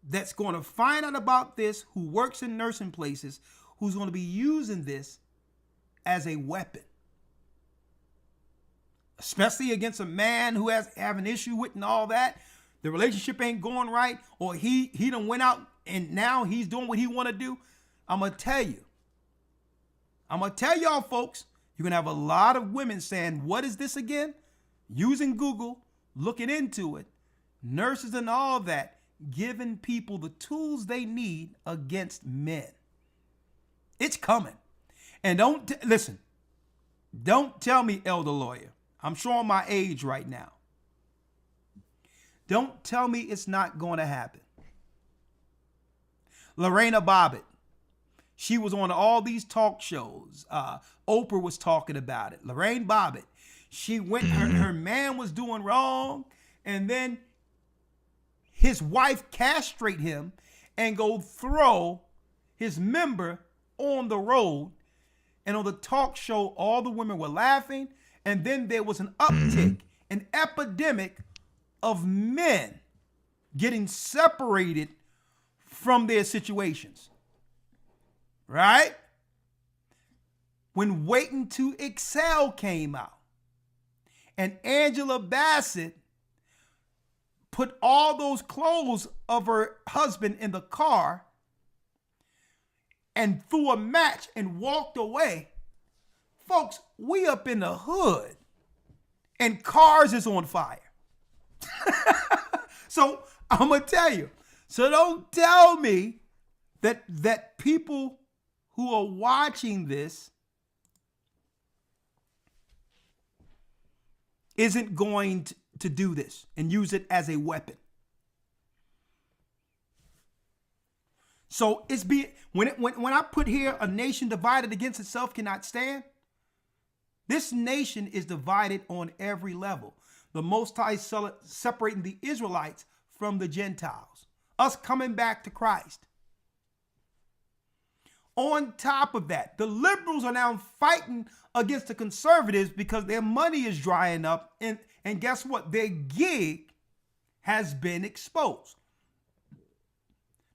that's going to find out about this, who works in nursing places, who's going to be using this as a weapon. Especially against a man who have an issue with and all that. The relationship ain't going right, or he done went out and now he's doing what he want to do. I'm going to tell y'all folks, you're going to have a lot of women saying, what is this again? Using Google, looking into it, nurses and all that, giving people the tools they need against men. It's coming. And don't tell me, Elder Lawyer, I'm showing my age right now. Don't tell me it's not going to happen. Lorena Bobbitt, she was on all these talk shows. Oprah was talking about it. Lorraine Bobbitt, she went, her man was doing wrong, and then his wife castrate him and go throw his member on the road. And on the talk show, all the women were laughing. And then there was an uptick, an epidemic of men getting separated from their situations. Right? When Waiting to Excel came out, and Angela Bassett put all those clothes of her husband in the car and threw a match and walked away. Folks, we up in the hood and cars is on fire. So I'm going to tell you. So don't tell me that people who are watching this isn't going to do this and use it as a weapon. So it's when I put here, a nation divided against itself cannot stand. This nation is divided on every level. The Most High separating the Israelites from the Gentiles. Us coming back to Christ. On top of that, the liberals are now fighting against the conservatives because their money is drying up. And guess what? Their gig has been exposed.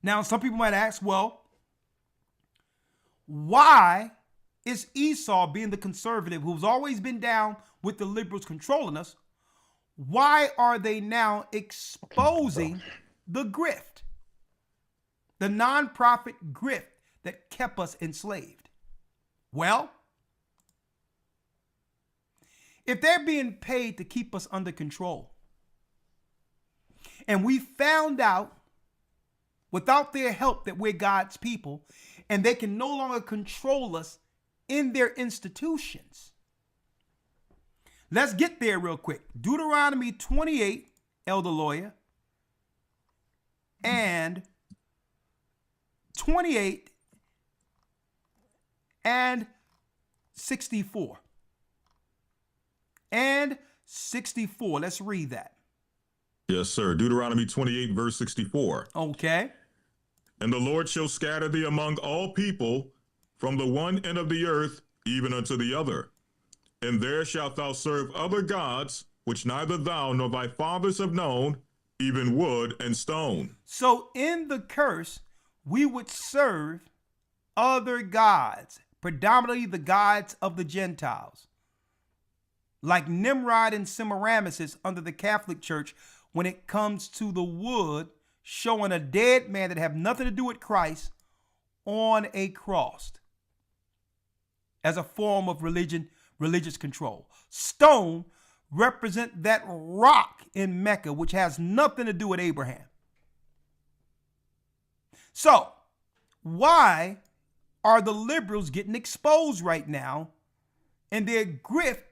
Now, some people might ask, well, why is Esau, being the conservative who's always been down with the liberals controlling us, why are they now exposing the grift? The nonprofit grift that kept us enslaved? Well, if they're being paid to keep us under control, and we found out without their help that we're God's people, and they can no longer control us in their institutions. Let's get there real quick. Deuteronomy 28, Elder Lawyer, and 28 and 64. And 64. Let's read that. Yes, sir. Deuteronomy 28, verse 64. Okay. And the Lord shall scatter thee among all people from the one end of the earth even unto the other. And there shalt thou serve other gods, which neither thou nor thy fathers have known, even wood and stone. So in the curse, we would serve other gods, predominantly the gods of the Gentiles, like Nimrod and Semiramis under the Catholic Church when it comes to the wood, showing a dead man that have nothing to do with Christ on a cross as a form of religious control. Stone represent that rock in Mecca, which has nothing to do with Abraham. So why are the liberals getting exposed right now, and their grift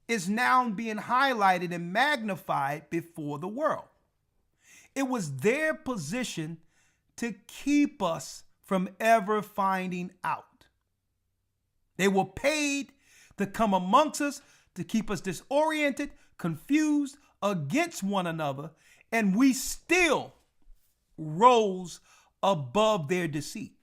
is now being highlighted and magnified before the world? It was their position to keep us from ever finding out. They were paid to come amongst us to keep us disoriented, confused, against one another, and we still rose above their deceit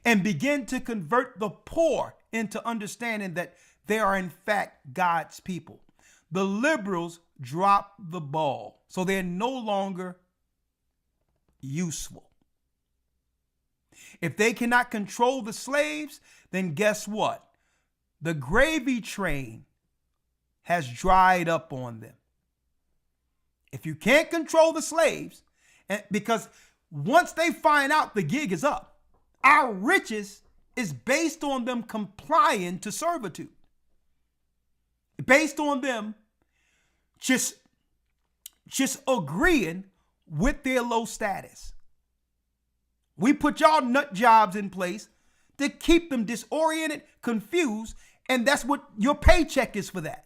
and begin to convert the poor into understanding that they are in fact God's people. The liberals dropped the ball, so they're no longer useful. If they cannot control the slaves, then guess what? The gravy train has dried up on them. If you can't control the slaves, because once they find out the gig is up, our riches is based on them complying to servitude. Based on them just agreeing with their low status. We put y'all nut jobs in place to keep them disoriented, confused, and that's what your paycheck is for that.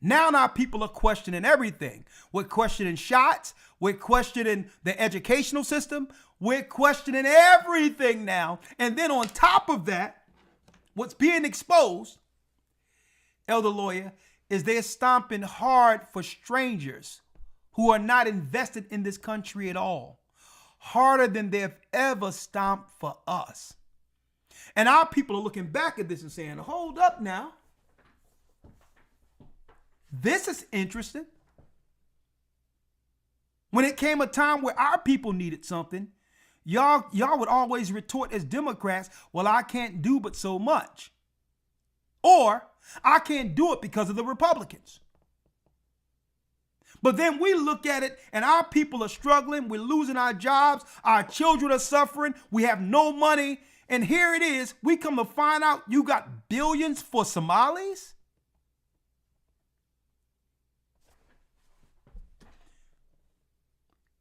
Now our people are questioning everything. We're questioning shots. We're questioning the educational system. We're questioning everything now. And then on top of that, what's being exposed, Elder Lawyer, is they're stomping hard for strangers who are not invested in this country at all. Harder than they've ever stomped for us. And our people are looking back at this and saying, hold up now. This is interesting. When it came a time where our people needed something, y'all would always retort as Democrats, well, I can't do but so much. Or I can't do it because of the Republicans. But then we look at it and our people are struggling. We're losing our jobs. Our children are suffering. We have no money. And here it is. We come to find out you got billions for Somalis.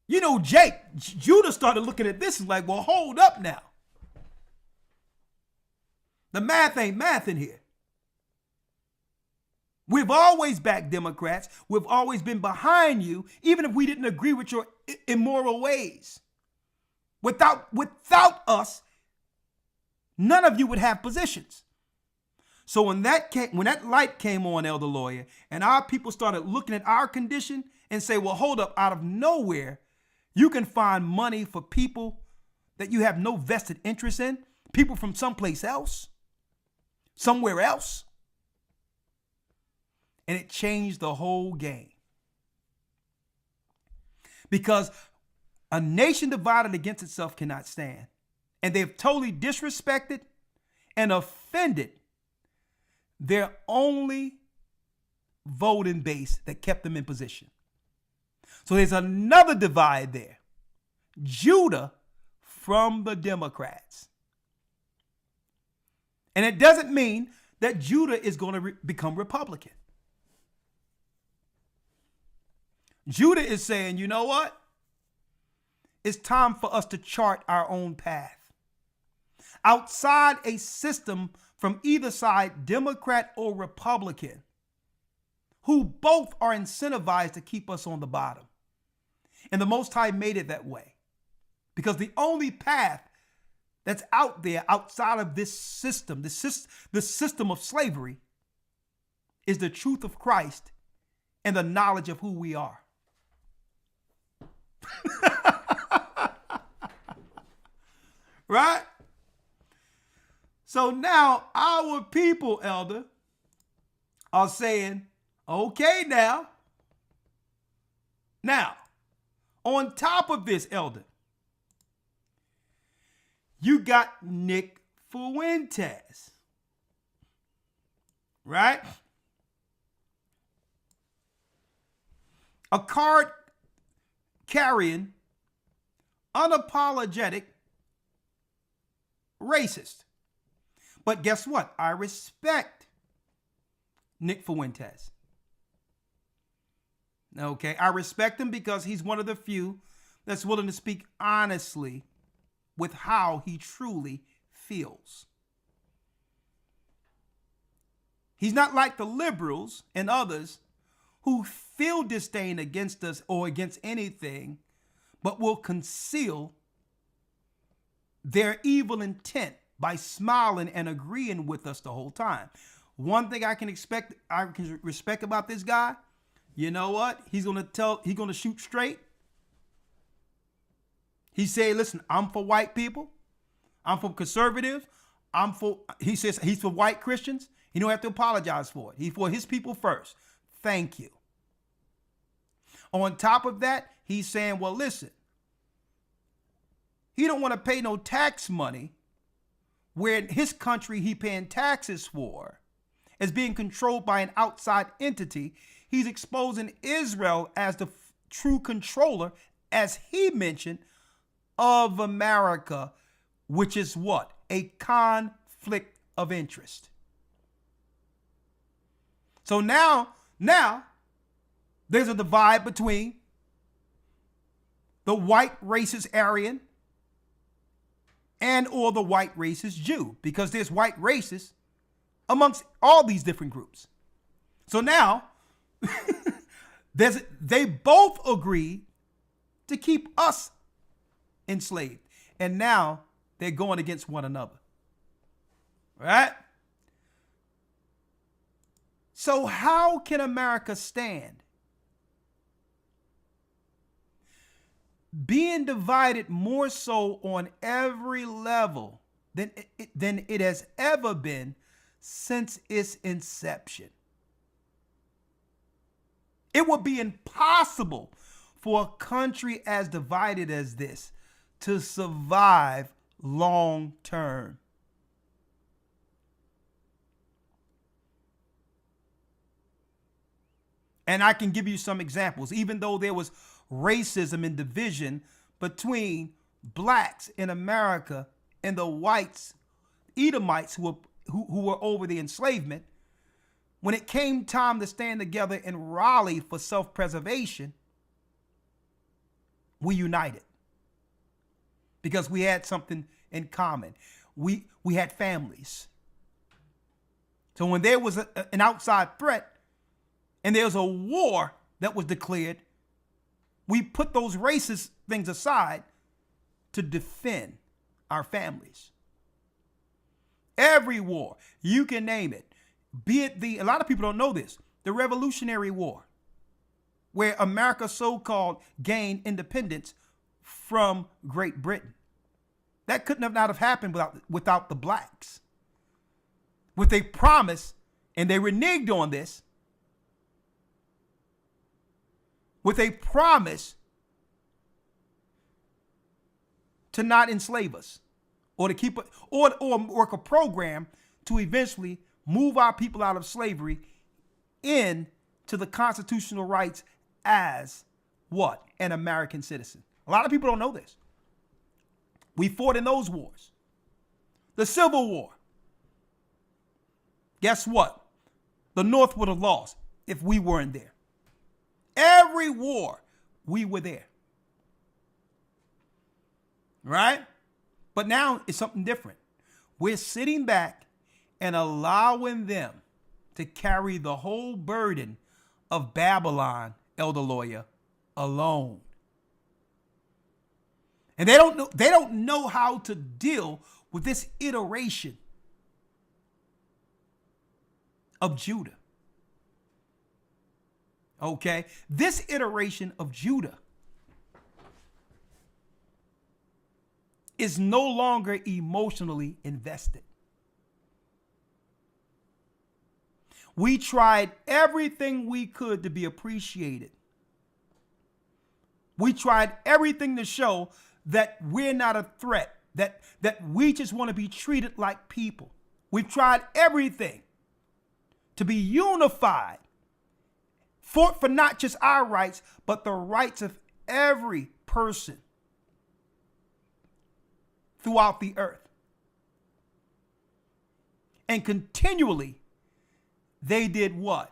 You know, Judah started looking at this and like, well, hold up now. The math ain't math in here. We've always backed Democrats. We've always been behind you, even if we didn't agree with your immoral ways. Without us, none of you would have positions. So when that light came on, Elder Lawyer, and our people started looking at our condition and say, well, hold up, out of nowhere, you can find money for people that you have no vested interest in, people from someplace else, somewhere else. And it changed the whole game. Because a nation divided against itself cannot stand. And they've totally disrespected and offended their only voting base that kept them in position. So there's another divide there. Judah from the Democrats. And it doesn't mean that Judah is going to become Republican. Judah is saying, you know what? It's time for us to chart our own path. Outside a system from either side, Democrat or Republican, who both are incentivized to keep us on the bottom. And the Most High made it that way. Because the only path that's out there outside of this system, the system of slavery, is the truth of Christ and the knowledge of who we are. Right? So now our people, Elder, are saying, okay, now, on top of this, Elder, you got Nick Fuentes, right? A card carrying, unapologetic racist. But guess what? I respect Nick Fuentes. Okay, I respect him because he's one of the few that's willing to speak honestly with how he truly feels. He's not like the liberals and others who feel disdain against us or against anything, but will conceal their evil intent by smiling and agreeing with us the whole time. One thing I can respect about this guy, you know what? He's gonna shoot straight. He said, listen, I'm for white people. I'm for conservatives. He says he's for white Christians. He don't have to apologize for it. He's for his people first. Thank you. On top of that, he's saying, well, listen, he don't want to pay no tax money where in his country he paying taxes for is being controlled by an outside entity. He's exposing Israel as the true controller, as he mentioned, of America, which is what? A conflict of interest. So now there's a divide between the white racist Aryan and or the white racist Jew, because there's white racists amongst all these different groups. So now they both agree to keep us enslaved. And now they're going against one another. Right? So how can America stand? Being divided more so on every level than it has ever been since its inception. It would be impossible for a country as divided as this to survive long term. And I can give you some examples. Even though there was racism and division between blacks in America and the whites, Edomites who were over the enslavement, when it came time to stand together and rally for self-preservation, we united because we had something in common. We had families. So when there was an outside threat and there was a war that was declared, we put those racist things aside to defend our families. Every war, you can name it, be it a lot of people don't know this, the Revolutionary War, where America so-called gained independence from Great Britain. That couldn't have not have happened without the blacks. With a promise, and they reneged on this, with a promise to not enslave us, or to keep it, or work a program to eventually move our people out of slavery into the constitutional rights as what? An American citizen. A lot of people don't know this. We fought in those wars. The Civil War. Guess what? The North would have lost if we weren't there. Every war, we were there. Right? But now it's something different. We're sitting back and allowing them to carry the whole burden of Babylon, Elder Lawyer, alone. And they don't know how to deal with this iteration of Judah. Okay? This iteration of Judah is no longer emotionally invested. We tried everything we could to be appreciated. We tried everything to show that we're not a threat, that we just want to be treated like people. We've tried everything to be unified, fought for not just our rights, but the rights of every person throughout the earth. And continually, they did what?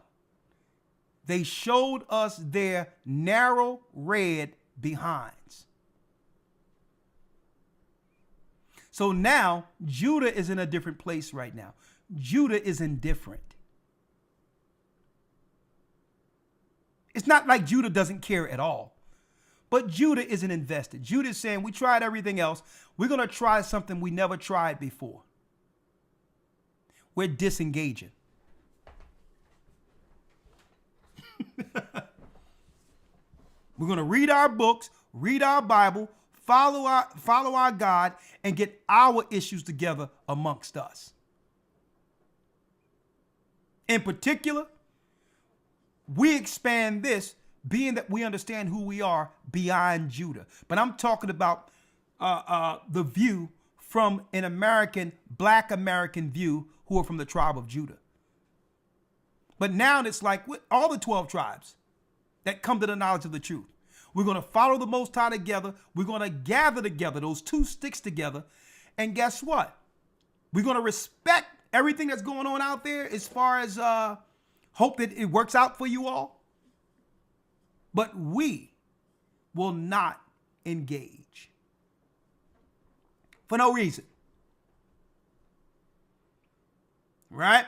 They showed us their narrow red behinds. So now Judah is in a different place right now. Judah is indifferent. It's not like Judah doesn't care at all, but Judah isn't invested. Judah is saying, we tried everything else. We're going to try something we never tried before. We're disengaging. We're going to read our books, read our Bible, follow our God, and get our issues together amongst us. In particular, we expand this, being that we understand who we are beyond Judah. But I'm talking about the view from an American, black American view, who are from the tribe of Judah. But now it's like all the 12 tribes that come to the knowledge of the truth. We're going to follow the Most High together. We're going to gather together, those two sticks together. And guess what? We're going to respect everything that's going on out there as far as hope that it works out for you all. But we will not engage for no reason. Right?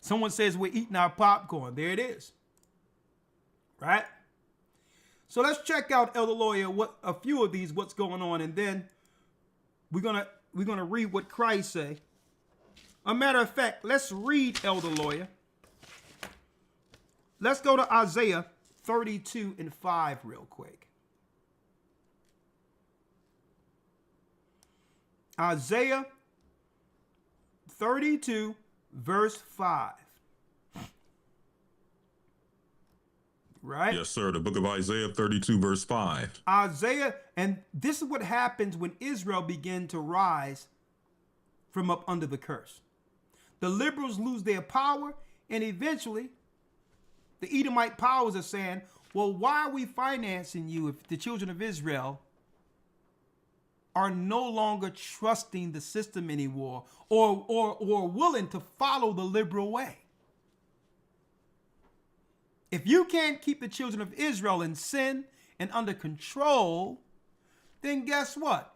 Someone says we're eating our popcorn. There it is. Right? So let's check out, Elder Lawyer, what a few of these, what's going on, and then we're gonna read what Christ say. A matter of fact, let's read, Elder Lawyer. Let's go to Isaiah 32:5 real quick. Isaiah 32 verse 5. right? Yes, sir. The book of Isaiah 32, verse 5. Isaiah, and this is what happens when Israel began to rise from up under the curse. The liberals lose their power, and eventually the Edomite powers are saying, well, why are we financing you if the children of Israel are no longer trusting the system anymore or willing to follow the liberal way? If you can't keep the children of Israel in sin and under control, then guess what?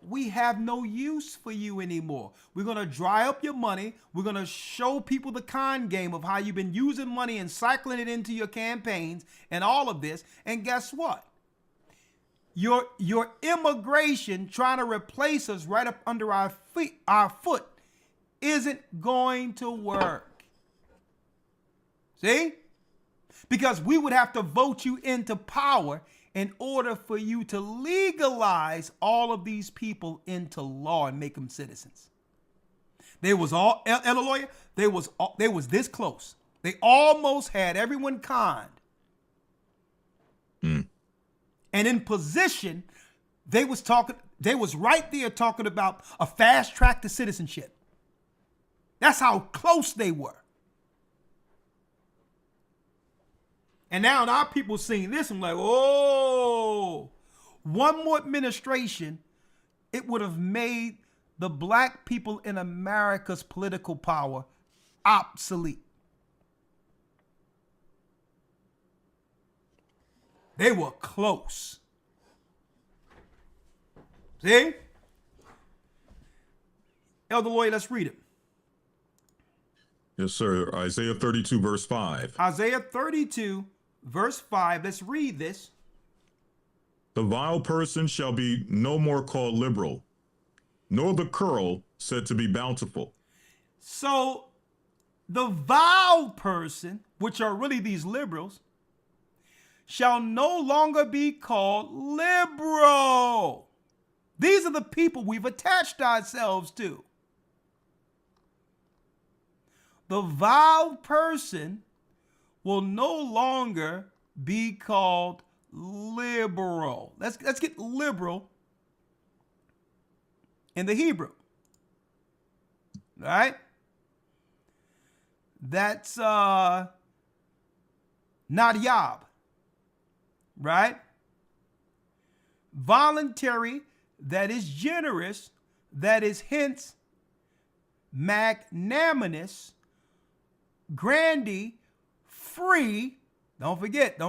We have no use for you anymore. We're going to dry up your money. We're going to show people the con game of how you've been using money and cycling it into your campaigns and all of this. And guess what? Your immigration trying to replace us right up under our foot isn't going to work. See? Because we would have to vote you into power in order for you to legalize all of these people into law and make them citizens. They was all, Elder Lawyer, they was this close. They almost had everyone conned. And in position, they was right there talking about a fast track to citizenship. That's how close they were. And now our people seeing this, I'm like, oh, one more administration, it would have made the black people in America's political power obsolete. They were close. See? Elder Lawyer, let's read it. Yes, sir. Isaiah 32, verse 5. Isaiah 32, verse 5. Let's read this. The vile person shall be no more called liberal, nor the curl said to be bountiful. So the vile person, which are really these liberals, shall no longer be called liberal. These are the people we've attached ourselves to. The vile person will no longer be called liberal. Let's get liberal in the Hebrew. All right? That's Nadyab. Right? Voluntary, that is generous, that is hence magnanimous, grandy, free. Don't forget,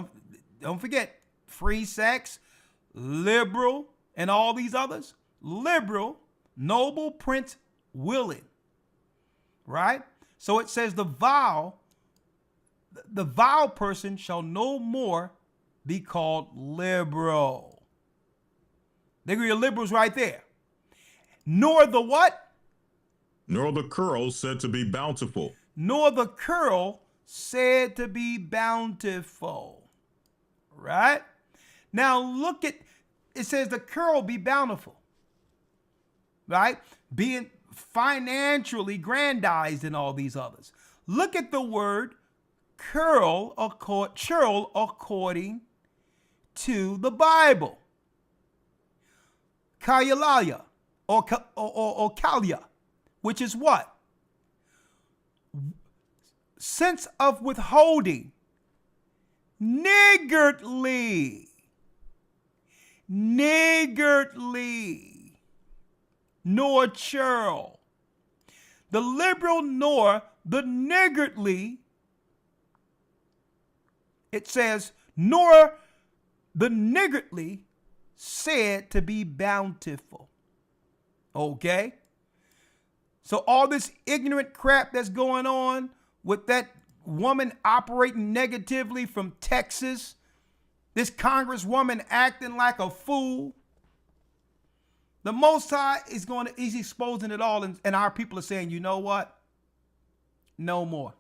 free sex, liberal, and all these others. Liberal, noble, prince, willing. Right? So it says the vile person shall no more be called liberal. There are your liberals right there. Nor the what? Nor the curl said to be bountiful. Nor the curl said to be bountiful. Right? Now look at, it says the curl be bountiful. Right? Being financially grandized and all these others. Look at the word curl according to the Bible. Kalalaya or kalia, which is what? Sense of withholding. Niggardly. Nor churl. The liberal nor the niggardly. It says, nor the niggardly said to be bountiful. Okay? So all this ignorant crap that's going on with that woman operating negatively from Texas, this congresswoman acting like a fool, the Most High he's exposing it all, and our people are saying, you know what? No more.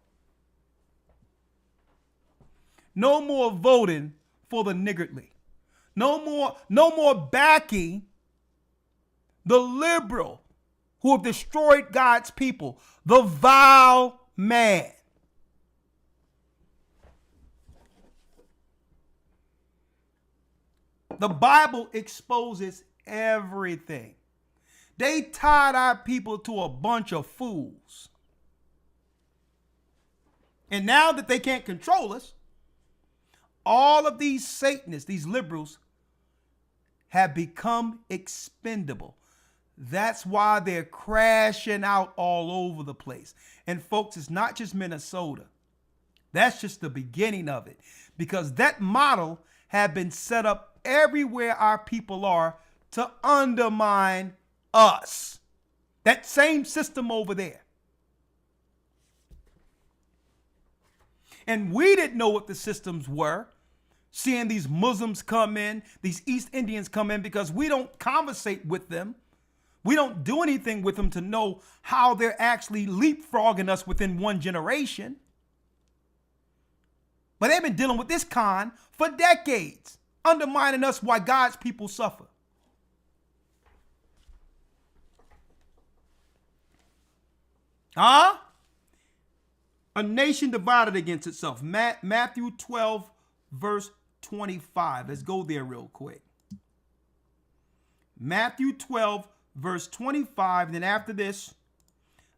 No more voting for the niggardly. No more backing the liberal who have destroyed God's people, the vile man. The Bible exposes everything. They tied our people to a bunch of fools. And now that they can't control us, all of these Satanists, these liberals, have become expendable. That's why they're crashing out all over the place. And folks, it's not just Minnesota. That's just the beginning of it, because that model had been set up everywhere our people are to undermine us. That same system over there. And we didn't know what the systems were, seeing these Muslims come in, these East Indians come in, because we don't conversate with them. We don't do anything with them to know how they're actually leapfrogging us within one generation. But they've been dealing with this con for decades, undermining us while God's people suffer. Huh? A nation divided against itself. Matthew 12, verse 25. Let's go there real quick. Matthew 12, verse 25. Then after this,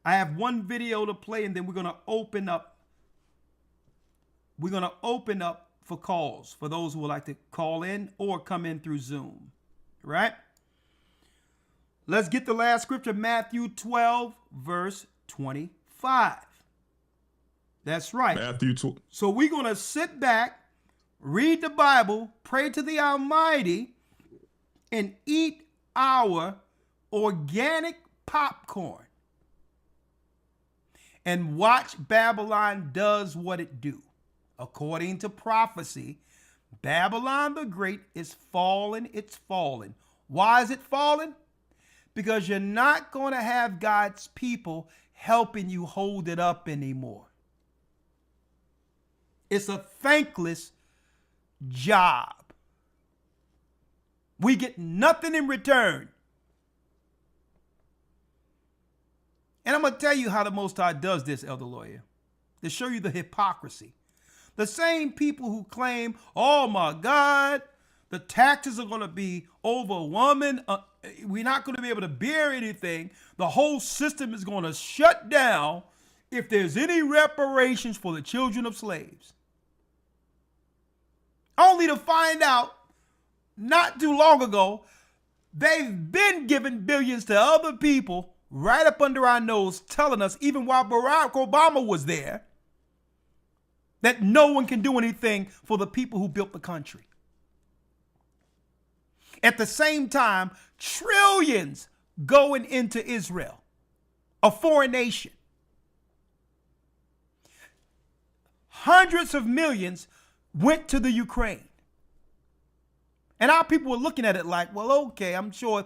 I have one video to play, and then we're going to open up. We're going to open up for calls for those who would like to call in or come in through Zoom. Right? Let's get the last scripture, Matthew 12, verse 25. That's right. Matthew 12. So we're going to sit back, read the Bible, pray to the Almighty, and eat our organic popcorn and watch Babylon does what it do. According to prophecy, Babylon the Great is fallen. It's fallen. Why is it fallen? Because you're not going to have God's people helping you hold it up anymore. It's a thankless job. We get nothing in return. And I'm going to tell you how the Most High does this, Elder Lawyer, to show you the hypocrisy. The same people who claim, oh my God, the taxes are going to be overwhelming. We're not going to be able to bear anything. The whole system is going to shut down if there's any reparations for the children of slaves. Only to find out not too long ago, they've been giving billions to other people right up under our nose, telling us, even while Barack Obama was there, that no one can do anything for the people who built the country. At the same time, trillions going into Israel, a foreign nation. Hundreds of millions went to the Ukraine. And our people were looking at it like, well, okay, I'm sure,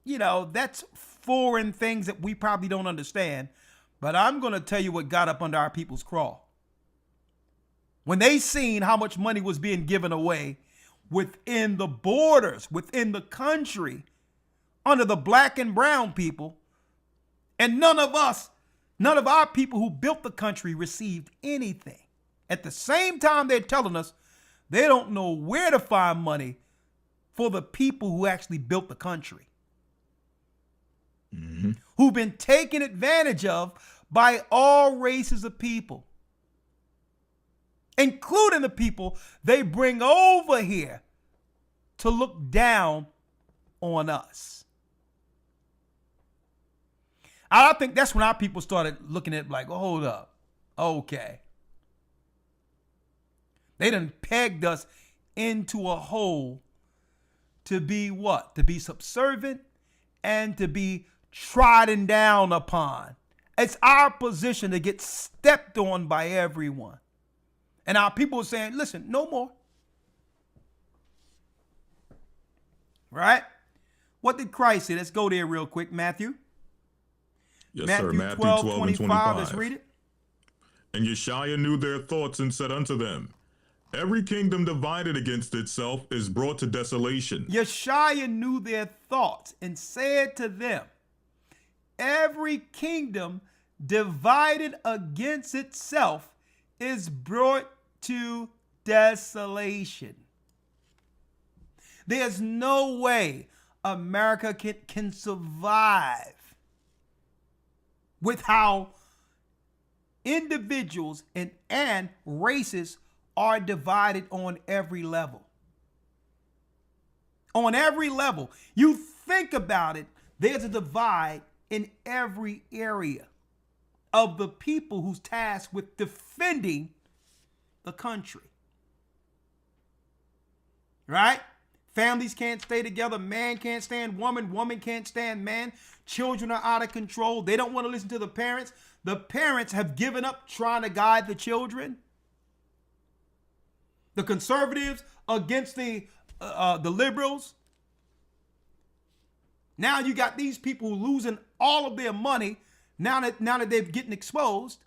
that's foreign things that we probably don't understand. But I'm going to tell you what got up under our people's craw. When they seen how much money was being given away within the borders, within the country, under the black and brown people, and none of our people who built the country received anything. At the same time, they're telling us they don't know where to find money for the people who actually built the country, who've been taken advantage of by all races of people, including the people they bring over here to look down on us. I think that's when our people started looking at it like, oh, hold up. Okay. They done pegged us into a hole to be what? To be subservient and to be trodden down upon. It's our position to get stepped on by everyone. And our people are saying, listen, no more. Right? What did Christ say? Let's go there real quick, Matthew. Yes, Matthew sir. Matthew 12, 12 25. and 25. Let's read it. And Yeshua knew their thoughts and said unto them, every kingdom divided against itself is brought to desolation. Yeshua knew their thoughts and said to them, every kingdom divided against itself is brought to desolation. There's no way America can survive with how individuals and races are divided on every level. On every level. You think about it, there's a divide in every area of the people who's tasked with defending the country. Right? Families can't stay together. Man can't stand woman. Woman can't stand man. Children are out of control. They don't want to listen to the parents. The parents have given up trying to guide the children. The conservatives against the liberals. Now you got these people losing all of their money now that they're getting exposed.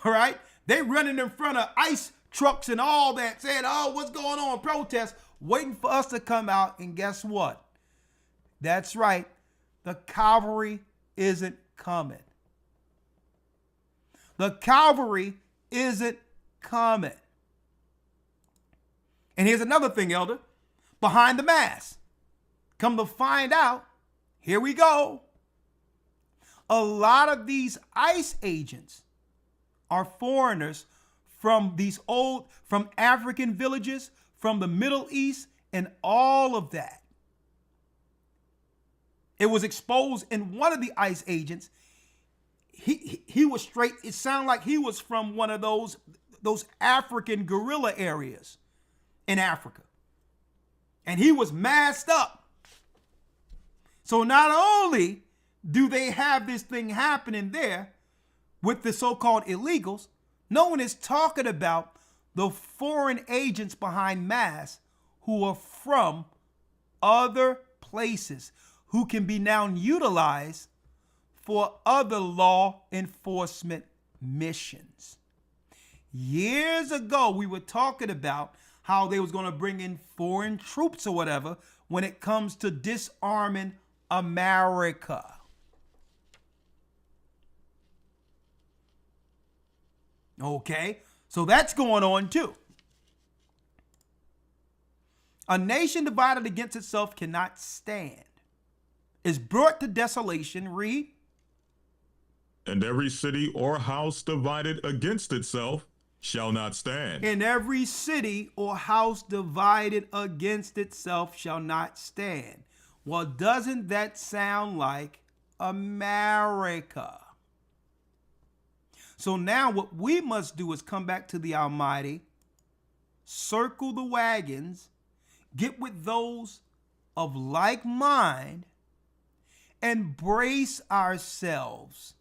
All right? They running in front of ICE trucks and all that, saying, oh, what's going on? Protest, waiting for us to come out. And guess what? That's right. The cavalry isn't coming. The cavalry isn't coming. And here's another thing, Elder. Behind the mask. Come to find out, here we go. A lot of these ICE agents are foreigners from from African villages, from the Middle East, and all of that. It was exposed in one of the ICE agents. He was straight. It sounded like he was from one of those African guerrilla areas in Africa. And he was masked up. So not only do they have this thing happening there with the so-called illegals, no one is talking about the foreign agents behind masks who are from other places, who can be now utilized for other law enforcement missions. Years ago, we were talking about how they was going to bring in foreign troops or whatever when it comes to disarming America. Okay, so that's going on too. A nation divided against itself cannot stand. Is brought to desolation, read. And every city or house divided against itself shall not stand. And every city or house divided against itself shall not stand. Well, doesn't that sound like America? So now what we must do is come back to the Almighty, circle the wagons, get with those of like mind, and brace ourselves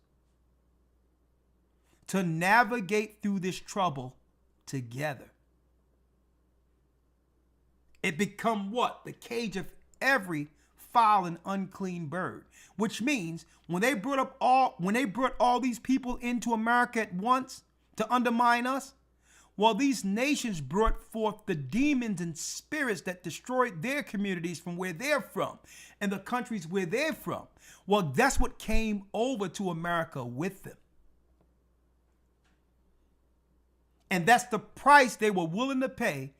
to navigate through this trouble together. It become what? The cage of every foul and unclean bird, which means when they brought all these people into America at once to undermine us, well, these nations brought forth the demons and spirits that destroyed their communities from where they're from and the countries where they're from. Well, that's what came over to America with them. And that's the price they were willing to pay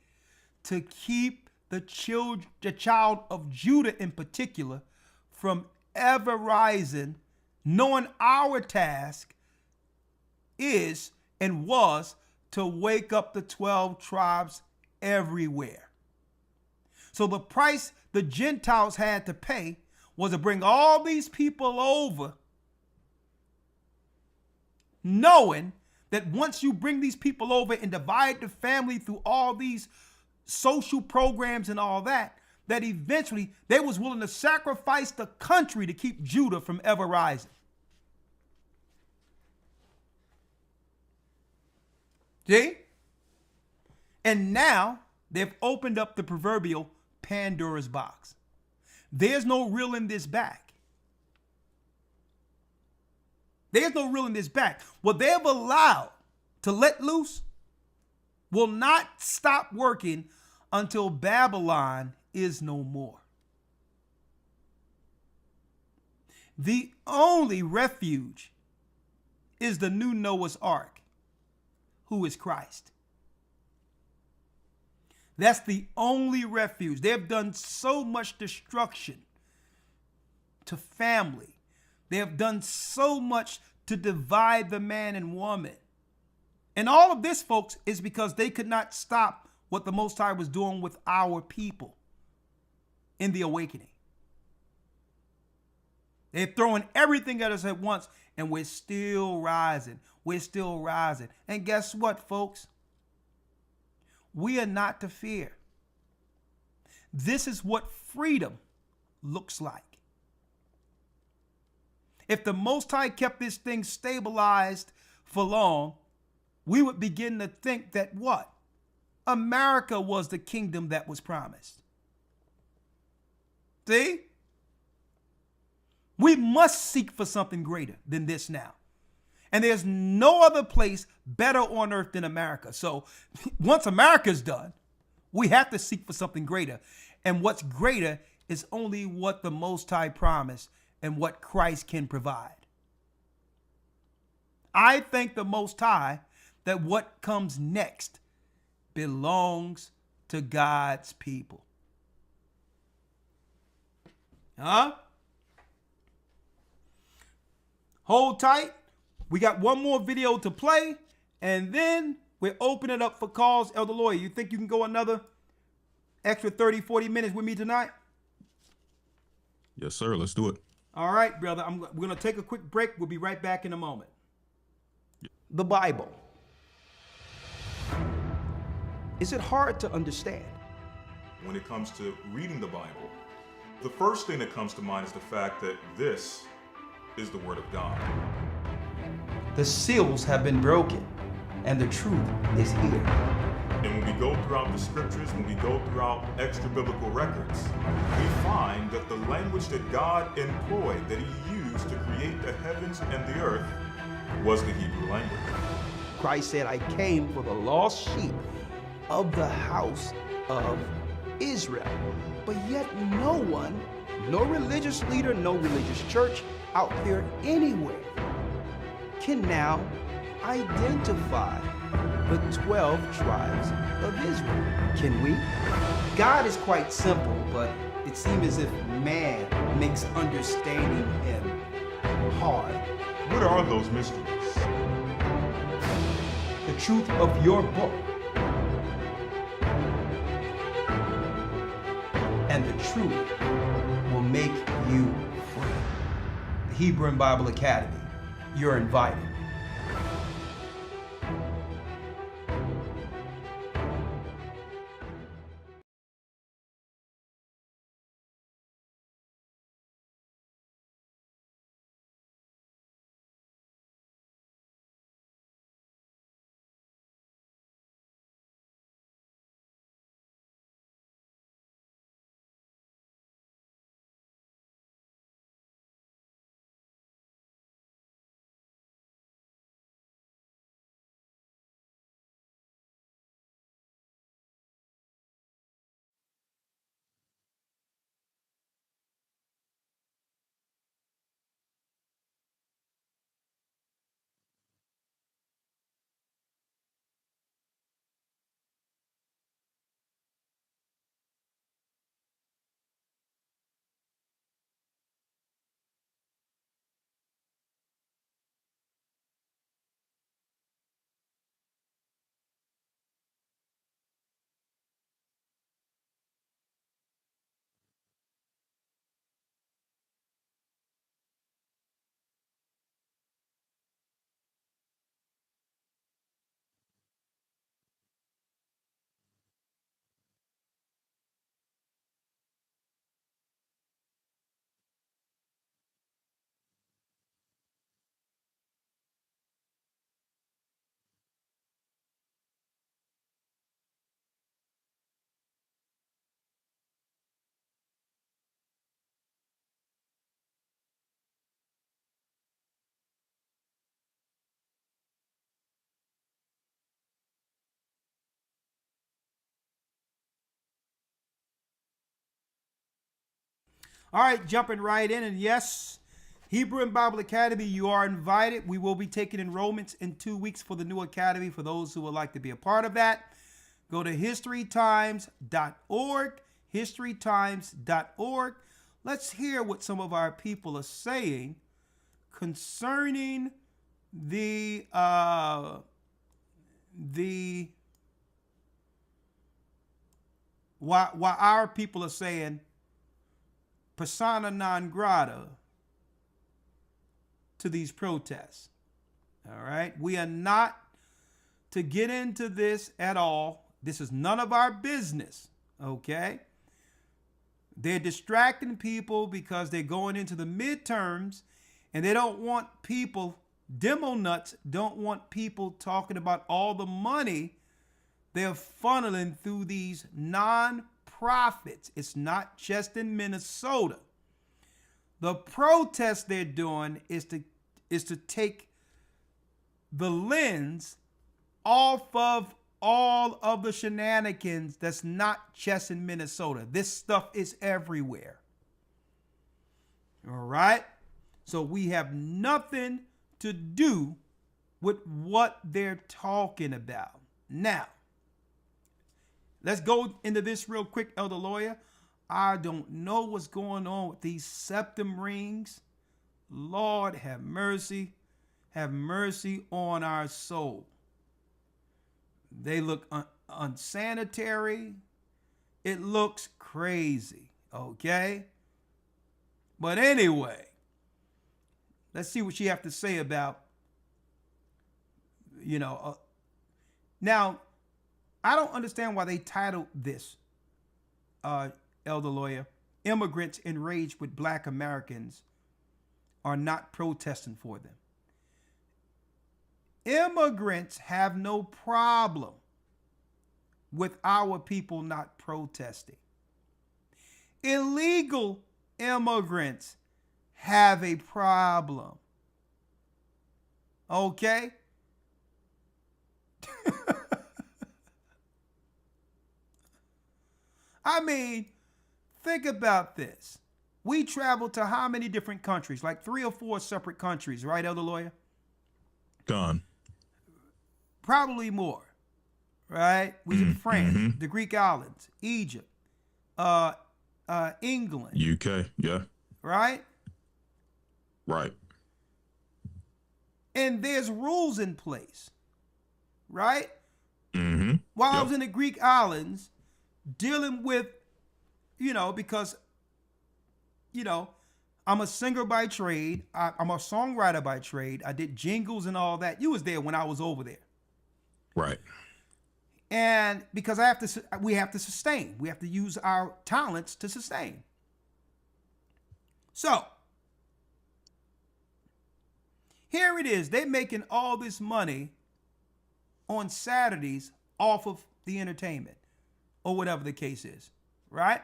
to keep the child of Judah in particular from ever rising, knowing our task is and was to wake up the 12 tribes everywhere. So the price the Gentiles had to pay was to bring all these people over, knowing that once you bring these people over and divide the family through all these social programs and all that, that eventually they was willing to sacrifice the country to keep Judah from ever rising. See? And now they've opened up the proverbial Pandora's box. There's no reeling this back. There's no reeling this back. What they have allowed to let loose will not stop working until Babylon is no more. The only refuge is the new Noah's Ark, who is Christ. That's the only refuge. They have done so much destruction to family. They have done so much to divide the man and woman. And all of this, folks, is because they could not stop what the Most High was doing with our people in the awakening. They're throwing everything at us at once, and we're still rising. We're still rising. And guess what, folks? We are not to fear. This is what freedom looks like. If the Most High kept this thing stabilized for long, we would begin to think that what? America was the kingdom that was promised. See? We must seek for something greater than this now. And there's no other place better on earth than America. So once America's done, we have to seek for something greater. And what's greater is only what the Most High promised and what Christ can provide. I thank the Most High that what comes next belongs to God's people. Huh? Hold tight. We got one more video to play, and then we'll open it up for calls. Elder Lawyer, you think you can go another extra 30, 40 minutes with me tonight? Yes, sir. Let's do it. All right, brother. We're going to take a quick break. We'll be right back in a moment. The Bible. Is it hard to understand? When it comes to reading the Bible, the first thing that comes to mind is the fact that this is the Word of God. The seals have been broken, and the truth is here. And when we go throughout the scriptures, when we go throughout extra biblical records, we find that the language that God employed, that He used to create the heavens and the earth, was the Hebrew language. Christ said, I came for the lost sheep of the house of Israel. But yet no one, no religious leader, no religious church out there anywhere can now identify the 12 tribes of Israel. Can we? God is quite simple, but it seems as if man makes understanding Him hard. What are those mysteries? The truth of your book and the truth will make you free. The Hebrew and Bible Academy. You're invited. All right, jumping right in. And yes, Hebrew and Bible Academy, you are invited. We will be taking enrollments in 2 weeks for the new academy for those who would like to be a part of that. Go to historytimes.org, historytimes.org. Let's hear what some of our people are saying concerning why our people are saying persona non grata to these protests. All right. We are not to get into this at all. This is none of our business. Okay. They're distracting people because they're going into the midterms and they don't want people, demo nuts, don't want people talking about all the money they're funneling through these non-profits. It's not just in Minnesota. The protest they're doing is to take the lens off of all of the shenanigans that's not just in Minnesota. This stuff is everywhere. All right? So we have nothing to do with what they're talking about. Now, let's go into this real quick, Elder Lawyer. I don't know what's going on with these septum rings. Lord, have mercy. Have mercy on our soul. They look unsanitary. It looks crazy, okay? But anyway, let's see what she have to say about, now, I don't understand why they titled this, Elder Lawyer, Immigrants Enraged with Black Americans Are Not Protesting for Them. Immigrants have no problem with our people not protesting. Illegal immigrants have a problem. Okay? I mean, think about this. We travel to how many different countries? Like 3 or 4 separate countries, right, Elder Lawyer? Gone. Probably more, right? We did France, the Greek islands, Egypt, England. UK, yeah. Right? Right. And there's rules in place, right? Mm-hmm. While I was in the Greek islands, dealing with, because, I'm a singer by trade. I'm a songwriter by trade. I did jingles and all that. You was there when I was over there. Right. And because we have to sustain. We have to use our talents to sustain. So, here it is. They're making all this money on Saturdays off of the entertainment or whatever the case is, right?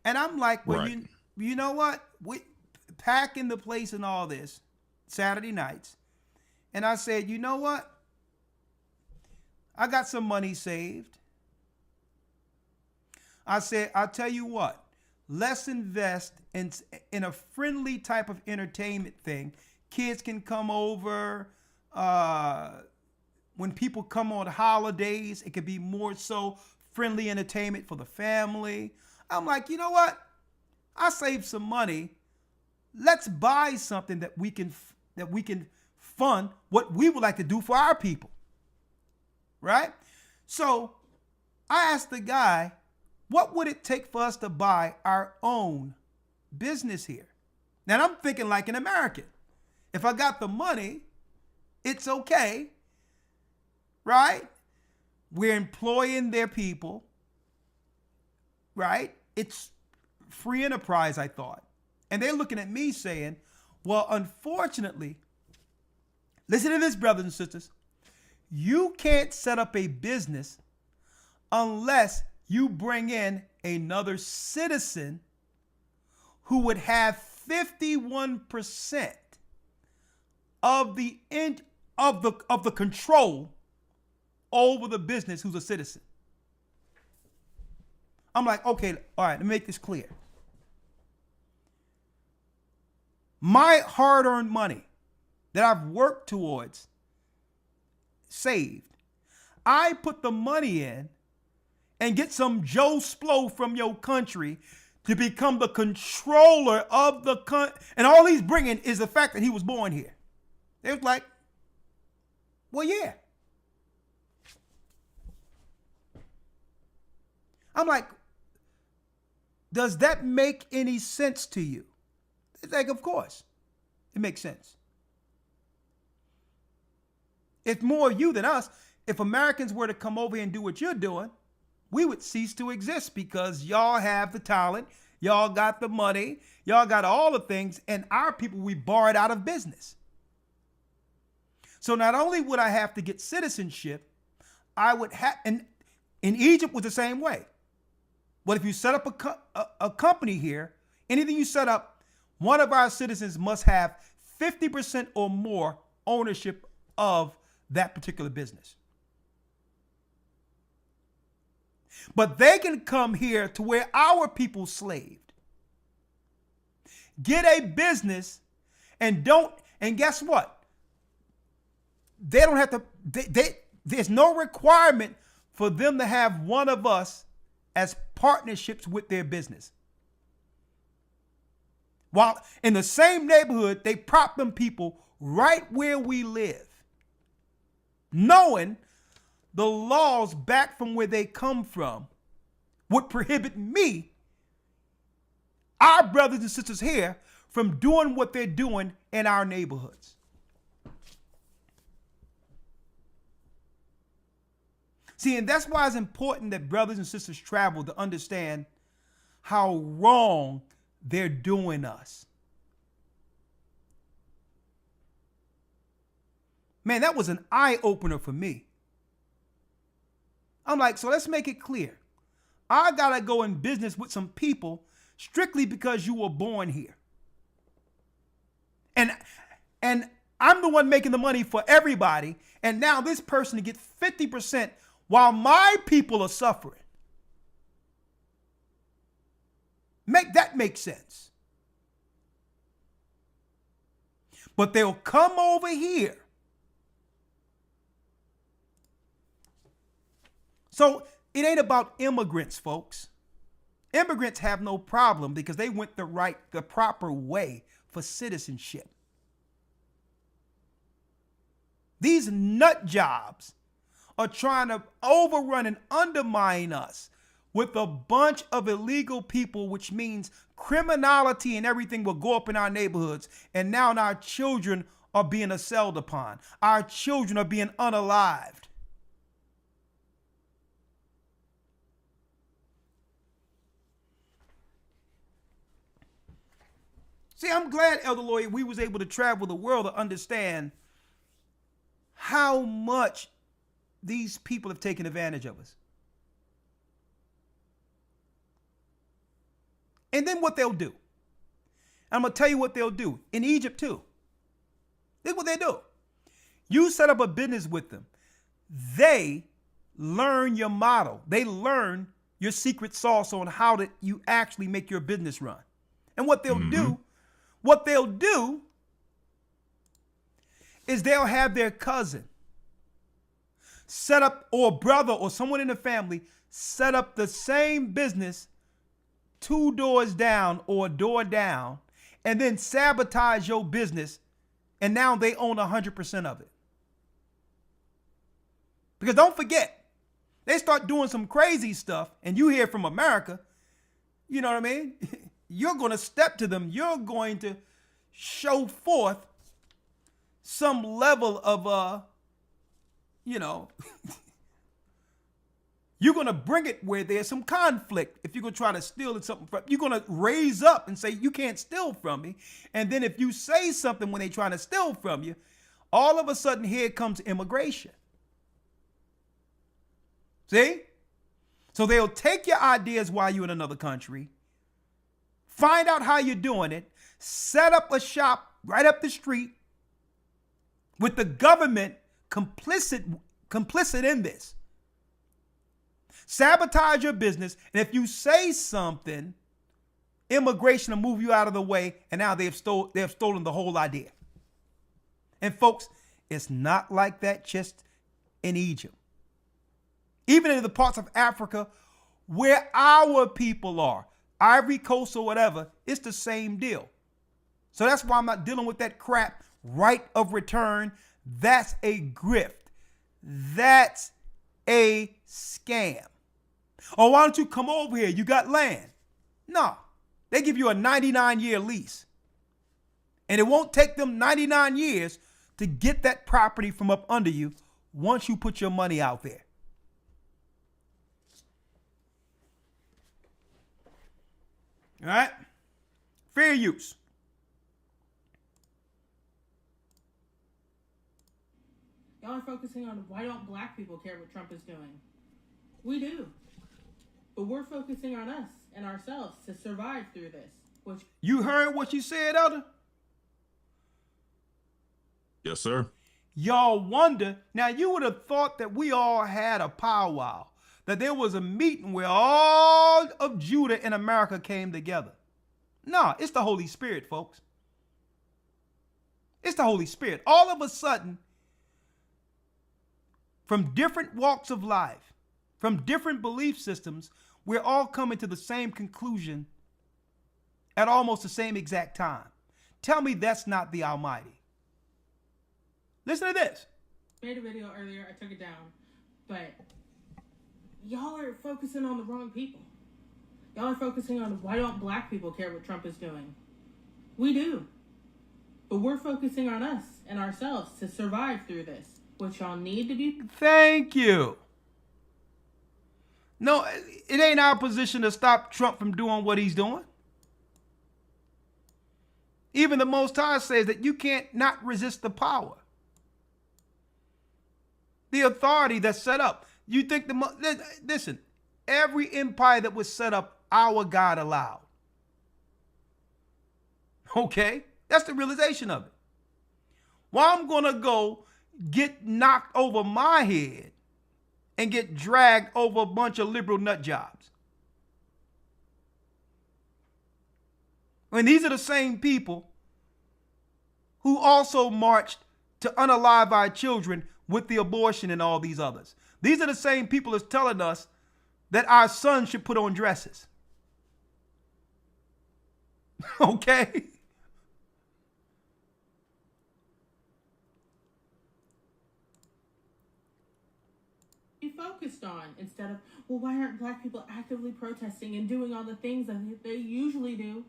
And I'm like, well, right. you know what? We packing the place and all this Saturday nights. And I said, you know what? I got some money saved. I said, I'll tell you what, let's invest in a friendly type of entertainment thing. Kids can come over. When people come on holidays, it could be more so friendly entertainment for the family. I'm like, you know what? I saved some money. Let's buy something that we can fund what we would like to do for our people. Right? So I asked the guy, what would it take for us to buy our own business here? Now I'm thinking like an American. If I got the money, it's okay. Right? We're employing their people. Right? It's free enterprise, I thought. And they're looking at me saying, well, unfortunately, listen to this, brothers and sisters. You can't set up a business unless you bring in another citizen who would have 51% of the control over the business who's a citizen. I'm like, okay, all right, let me make this clear. My hard-earned money that I've worked towards, saved, I put the money in and get some Joe Splo from your country to become the controller of the country. And all he's bringing is the fact that he was born here. They was like, well, yeah. I'm like, does that make any sense to you? It's like, of course, it makes sense. It's more you than us. If Americans were to come over here and do what you're doing, we would cease to exist because y'all have the talent, y'all got the money, y'all got all the things, and our people we borrowed out of business. So not only would I have to get citizenship, I would have, and in Egypt was the same way. But if you set up a company here, anything you set up, one of our citizens must have 50% or more ownership of that particular business. But they can come here to where our people slaved, get a business, and guess what? They don't have to, there's no requirement for them to have one of us as partnerships with their business. While in the same neighborhood, they prop them people right where we live, knowing the laws back from where they come from would prohibit me, our brothers and sisters here, from doing what they're doing in our neighborhoods. See, and that's why it's important that brothers and sisters travel to understand how wrong they're doing us. Man, that was an eye-opener for me. I'm like, so let's make it clear. I gotta go in business with some people strictly because you were born here. And I'm the one making the money for everybody, and now this person gets 50% while my people are suffering. Make that make sense. But they'll come over here. So it ain't about immigrants, folks. Immigrants have no problem because they went the proper way for citizenship. These nut jobs are trying to overrun and undermine us with a bunch of illegal people, which means criminality and everything will go up in our neighborhoods. And now our children are being assailed upon. Our children are being unalived. See, I'm glad, Elder Lawyer, we was able to travel the world to understand how much these people have taken advantage of us. And then what they'll do. I'm going to tell you what they'll do. In Egypt too. This is what they do. You set up a business with them. They learn your model. They learn your secret sauce on how to you actually make your business run. And what they'll do is they'll have their cousin set up, or brother or someone in the family set up the same business 2 doors down or a door down, and then sabotage your business, and now they own 100% of it. Because don't forget, they start doing some crazy stuff, and you hear from America, you know what I mean? You're going to step to them. You're going to show forth some level of, you're going to bring it where there's some conflict. If you're going to try to steal something from, you're going to raise up and say, you can't steal from me. And then if you say something when they're trying to steal from you, all of a sudden here comes immigration. See? So they'll take your ideas while you're in another country, find out how you're doing it, set up a shop right up the street with the government complicit in this. Sabotage your business, and if you say something, immigration will move you out of the way, and now they have stolen the whole idea. And folks, it's not like that just in Egypt. Even in the parts of Africa where our people are, Ivory Coast or whatever, it's the same deal. So that's why I'm not dealing with that crap. Right of return. That's a grift. That's a scam. Or why don't you come over here? You got land. No, they give you a 99-year lease. And it won't take them 99 years to get that property from up under you once you put your money out there. All right? Fair use. Y'all are focusing on why don't black people care what Trump is doing. We do. But we're focusing on us and ourselves to survive through this. Which You heard what you said, Elder? Yes, sir. Y'all wonder, now you would have thought that we all had a powwow, that there was a meeting where all of Judah and America came together. No, it's the Holy Spirit, folks. It's the Holy Spirit. All of a sudden, from different walks of life, from different belief systems, we're all coming to the same conclusion at almost the same exact time. Tell me that's not the Almighty. Listen to this. made a video earlier, I took it down, but y'all are focusing on the wrong people. Y'all are focusing on why don't black people care what Trump is doing. We do. But we're focusing on us and ourselves to survive through this. What y'all need to be. Thank you. No, it ain't our position to stop Trump from doing what he's doing. Even the Most High says that you can't not resist the power. The authority that's set up. You think listen, every empire that was set up, our God allowed. Okay? That's the realization of it. Well, I'm going to go get knocked over my head and get dragged over a bunch of liberal nut jobs. And these are the same people who also marched to unalive our children with the abortion and all these others. These are the same people that's telling us that our sons should put on dresses. Okay? Be focused on instead of, well, why aren't black people actively protesting and doing all the things that they usually do?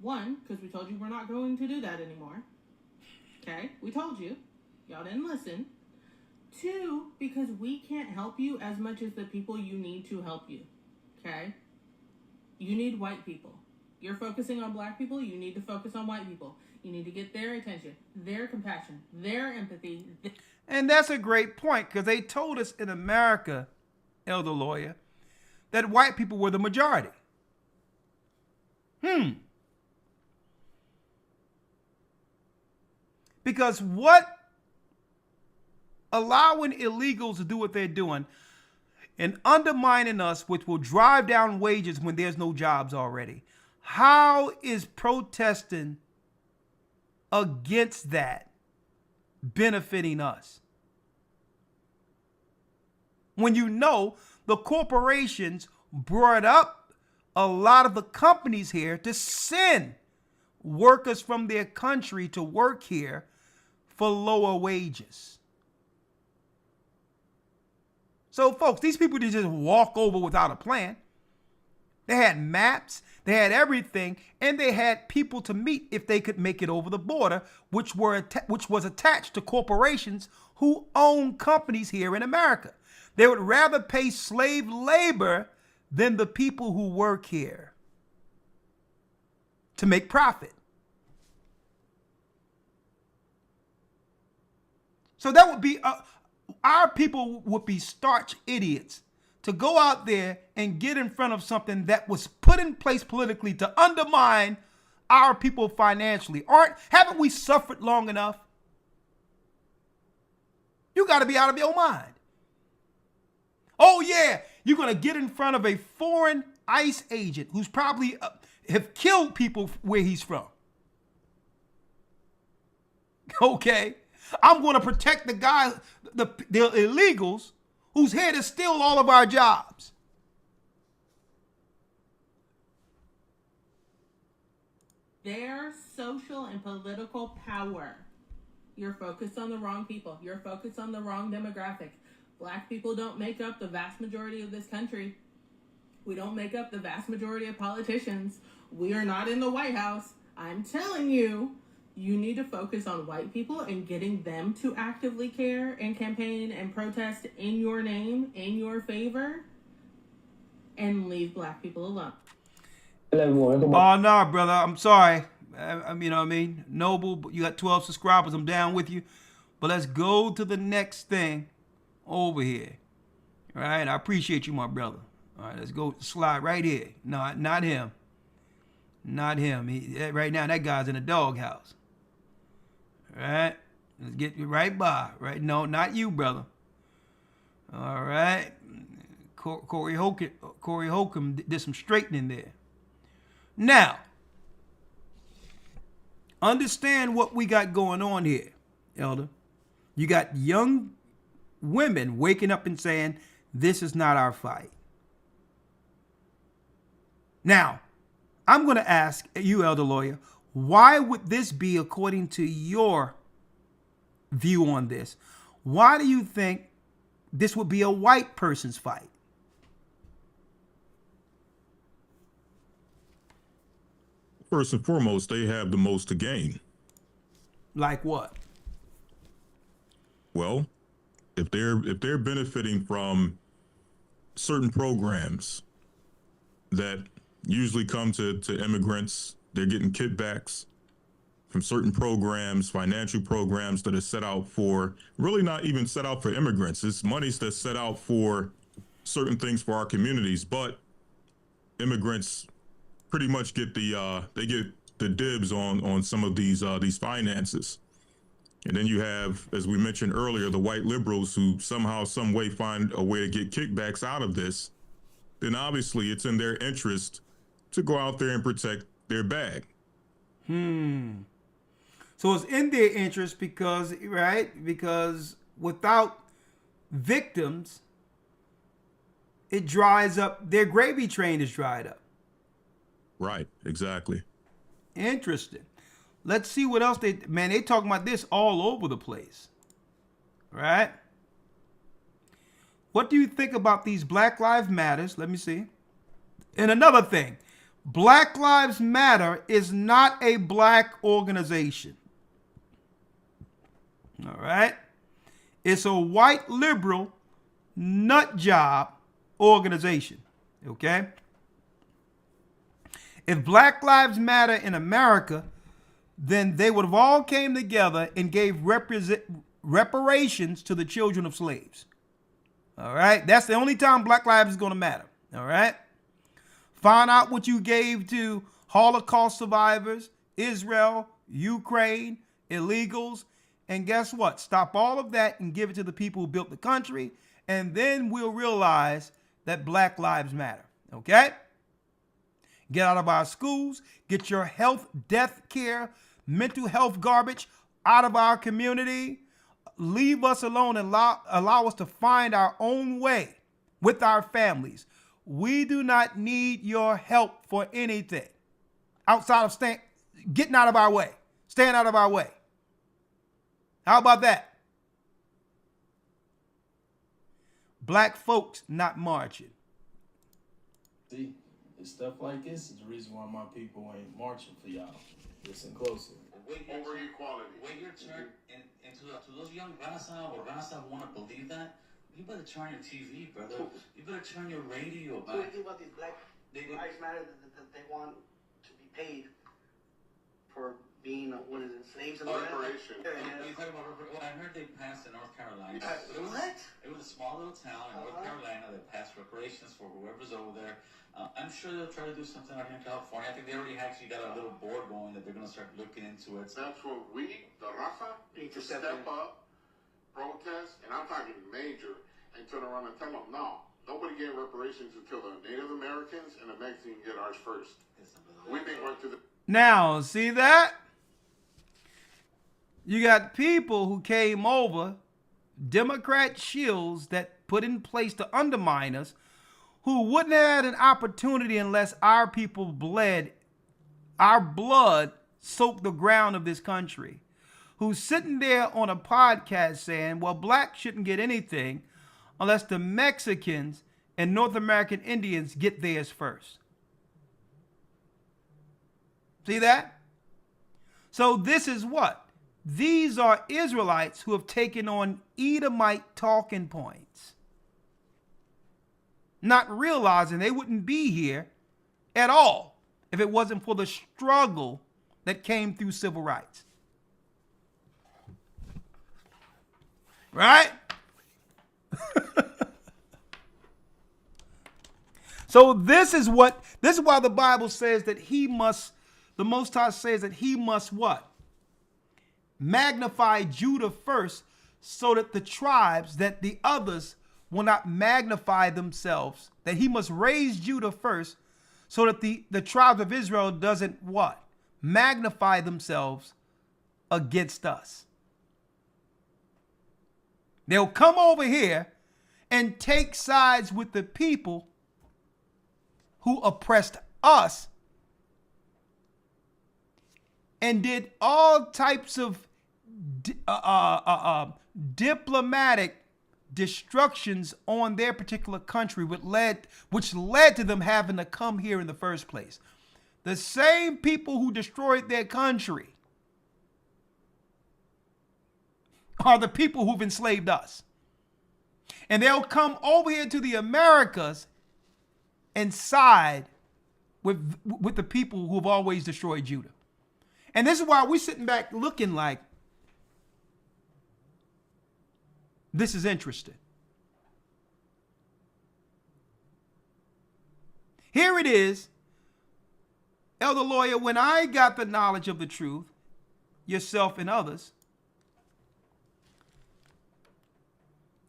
One, because we told you we're not going to do that anymore. Okay? We told you. Y'all didn't listen. Two, because we can't help you as much as the people you need to help you. Okay? You need white people. You're focusing on black people, you need to focus on white people. You need to get their attention, their compassion, their empathy. And that's a great point, because they told us in America, Elder Lawyer, that white people were the majority. Because what allowing illegals to do what they're doing and undermining us, which will drive down wages when there's no jobs already. How is protesting against that benefiting us? When you know the corporations brought up a lot of the companies here to send workers from their country to work here for lower wages. So, folks, these people didn't just walk over without a plan. They had maps, they had everything, and they had people to meet if they could make it over the border, which was attached to corporations who own companies here in America. They would rather pay slave labor than the people who work here to make profit. So that would be, our people would be starch idiots to go out there and get in front of something that was put in place politically to undermine our people financially. Haven't we suffered long enough? You got to be out of your mind. Oh yeah, you're going to get in front of a foreign ICE agent who's probably have killed people where he's from. Okay. I'm going to protect the guy, the illegals who's here to steal all of our jobs. their social and political power. You're focused on the wrong people. You're focused on the wrong demographic. Black people don't make up the vast majority of this country. We don't make up the vast majority of politicians. We are not in the White House. I'm telling you, you need to focus on white people and getting them to actively care and campaign and protest in your name, in your favor, and leave black people alone. Oh, no, brother. I'm sorry. I mean, you know what I mean? Noble, you got 12 subscribers. I'm down with you. But let's go to the next thing over here. All right? I appreciate you, my brother. All right, let's go slide right here. No, not him. Not him. Right now, that guy's in a doghouse. All right? Let's get you right by. Right? No, not you, brother. All right? Corey Holcomb did some straightening there. Now, understand what we got going on here, Elder. You got young women waking up and saying, this is not our fight. Now, I'm going to ask you, Elder Lawyer, why would this be, according to your view on this, why do you think this would be a white person's fight? First and foremost, they have the most to gain. Like what? Well, if they're benefiting from certain programs that usually come to immigrants, they're getting kickbacks from certain programs, financial programs that are set out for, really not even set out for immigrants. It's monies that's set out for certain things for our communities, but immigrants pretty much get they get the dibs on some of these finances. And then you have, as we mentioned earlier, the white liberals who somehow, some way find a way to get kickbacks out of this. Then obviously it's in their interest to go out there and protect their bag. So it's in their interest because, right? Because without victims, it dries up. Their gravy train is dried up. Right, exactly. Interesting. Let's see what else they talking about this all over the place. Right? What do you think about these Black Lives Matters? Let me see. And another thing, Black Lives Matter is not a black organization. All right? It's a white liberal nut job organization. Okay? If Black Lives Matter in America, then they would have all came together and gave reparations to the children of slaves. All right? That's the only time Black lives is going to matter. All right? Find out what you gave to Holocaust survivors, Israel, Ukraine, illegals, and guess what? Stop all of that and give it to the people who built the country, and then we'll realize that Black lives matter. Okay? Get out of our schools. Get your health, death care, mental health garbage out of our community. Leave us alone and allow us to find our own way with our families. We do not need your help for anything outside of getting out of our way, staying out of our way. How about that? Black folks not marching. See, it's stuff like this is the reason why my people ain't marching for y'all. Listen closely. Over equality. Wait your turn, and to those young Raza or Raza want to believe that, you better turn your TV, brother. You better turn your radio back. What do you think about these Black Lives Matter that they want to be paid for being, slaves and all that? Reparation. You talking about reparation? Well, I heard they passed in North Carolina. What? It was a small little town in North Carolina that passed reparations for whoever's over there. I'm sure they'll try to do something out here in California. I think they already actually got a little board going that they're going to start looking into it. That's what we, the Raza, need to step up, protest, and I'm talking major, and turn around and tell them, no, nobody get reparations until the Native Americans and the Mexicans get ours first. We've been working to the... Now, see that? You got people who came over, Democrat shills that put in place to undermine us, who wouldn't have had an opportunity unless our people bled our blood soaked the ground of this country, who's sitting there on a podcast saying, well, blacks shouldn't get anything unless the Mexicans and North American Indians get theirs first. See that? So this is what? These are Israelites who have taken on Edomite talking points, not realizing they wouldn't be here at all if it wasn't for the struggle that came through civil rights. Right? So this is why the Bible says that the Most High says that he must what? Magnify Judah first, so that the tribes, that the others will not magnify themselves. That he must raise Judah first, so that the tribes of Israel doesn't what? Magnify themselves against us. They'll come over here and take sides with the people who oppressed us and did all types of diplomatic destructions on their particular country, which led to them having to come here in the first place. The same people who destroyed their country are the people who've enslaved us. And they'll come over here to the Americas and side with the people who have always destroyed Judah. And this is why we're sitting back looking like, this is interesting. Here it is, Elder Lawyer, when I got the knowledge of the truth, yourself and others,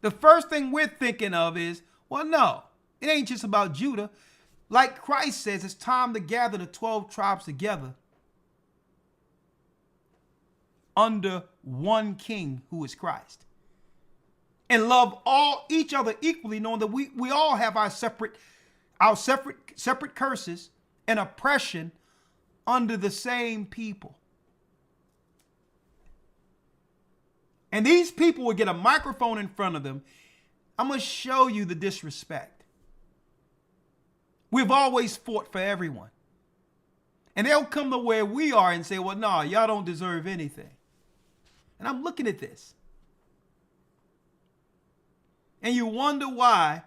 the first thing we're thinking of is, well, no, it ain't just about Judah. Like Christ says, it's time to gather the 12 tribes together under one king who is Christ. And love each other equally, knowing that we all have our separate curses and oppression under the same people. And these people would get a microphone in front of them. I'm going to show you the disrespect. We've always fought for everyone. And they'll come to where we are and say, well, no, y'all don't deserve anything. And I'm looking at this. And you wonder why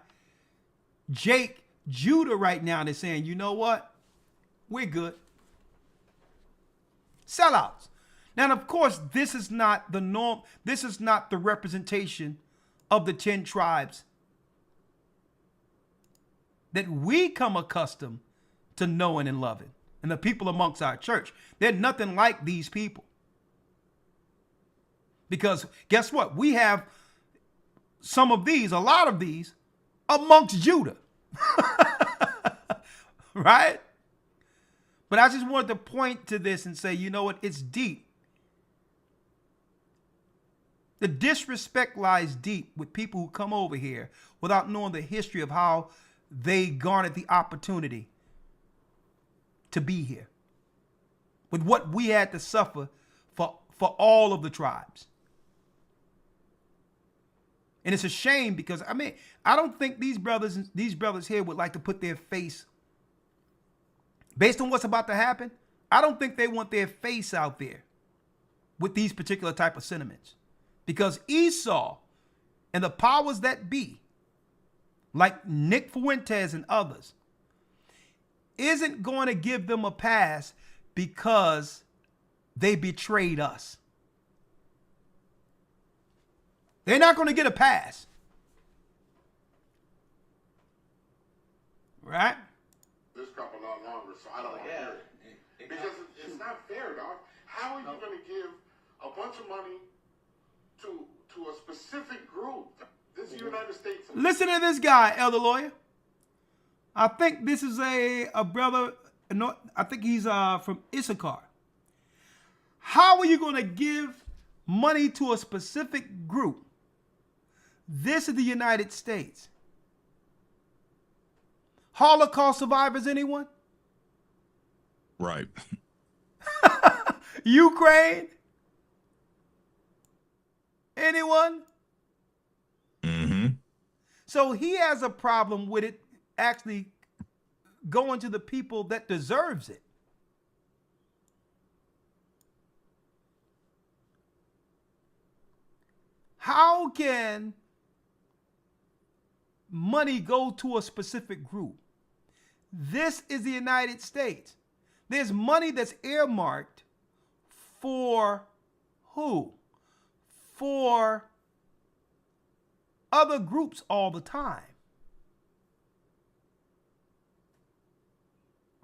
Judah right now is saying, you know what? We're good. Sellouts. Now, of course, this is not the norm. This is not the representation of the 10 tribes that we come accustomed to knowing and loving. And the people amongst our church, they're nothing like these people. Because guess what? We have some of these, a lot of these, amongst Judah. Right? But I just wanted to point to this and say, you know what? It's deep. The disrespect lies deep with people who come over here without knowing the history of how they garnered the opportunity to be here. With what we had to suffer for all of the tribes. And it's a shame because, I don't think these brothers here would like to put their face, based on what's about to happen, I don't think they want their face out there with these particular type of sentiments. Because Esau and the powers that be, like Nick Fuentes and others, isn't going to give them a pass because they betrayed us. They're not going to get a pass. Right? This couple not longer, so I don't want to hear it. Because it's not fair, dog. How are you going to give a bunch of money to a specific group? This is the United States. Listen to this guy, Elder Lawyer. I think this is a brother. No, I think he's from Issachar. How are you going to give money to a specific group? This is the United States. Holocaust survivors, anyone? Right. Ukraine? Anyone? Mm-hmm. So he has a problem with it actually going to the people that deserves it. How can money go to a specific group? This is the United States. There's money that's earmarked for who? For other groups all the time.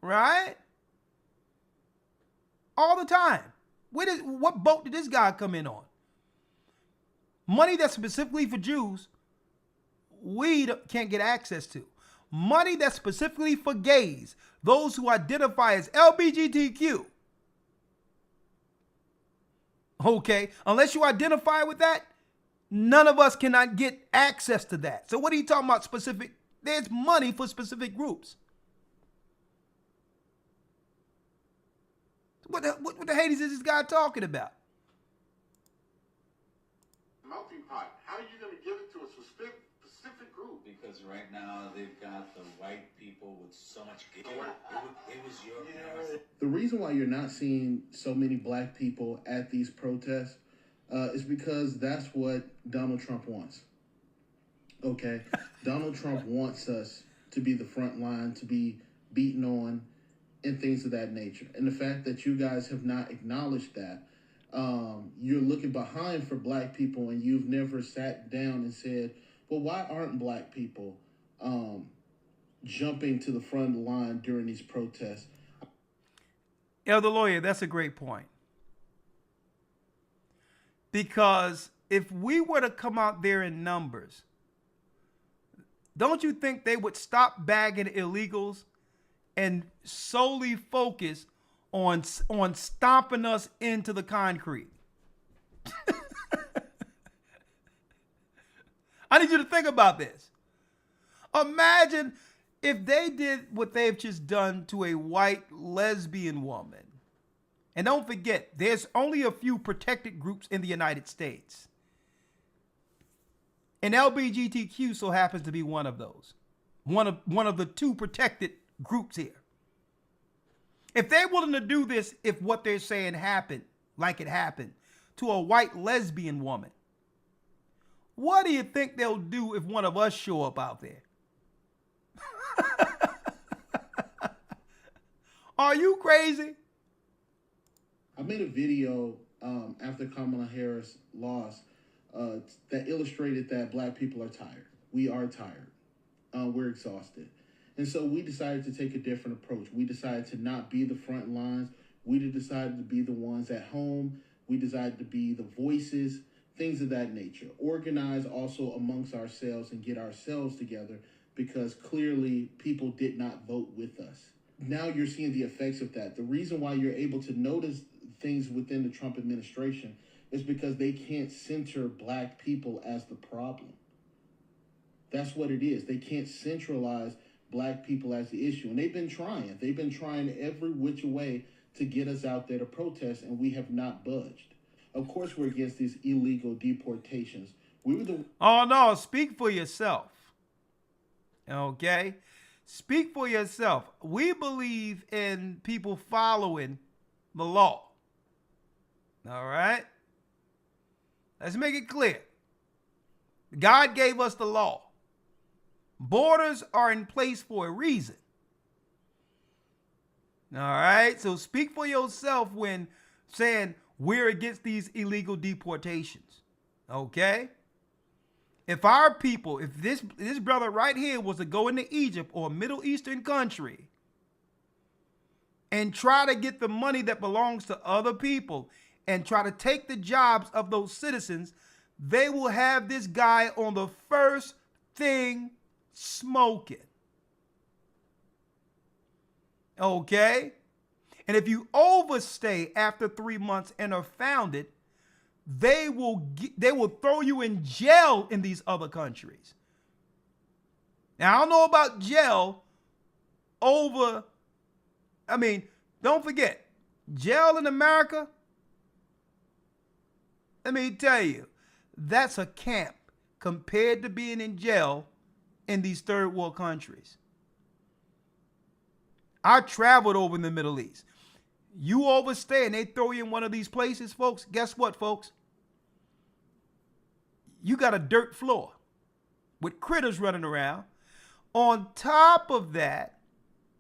Right? All the time. What boat did this guy come in on? Money that's specifically for Jews, we can't get access to. Money that's specifically for gays, those who identify as LGBTQ. Okay, unless you identify with that, none of us cannot get access to that. So what are you talking about specific? There's money for specific groups. What the Hades is this guy talking about? Melting pot. How are you going to give it to a specific group? Because right now they've got the white people with so much guilt. It was your parents. The reason why you're not seeing so many black people at these protests is because that's what Donald Trump wants. Okay? Donald Trump wants us to be the front line, to be beaten on, and things of that nature. And the fact that you guys have not acknowledged that, you're looking behind for black people and you've never sat down and said, well, why aren't black people jumping to the front of the line during these protests? Elder Lawyer, that's a great point. Because if we were to come out there in numbers, don't you think they would stop bagging illegals and solely focus on stomping us into the concrete? I need you to think about this. Imagine if they did what they've just done to a white lesbian woman. And don't forget, there's only a few protected groups in the United States. And LGBTQ so happens to be one of those. One of the two protected groups here. If they're willing to do this, if what they're saying happened, like it happened, to a white lesbian woman, what do you think they'll do if one of us show up out there? Are you crazy? I made a video after Kamala Harris lost that illustrated that black people are tired. We are tired. We're exhausted. And so we decided to take a different approach. We decided to not be the front lines. We decided to be the ones at home. We decided to be the voices, things of that nature. Organize also amongst ourselves and get ourselves together because clearly people did not vote with us. Now you're seeing the effects of that. The reason why you're able to notice things within the Trump administration is because they can't center black people as the problem. That's what it is. They can't centralize black people as the issue. And they've been trying. They've been trying every which way to get us out there to protest, and we have not budged. Of course, we're against these illegal deportations. Oh, no. Speak for yourself. Okay? Speak for yourself. We believe in people following the law. All right? Let's make it clear. God gave us the law. Borders are in place for a reason. All right? So speak for yourself when saying we're against these illegal deportations. Okay? If our people, if this brother right here was to go into Egypt or a Middle Eastern country and try to get the money that belongs to other people and try to take the jobs of those citizens, they will have this guy on the first thing smoking. Okay? And if you overstay after 3 months and are founded, they will throw you in jail in these other countries. Now, I don't know about jail don't forget, jail in America let me tell you, that's a camp compared to being in jail in these third world countries. I traveled over in the Middle East. You overstay and they throw you in one of these places, folks. Guess what, folks? You got a dirt floor with critters running around. On top of that,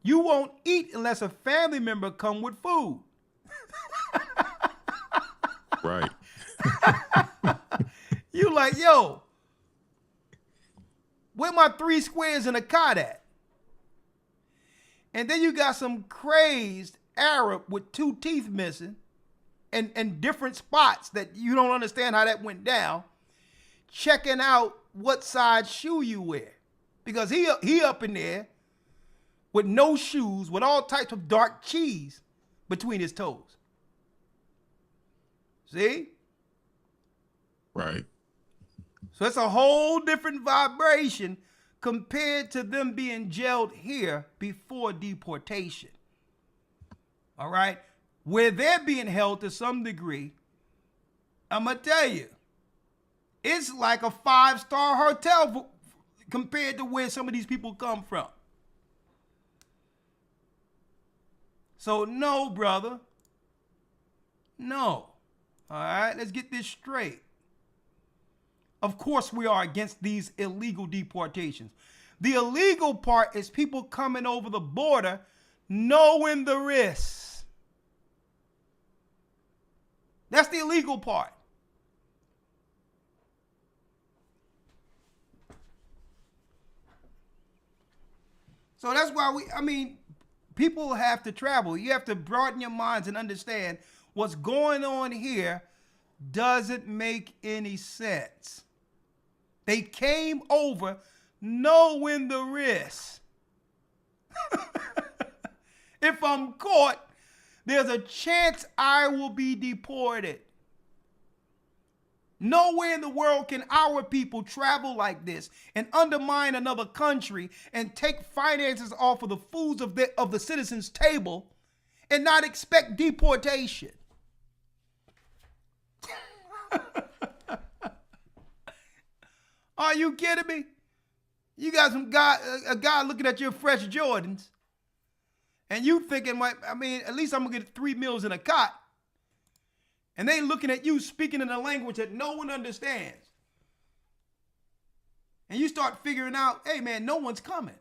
you won't eat unless a family member come with food. Right. You like, yo, where my 3 squares in a cot at? And then you got some crazed Arab with 2 teeth missing and different spots that you don't understand how that went down, checking out what size shoe you wear. Because he up in there with no shoes, with all types of dark cheese between his toes. See? Right. So it's a whole different vibration compared to them being jailed here before deportation. All right? Where they're being held to some degree, I'm going to tell you, it's like a 5-star hotel compared to where some of these people come from. So no, brother. No. All right, let's get this straight. Of course we are against these illegal deportations. The illegal part is people coming over the border knowing the risks. That's the illegal part. So that's why people have to travel. You have to broaden your minds and understand what's going on here doesn't make any sense. They came over knowing the risk. If I'm caught, there's a chance I will be deported. Nowhere in the world can our people travel like this and undermine another country and take finances off of the foods of the citizens' table and not expect deportation. Are you kidding me? You got a guy looking at your fresh Jordans and you thinking, at least I'm going to get 3 meals in a cot. And they looking at you speaking in a language that no one understands. And you start figuring out, hey man, no one's coming.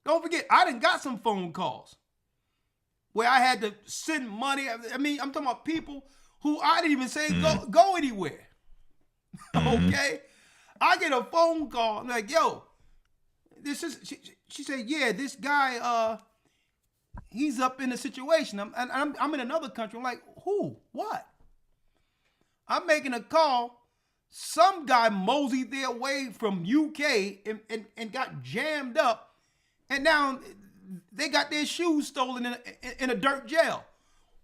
Don't forget, I done got some phone calls where I had to send money. I'm talking about people who I didn't even say go anywhere. Okay? I get a phone call. I'm like, yo, she said, yeah, this guy, he's up in a situation. I'm in another country. I'm like, who? What? I'm making a call. Some guy moseyed their way from UK and got jammed up. And now they got their shoes stolen in a dirt jail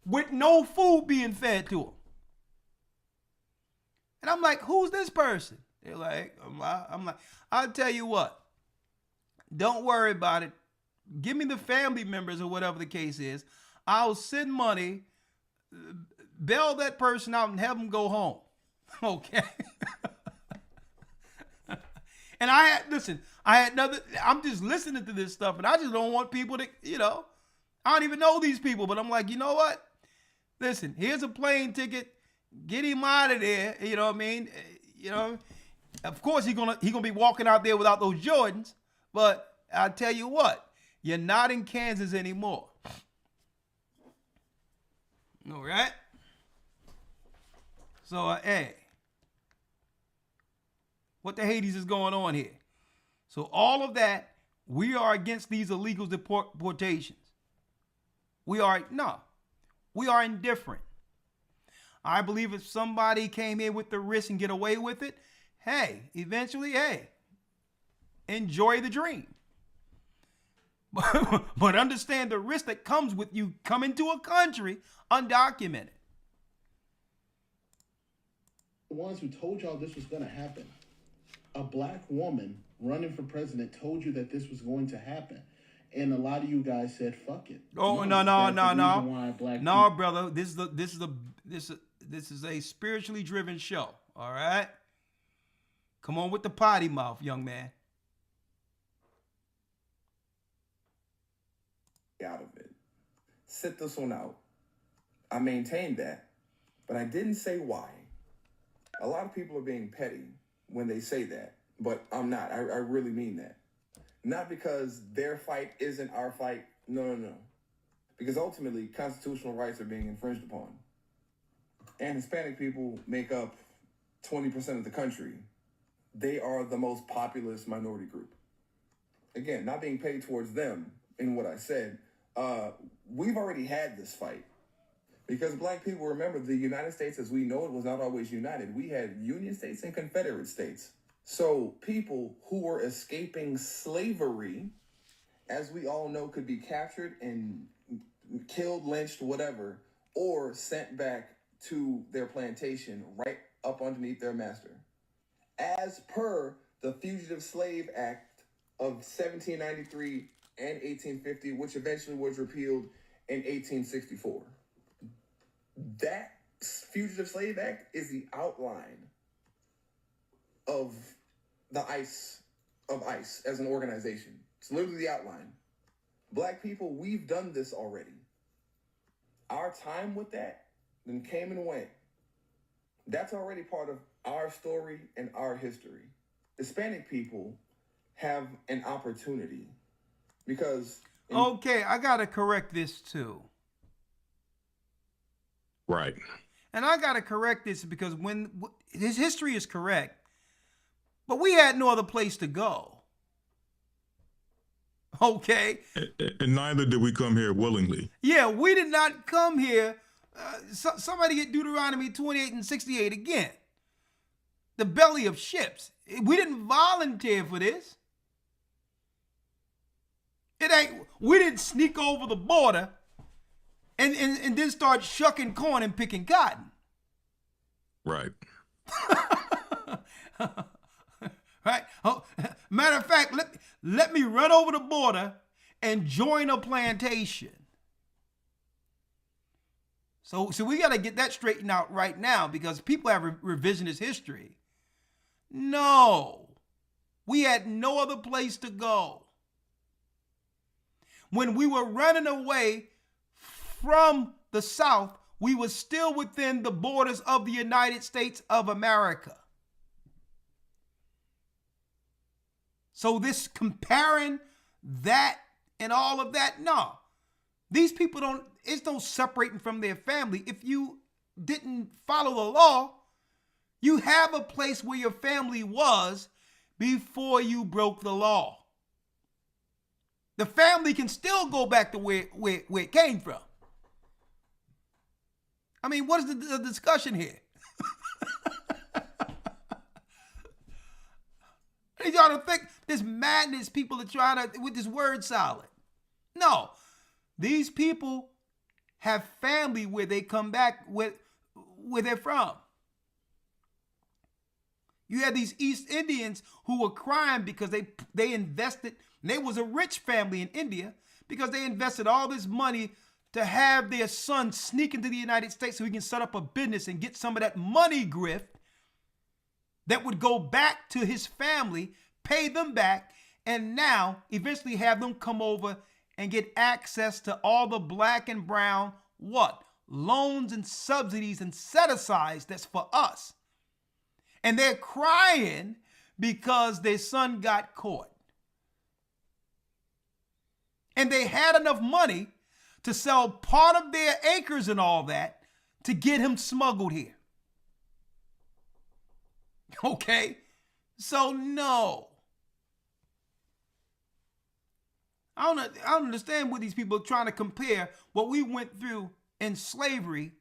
with no food being fed to them. And I'm like, who's this person? They're like, I'm like, I'll tell you what. Don't worry about it. Give me the family members or whatever the case is. I'll send money, bail that person out and have them go home. Okay. And I'm just listening to this stuff and I just don't want people to, I don't even know these people, but I'm like, you know what? Listen, here's a plane ticket. Get him out of there. You know what I mean? Of course he's gonna be walking out there without those Jordans, but I'll tell you what, you're not in Kansas anymore. All right? So, hey, what the Hades is going on here? So all of that, we are against these illegal deportations. We are indifferent. I believe if somebody came here with the risk and get away with it, eventually, enjoy the dream. But understand the risk that comes with you coming to a country undocumented. The ones who told y'all this was going to happen. A black woman running for president told you that this was going to happen. And a lot of you guys said, "Fuck it." Oh no, brother. This is a spiritually driven show. All right. Come on with the potty mouth, young man. Out of it. Sit this one out. I maintain that, but I didn't say why. A lot of people are being petty when they say that, but I'm not. I really mean that. Not because their fight isn't our fight. No. Because ultimately, constitutional rights are being infringed upon. And Hispanic people make up 20% of the country. They are the most populous minority group. Again, not being paid towards them in what I said, we've already had this fight. Because black people, remember, the United States as we know it was not always united. We had Union states and Confederate states. So people who were escaping slavery, as we all know, could be captured and killed, lynched, whatever, or sent back to their plantation right up underneath their master. As per the Fugitive Slave Act of 1793 and 1850, which eventually was repealed in 1864. That Fugitive Slave Act is the outline of the ICE as an organization. It's literally the outline. Black people, we've done this already. Our time with that then came and went. That's already part of our story and our history. Hispanic people have an opportunity because... Okay, I got to correct this too. Right. And I got to correct this because when his history is correct, but we had no other place to go. Okay. And neither did we come here willingly. Yeah, we did not come here. Somebody get Deuteronomy 28 and 68 again. The belly of ships. We didn't volunteer for this. We didn't sneak over the border and then start shucking corn and picking cotton. Right. Right. Oh, matter of fact, let me run over the border and join a plantation. So we got to get that straightened out right now because people have revisionist history. No, we had no other place to go. When we were running away from the South, we were still within the borders of the United States of America. So this comparing that and all of that, no. These people it's no separating from their family. If you didn't follow the law, you have a place where your family was before you broke the law. The family can still go back to where it came from. I mean, what is the discussion here? I need y'all to think this madness people are trying to, with this word salad. No, these people have family where they come back where they're from. You had these East Indians who were crying because they invested, and they was a rich family in India because they invested all this money to have their son sneak into the United States so he can set up a business and get some of that money grift that would go back to his family, pay them back, and now eventually have them come over and get access to all the black and brown, loans and subsidies and set-asides that's for us. And they're crying because their son got caught. And they had enough money to sell part of their acres and all that to get him smuggled here. Okay? So no. I don't understand what these people are trying to compare what we went through in slavery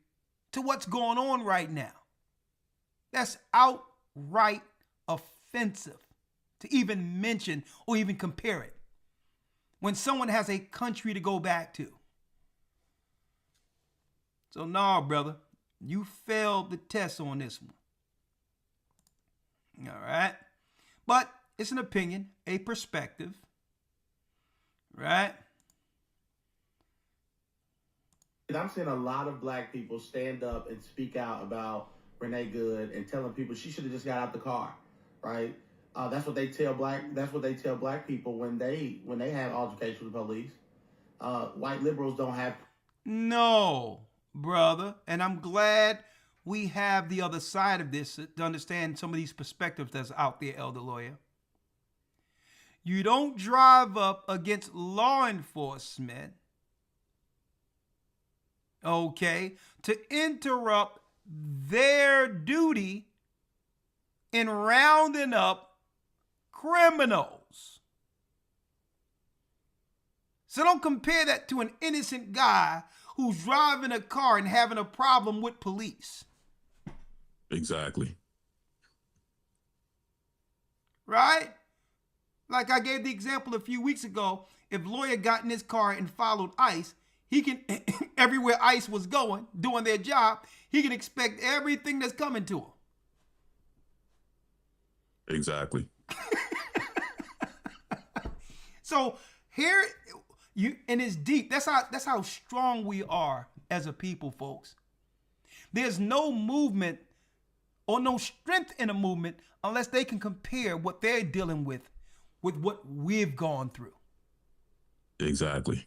to what's going on right now. That's outright offensive to even mention or even compare it when someone has a country to go back to. So nah, brother, you failed the test on this one. All right. But it's an opinion, a perspective, right? I'm seeing a lot of black people stand up and speak out about Renee Good and telling people she should have just got out the car, right? That's what they tell black people when they have altercations with the police. White liberals don't have. No, brother. And I'm glad we have the other side of this to understand some of these perspectives that's out there, Elder Lawyer. You don't drive up against law enforcement, okay, to interrupt their duty in rounding up criminals. So don't compare that to an innocent guy who's driving a car and having a problem with police. Exactly. Right? Like I gave the example a few weeks ago, if Lawyer got in his car and followed ICE, he can, everywhere ICE was going, doing their job, he can expect everything that's coming to him. Exactly. So here, and it's deep. That's how strong we are as a people, folks. There's no movement or no strength in a movement unless they can compare what they're dealing with what we've gone through. Exactly.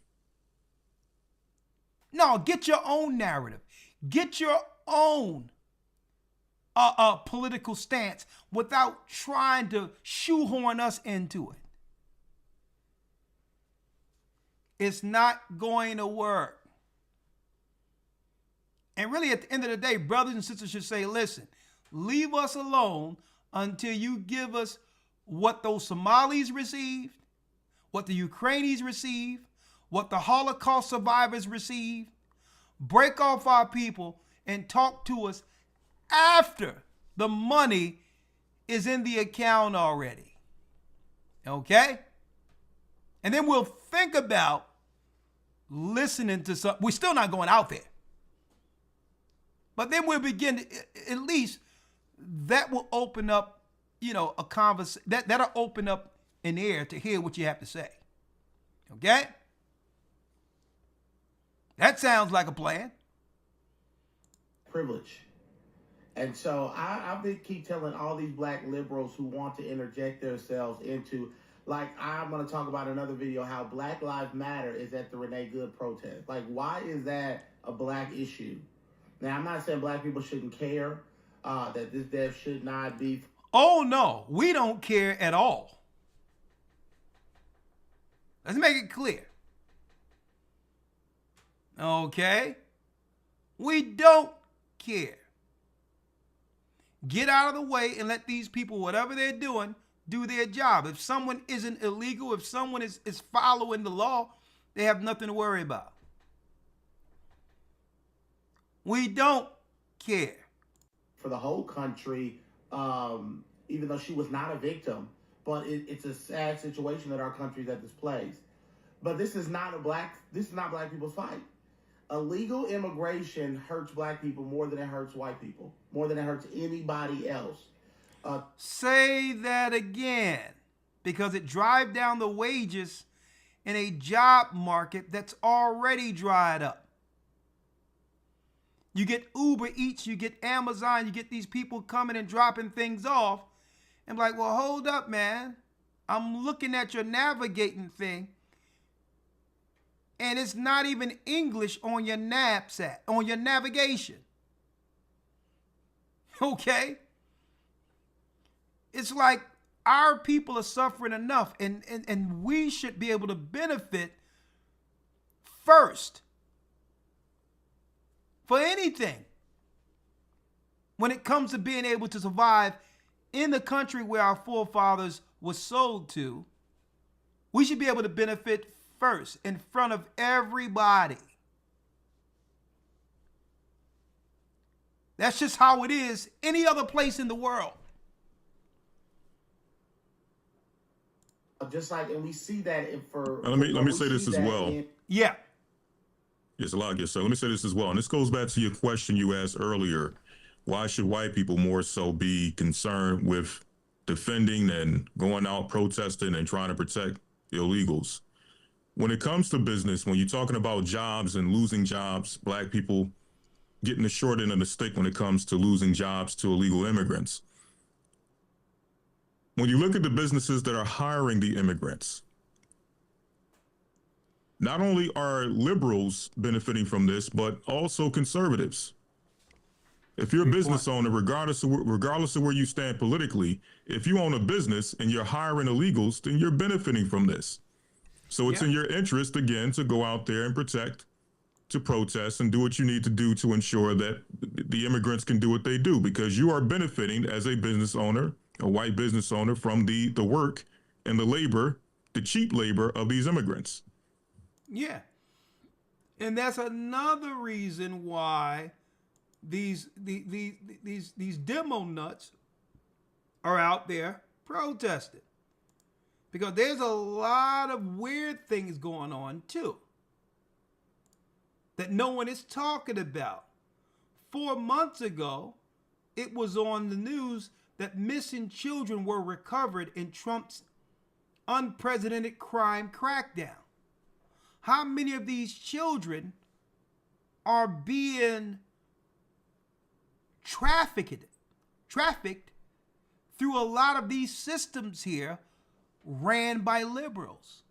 No, get your own narrative. Get your own political stance without trying to shoehorn us into it. It's not going to work. And really, at the end of the day, brothers and sisters should say, listen, leave us alone until you give us what those Somalis received, what the Ukrainians received, what the Holocaust survivors received. Break off our people and talk to us after the money is in the account already. Okay? And then we'll think about listening to some. We're still not going out there. But then we'll begin to, at least that will open up, a conversation. That'll open up an ear to hear what you have to say. Okay? That sounds like a plan. Privilege. And so I've been keep telling all these black liberals who want to interject themselves into, like, I'm going to talk about another video, how Black Lives Matter is at the Renee Good protest. Like, why is that a black issue? Now, I'm not saying black people shouldn't care, that this death should not be. Oh, no, we don't care at all. Let's make it clear. Okay? We don't care. Get out of the way and let these people, whatever they're doing, do their job. If someone isn't illegal, if someone is following the law, they have nothing to worry about. We don't care. For the whole country, even though she was not a victim, but it's a sad situation that our country's at this place. But this is not black people's fight. Illegal immigration hurts black people more than it hurts white people, more than it hurts anybody else. Say that again, because it drives down the wages in a job market that's already dried up. You get Uber Eats, you get Amazon, you get these people coming and dropping things off. And like, well, hold up, man. I'm looking at your navigating thing. And it's not even English on your knapsack, on your navigation. Okay? It's like our people are suffering enough, and we should be able to benefit first for anything when it comes to being able to survive in the country where our forefathers were sold to. We should be able to benefit first in front of everybody. That's just how it is any other place in the world. Just like, and we see that let me say this as well. Yeah. Yes, a lot gets so. Let me say this as well. And this goes back to your question you asked earlier. Why should white people more so be concerned with defending and going out protesting and trying to protect illegals? when it comes to business, when you're talking about jobs and losing jobs, black people getting the short end of the stick when it comes to losing jobs to illegal immigrants. When you look at the businesses that are hiring the immigrants, not only are liberals benefiting from this, but also conservatives. If you're a business owner, regardless of where you stand politically, if you own a business and you're hiring illegals, then you're benefiting from this. So it's in your interest, again, to go out there and protect, to protest, and do what you need to do to ensure that the immigrants can do what they do, because you are benefiting as a business owner, a white business owner, from the work and the labor, the cheap labor of these immigrants. Yeah. And that's another reason why these demo nuts are out there protesting. Because there's a lot of weird things going on too that no one is talking about. 4 months ago, it was on the news that missing children were recovered in Trump's unprecedented crime crackdown. How many of these children are being trafficked through a lot of these systems here ran by liberals?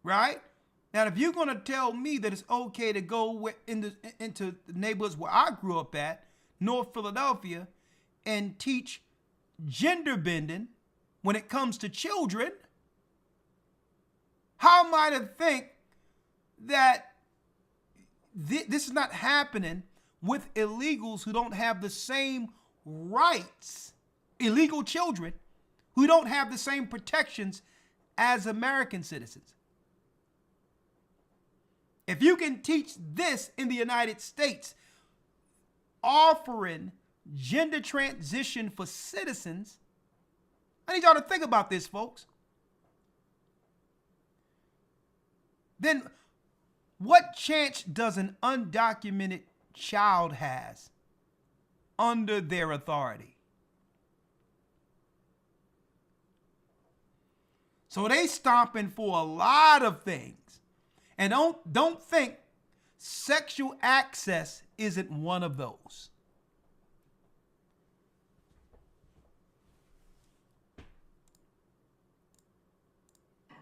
Right? Now, if you're going to tell me that it's okay to go into the neighborhoods where I grew up at, North Philadelphia, and teach gender bending when it comes to children, how am I to think that this is not happening with illegals who don't have the same rights, illegal children who don't have the same protections as American citizens? If you can teach this in the United States, offering gender transition for citizens, I need y'all to think about this, folks. Then what chance does an undocumented child has under their authority? So they stomping for a lot of things. And don't think sexual access isn't one of those.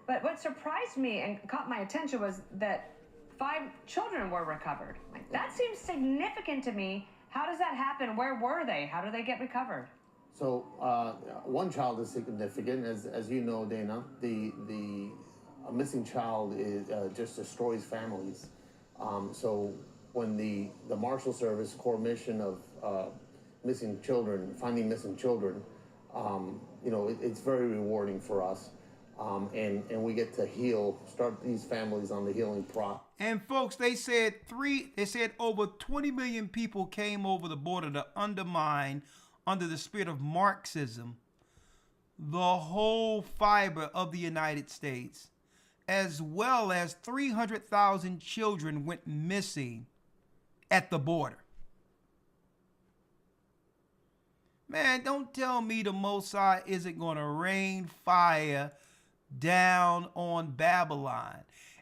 But what surprised me and caught my attention was that 5 children were recovered. Like, that seems significant to me. How does that happen? Where were they? How do they get recovered? So one child is significant, as you know, Dana. A missing child just destroys families. So when the Marshal Service core mission of missing children, finding missing children, it's very rewarding for us. And we get to start these families on the healing process. And folks, they said over 20 million people came over the border to undermine, under the spirit of Marxism, the whole fiber of the United States, as well as 300,000 children went missing at the border. Man, don't tell me the Most High isn't going to rain fire down on Babylon.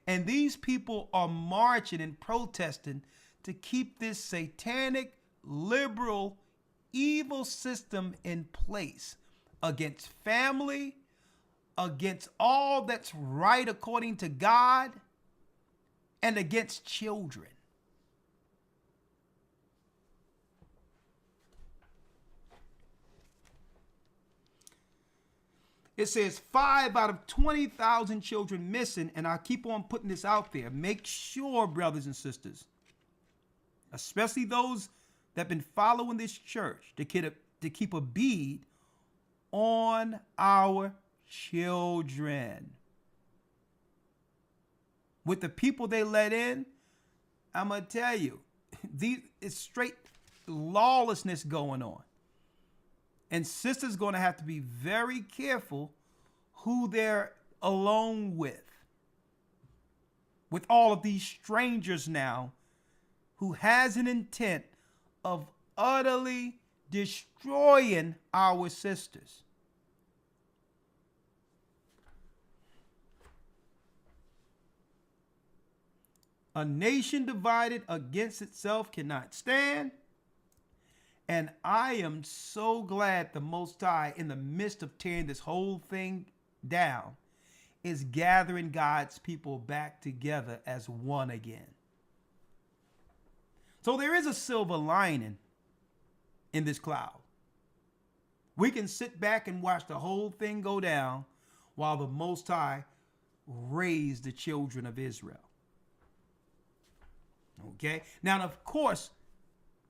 And these people are marching and protesting to keep this satanic, liberal, evil system in place against family, against all that's right according to God, and against children. It says 5 out of 20,000 children missing, and I keep on putting this out there. Make sure, brothers and sisters, especially those that have been following this church, to keep a bead on our children. With the people they let in, I'm going to tell you, it's straight lawlessness going on. And sisters going to have to be very careful who they're alone with all of these strangers now who has an intent of utterly destroying our sisters. A nation divided against itself cannot stand. And I am so glad the Most High, in the midst of tearing this whole thing down, is gathering God's people back together as one again. So there is a silver lining in this cloud. We can sit back and watch the whole thing go down while the Most High raised the children of Israel. Okay? Now, of course,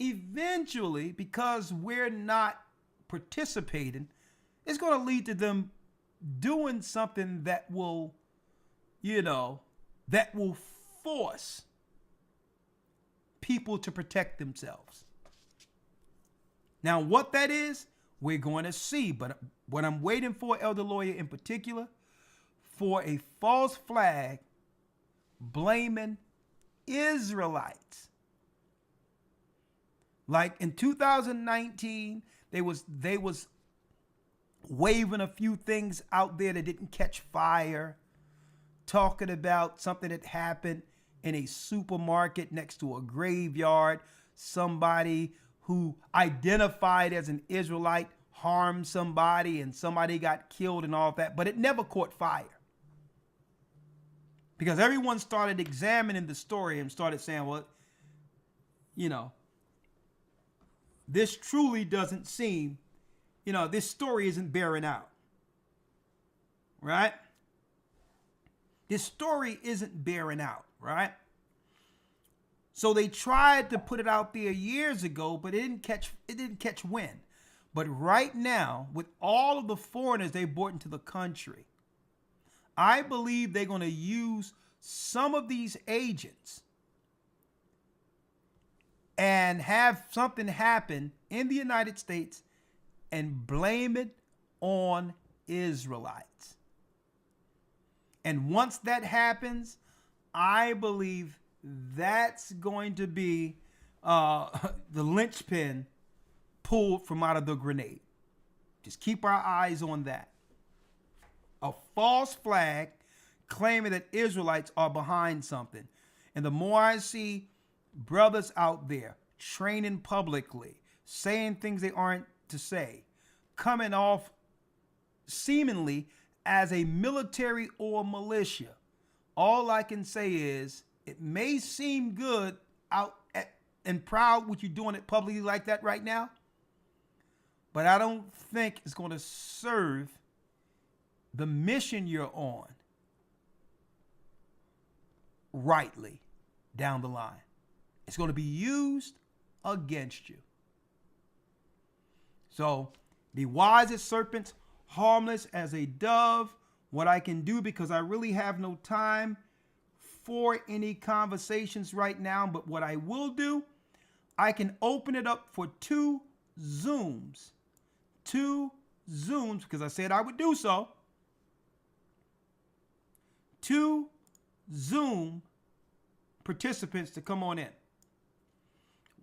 eventually, because we're not participating, it's going to lead to them doing something that will, that will force people to protect themselves. Now, what that is, we're going to see. But what I'm waiting for, Elder Lawyer in particular, for a false flag blaming Israelites. Like in 2019, they was waving a few things out there that didn't catch fire, talking about something that happened in a supermarket next to a graveyard. Somebody who identified as an Israelite harmed somebody and somebody got killed and all of that, but it never caught fire. Because everyone started examining the story and started saying, well, this truly doesn't seem, this story isn't bearing out. Right? This story isn't bearing out, right? So they tried to put it out there years ago, but it didn't catch wind. But right now, with all of the foreigners they brought into the country, I believe they're going to use some of these agents and have something happen in the United States and blame it on Israelites. And once that happens, I believe that's going to be the linchpin pulled from out of the grenade. Just keep our eyes on that. A false flag claiming that Israelites are behind something. And the more I see brothers out there training publicly, saying things they aren't to say, coming off seemingly as a military or militia, all I can say is it may seem good out and proud what you're doing it publicly like that right now, but I don't think it's going to serve the mission you're on rightly down the line. It's going to be used against you. So be wise as serpents, harmless as a dove. What I can do, because I really have no time for any conversations right now, but what I will do, I can open it up for two Zooms, because I said I would do so. 2 Zoom participants to come on in.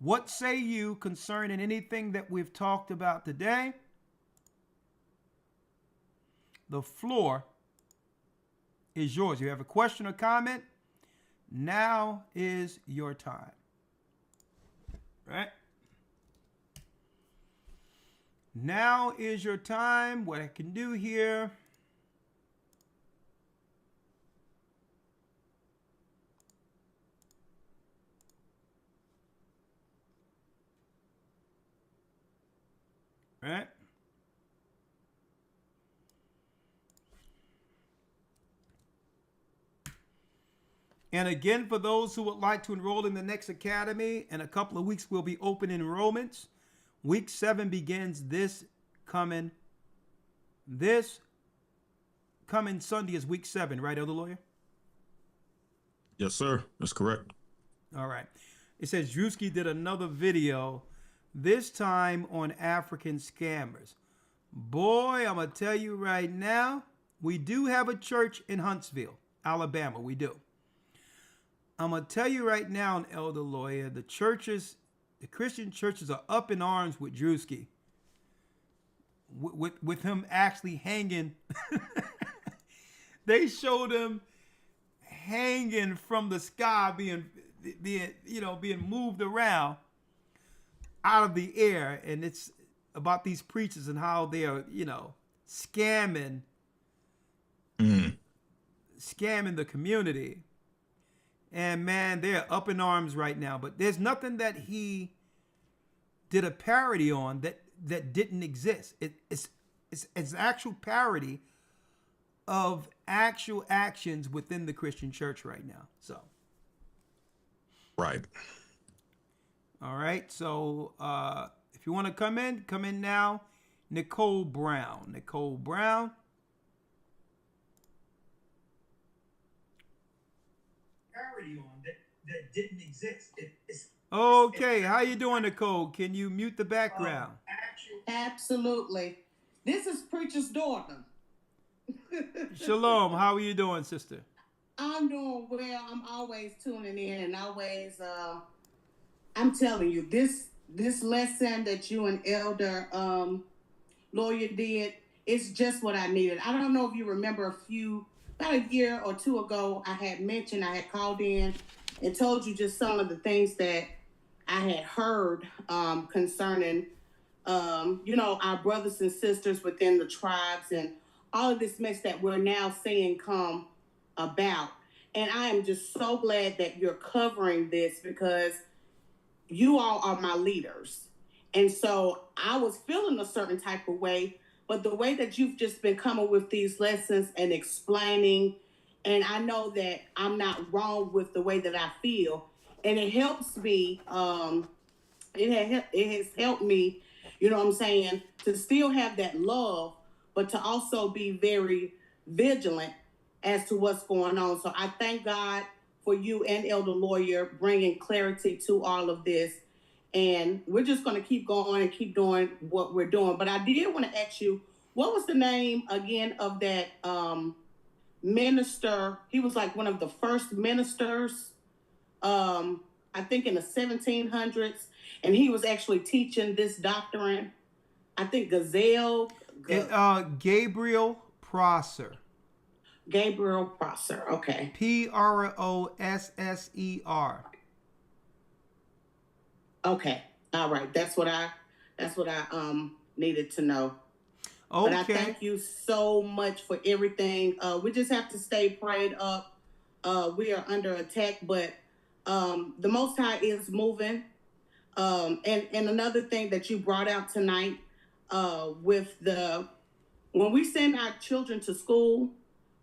What say you concerning anything that we've talked about today? The floor is yours. If you have a question or comment, now is your time. Right? Now is your time. What I can do here. Right? And again, for those who would like to enroll in the next academy, in a couple of weeks, we'll be open enrollments. Week 7 begins this coming Sunday is week 7, right, Elder Lawyer? Yes, sir. That's correct. All right. It says Drewski did another video, this time on African scammers. Boy, I'm going to tell you right now, we do have a church in Huntsville, Alabama. We do. I'm going to tell you right now, Elder Lawyer, the Christian churches are up in arms with Drewski. With him actually hanging. They showed him hanging from the sky, being being moved around out of the air, and it's about these preachers and how they are, scamming the community. And man, they're up in arms right now. But there's nothing that he did a parody on that didn't exist. It's actual parody of actual actions within the Christian church right now. So, right. All right. So, if you want to come in now. Nicole Brown. Parody on that didn't exist. Okay, how you doing, Nicole? Can you mute the background? Absolutely. This is Preacher's daughter. Shalom. How are you doing, sister? I'm doing well. I'm always tuning in, and always, I'm telling you, this lesson that you and Elder Lawyer did, it's just what I needed. I don't know if you remember about a year or two ago, I had called in and told you just some of the things that I had heard concerning, our brothers and sisters within the tribes and all of this mess that we're now seeing come about. And I am just so glad that you're covering this because you all are my leaders. And so I was feeling a certain type of way, but the way that you've just been coming with these lessons and explaining, and I know that I'm not wrong with the way that I feel, and it helps me, it has helped me, you know what I'm saying, to still have that love, but to also be very vigilant as to what's going on. So I thank God for you and Elder Lawyer bringing clarity to all of this. And we're just going to keep going and keep doing what we're doing. But I did want to ask you, what was the name again of that minister? He was like one of the first ministers, I think in the 1700s. And he was actually teaching this doctrine. I think Gabriel Prosser. Gabriel Prosser, okay. Prosser. Okay, all right. That's what I needed to know. Okay. But I thank you so much for everything. We just have to stay prayed up. We are under attack, but the Most High is moving. And another thing that you brought out tonight, when we send our children to school,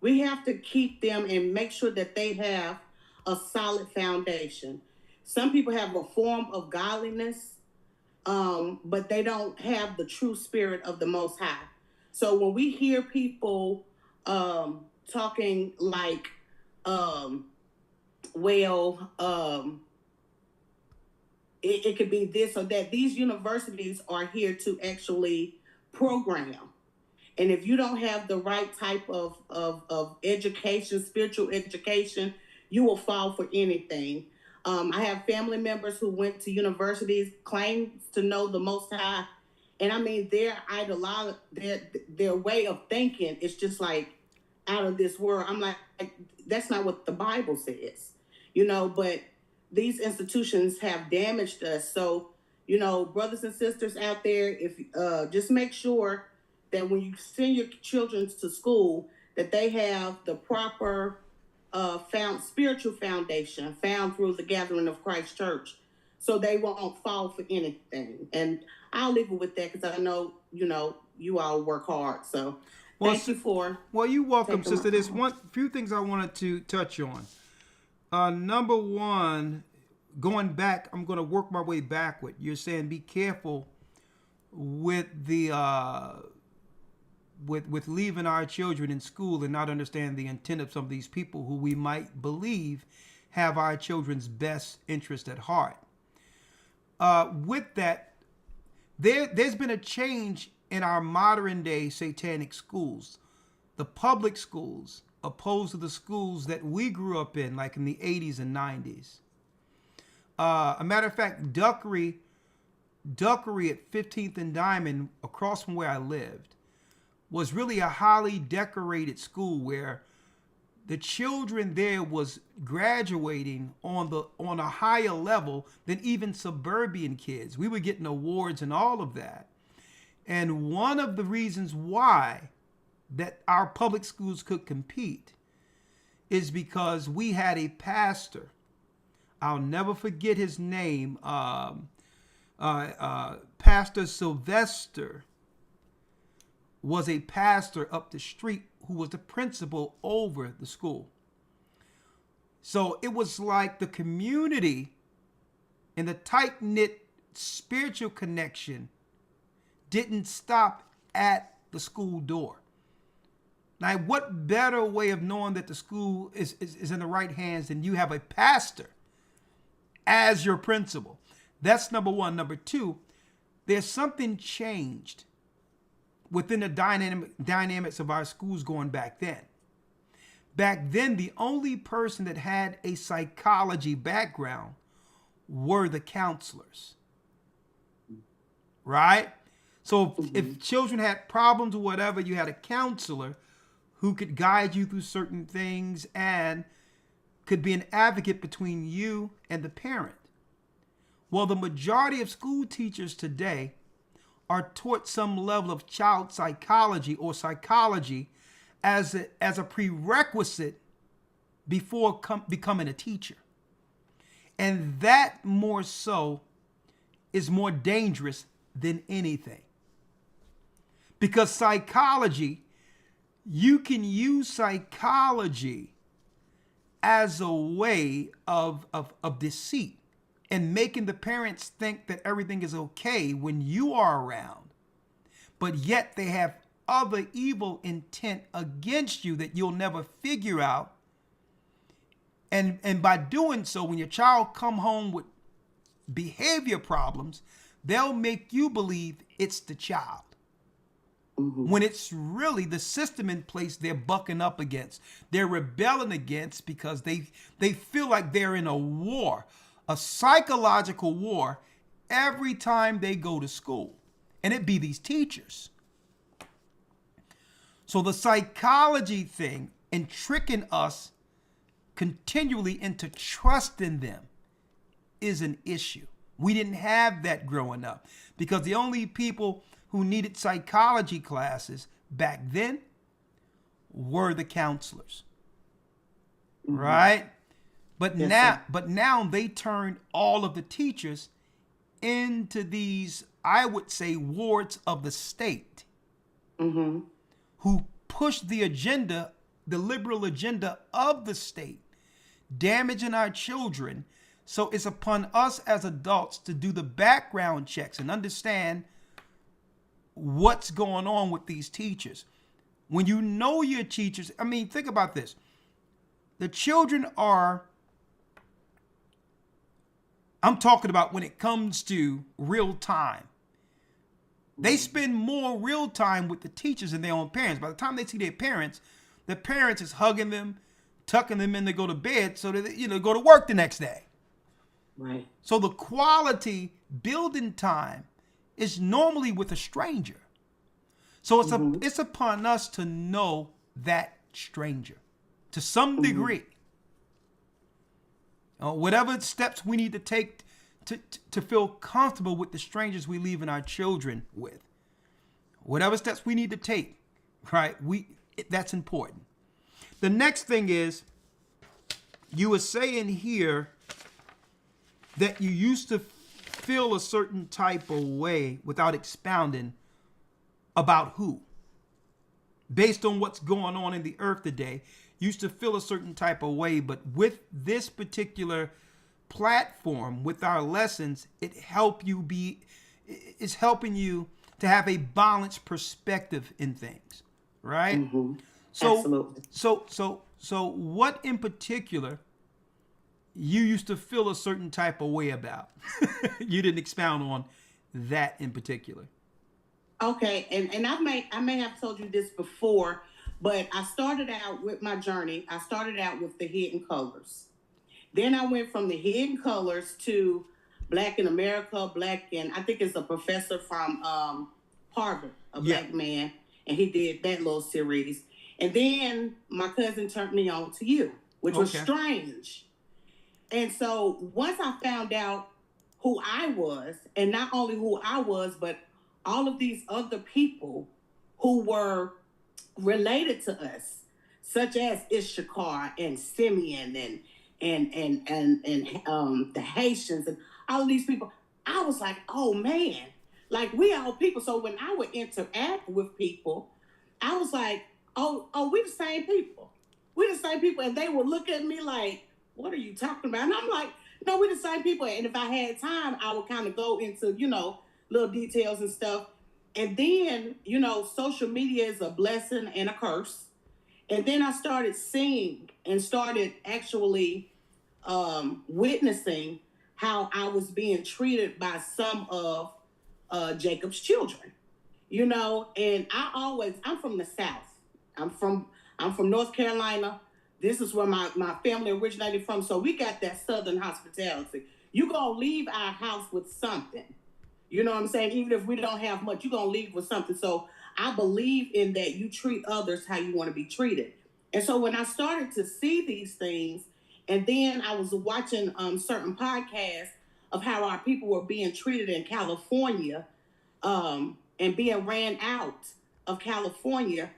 we have to keep them and make sure that they have a solid foundation. Some people have a form of godliness, but they don't have the true spirit of the Most High. So when we hear people talking like, it could be this or that, these universities are here to actually program. And if you don't have the right type of education, spiritual education, you will fall for anything. I have family members who went to universities, claims to know the Most High. And I mean, their way of thinking is just like out of this world. I'm like, that's not what the Bible says, but these institutions have damaged us. So, brothers and sisters out there, if just make sure that when you send your children to school, that they have the proper spiritual foundation found through the gathering of Christ Church, so they won't fall for anything. And I'll leave it with that because I know, you all work hard. So thank you for. Well, you're welcome, sister. There's few things I wanted to touch on. Number one, going back, I'm going to work my way backward. You're saying be careful with the with leaving our children in school and not understand the intent of some of these people who we might believe have our children's best interest at heart. With that, there's been a change in our modern day satanic schools. The public schools, opposed to the schools that we grew up in, like in the 80s and 90s. A matter of fact, Duckery at 15th and Diamond, across from where I lived, was really a highly decorated school where the children there was graduating on a higher level than even suburban kids. We were getting awards and all of that. And one of the reasons why that our public schools could compete is because we had a pastor. I'll never forget his name. Pastor Sylvester was a pastor up the street who was the principal over the school. So it was like the community and the tight-knit spiritual connection didn't stop at the school door. Now, what better way of knowing that the school is in the right hands than you have a pastor as your principal? That's number one. Number two, there's something changed within the dynamics of our schools going back then. Back then, the only person that had a psychology background were the counselors, right? So if children had problems or whatever, you had a counselor who could guide you through certain things and could be an advocate between you and the parent. Well, the majority of school teachers today are taught some level of child psychology or psychology as a prerequisite before becoming a teacher. And that more so is more dangerous than anything. Because psychology, you can use psychology as a way of deceit and making the parents think that everything is okay when you are around, but yet they have other evil intent against you that you'll never figure out. And by doing so, when your child come home with behavior problems, they'll make you believe it's the child. When it's really the system in place they're bucking up against. They're rebelling against because they feel like they're in a war, a psychological war, every time they go to school. And it be these teachers. So the psychology thing and tricking us continually into trusting them is an issue. We didn't have that growing up because the only people who needed psychology classes back then were the counselors. Right? But now they turned all of the teachers into these, I would say, wards of the state who push the agenda, the liberal agenda of the state, damaging our children. So it's upon us as adults to do the background checks and understand what's going on with these teachers. When you know your teachers, I mean, think about this. The children are, I'm talking about when it comes to real time. They spend more real time with the teachers than their own parents. By the time they see their parents, the parents is hugging them, tucking them in to go to bed so that they, go to work the next day. Right. So the quality building time is normally with a stranger. So it's upon us to know that stranger to some degree. Whatever steps we need to take to feel comfortable with the strangers we leaving our children with. Whatever steps we need to take, right? That's important. The next thing is, you were saying here that you used to feel a certain type of way without expounding about who. Based on what's going on in the earth today, you used to feel a certain type of way, but with this particular platform, with our lessons, it's helping you to have a balanced perspective in things, right? Absolutely. So what in particular you used to feel a certain type of way about? You didn't expound on that in particular. Okay, and I may have told you this before, but I started out with my journey. I started out with the Hidden Colors. Then I went from the Hidden Colors to Black in America, I think it's a professor from Harvard, a black man, and he did that little series. And then my cousin turned me on to you, which was Okay. strange. And so once I found out who I was, and not only who I was, but all of these other people who were related to us, such as Ishakar and Simeon and the Haitians and all of these people, I was like, oh man, like we all people. So when I would interact with people, I was like, oh, we the same people. We the same people. And they would look at me like, what are you talking about? And I'm like, no, we the same people. And if I had time, I would kind of go into, little details and stuff. And then, social media is a blessing and a curse. And then I started seeing and started actually witnessing how I was being treated by some of Jacob's children, and I'm from the South. I'm from North Carolina. This is where my family originated from. So we got that Southern hospitality. You gonna leave our house with something. You know what I'm saying? Even if we don't have much, you're gonna leave with something. So I believe in that you treat others how you want to be treated. And so when I started to see these things, and then I was watching certain podcasts of how our people were being treated in California, and being ran out of California,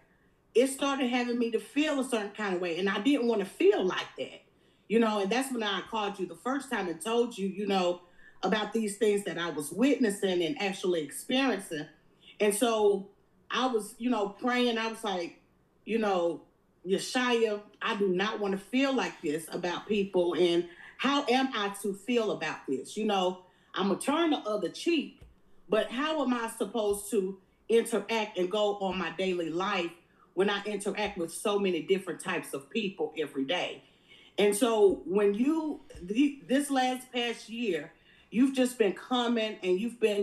it started having me to feel a certain kind of way. And I didn't want to feel like that, and that's when I called you the first time and told you, about these things that I was witnessing and actually experiencing. And so I was, praying. I was like, Yeshaya, I do not want to feel like this about people. And how am I to feel about this? I'm going to turn the other cheek, but how am I supposed to interact and go on my daily life when I interact with so many different types of people every day? And so when this past year, you've just been coming and you've been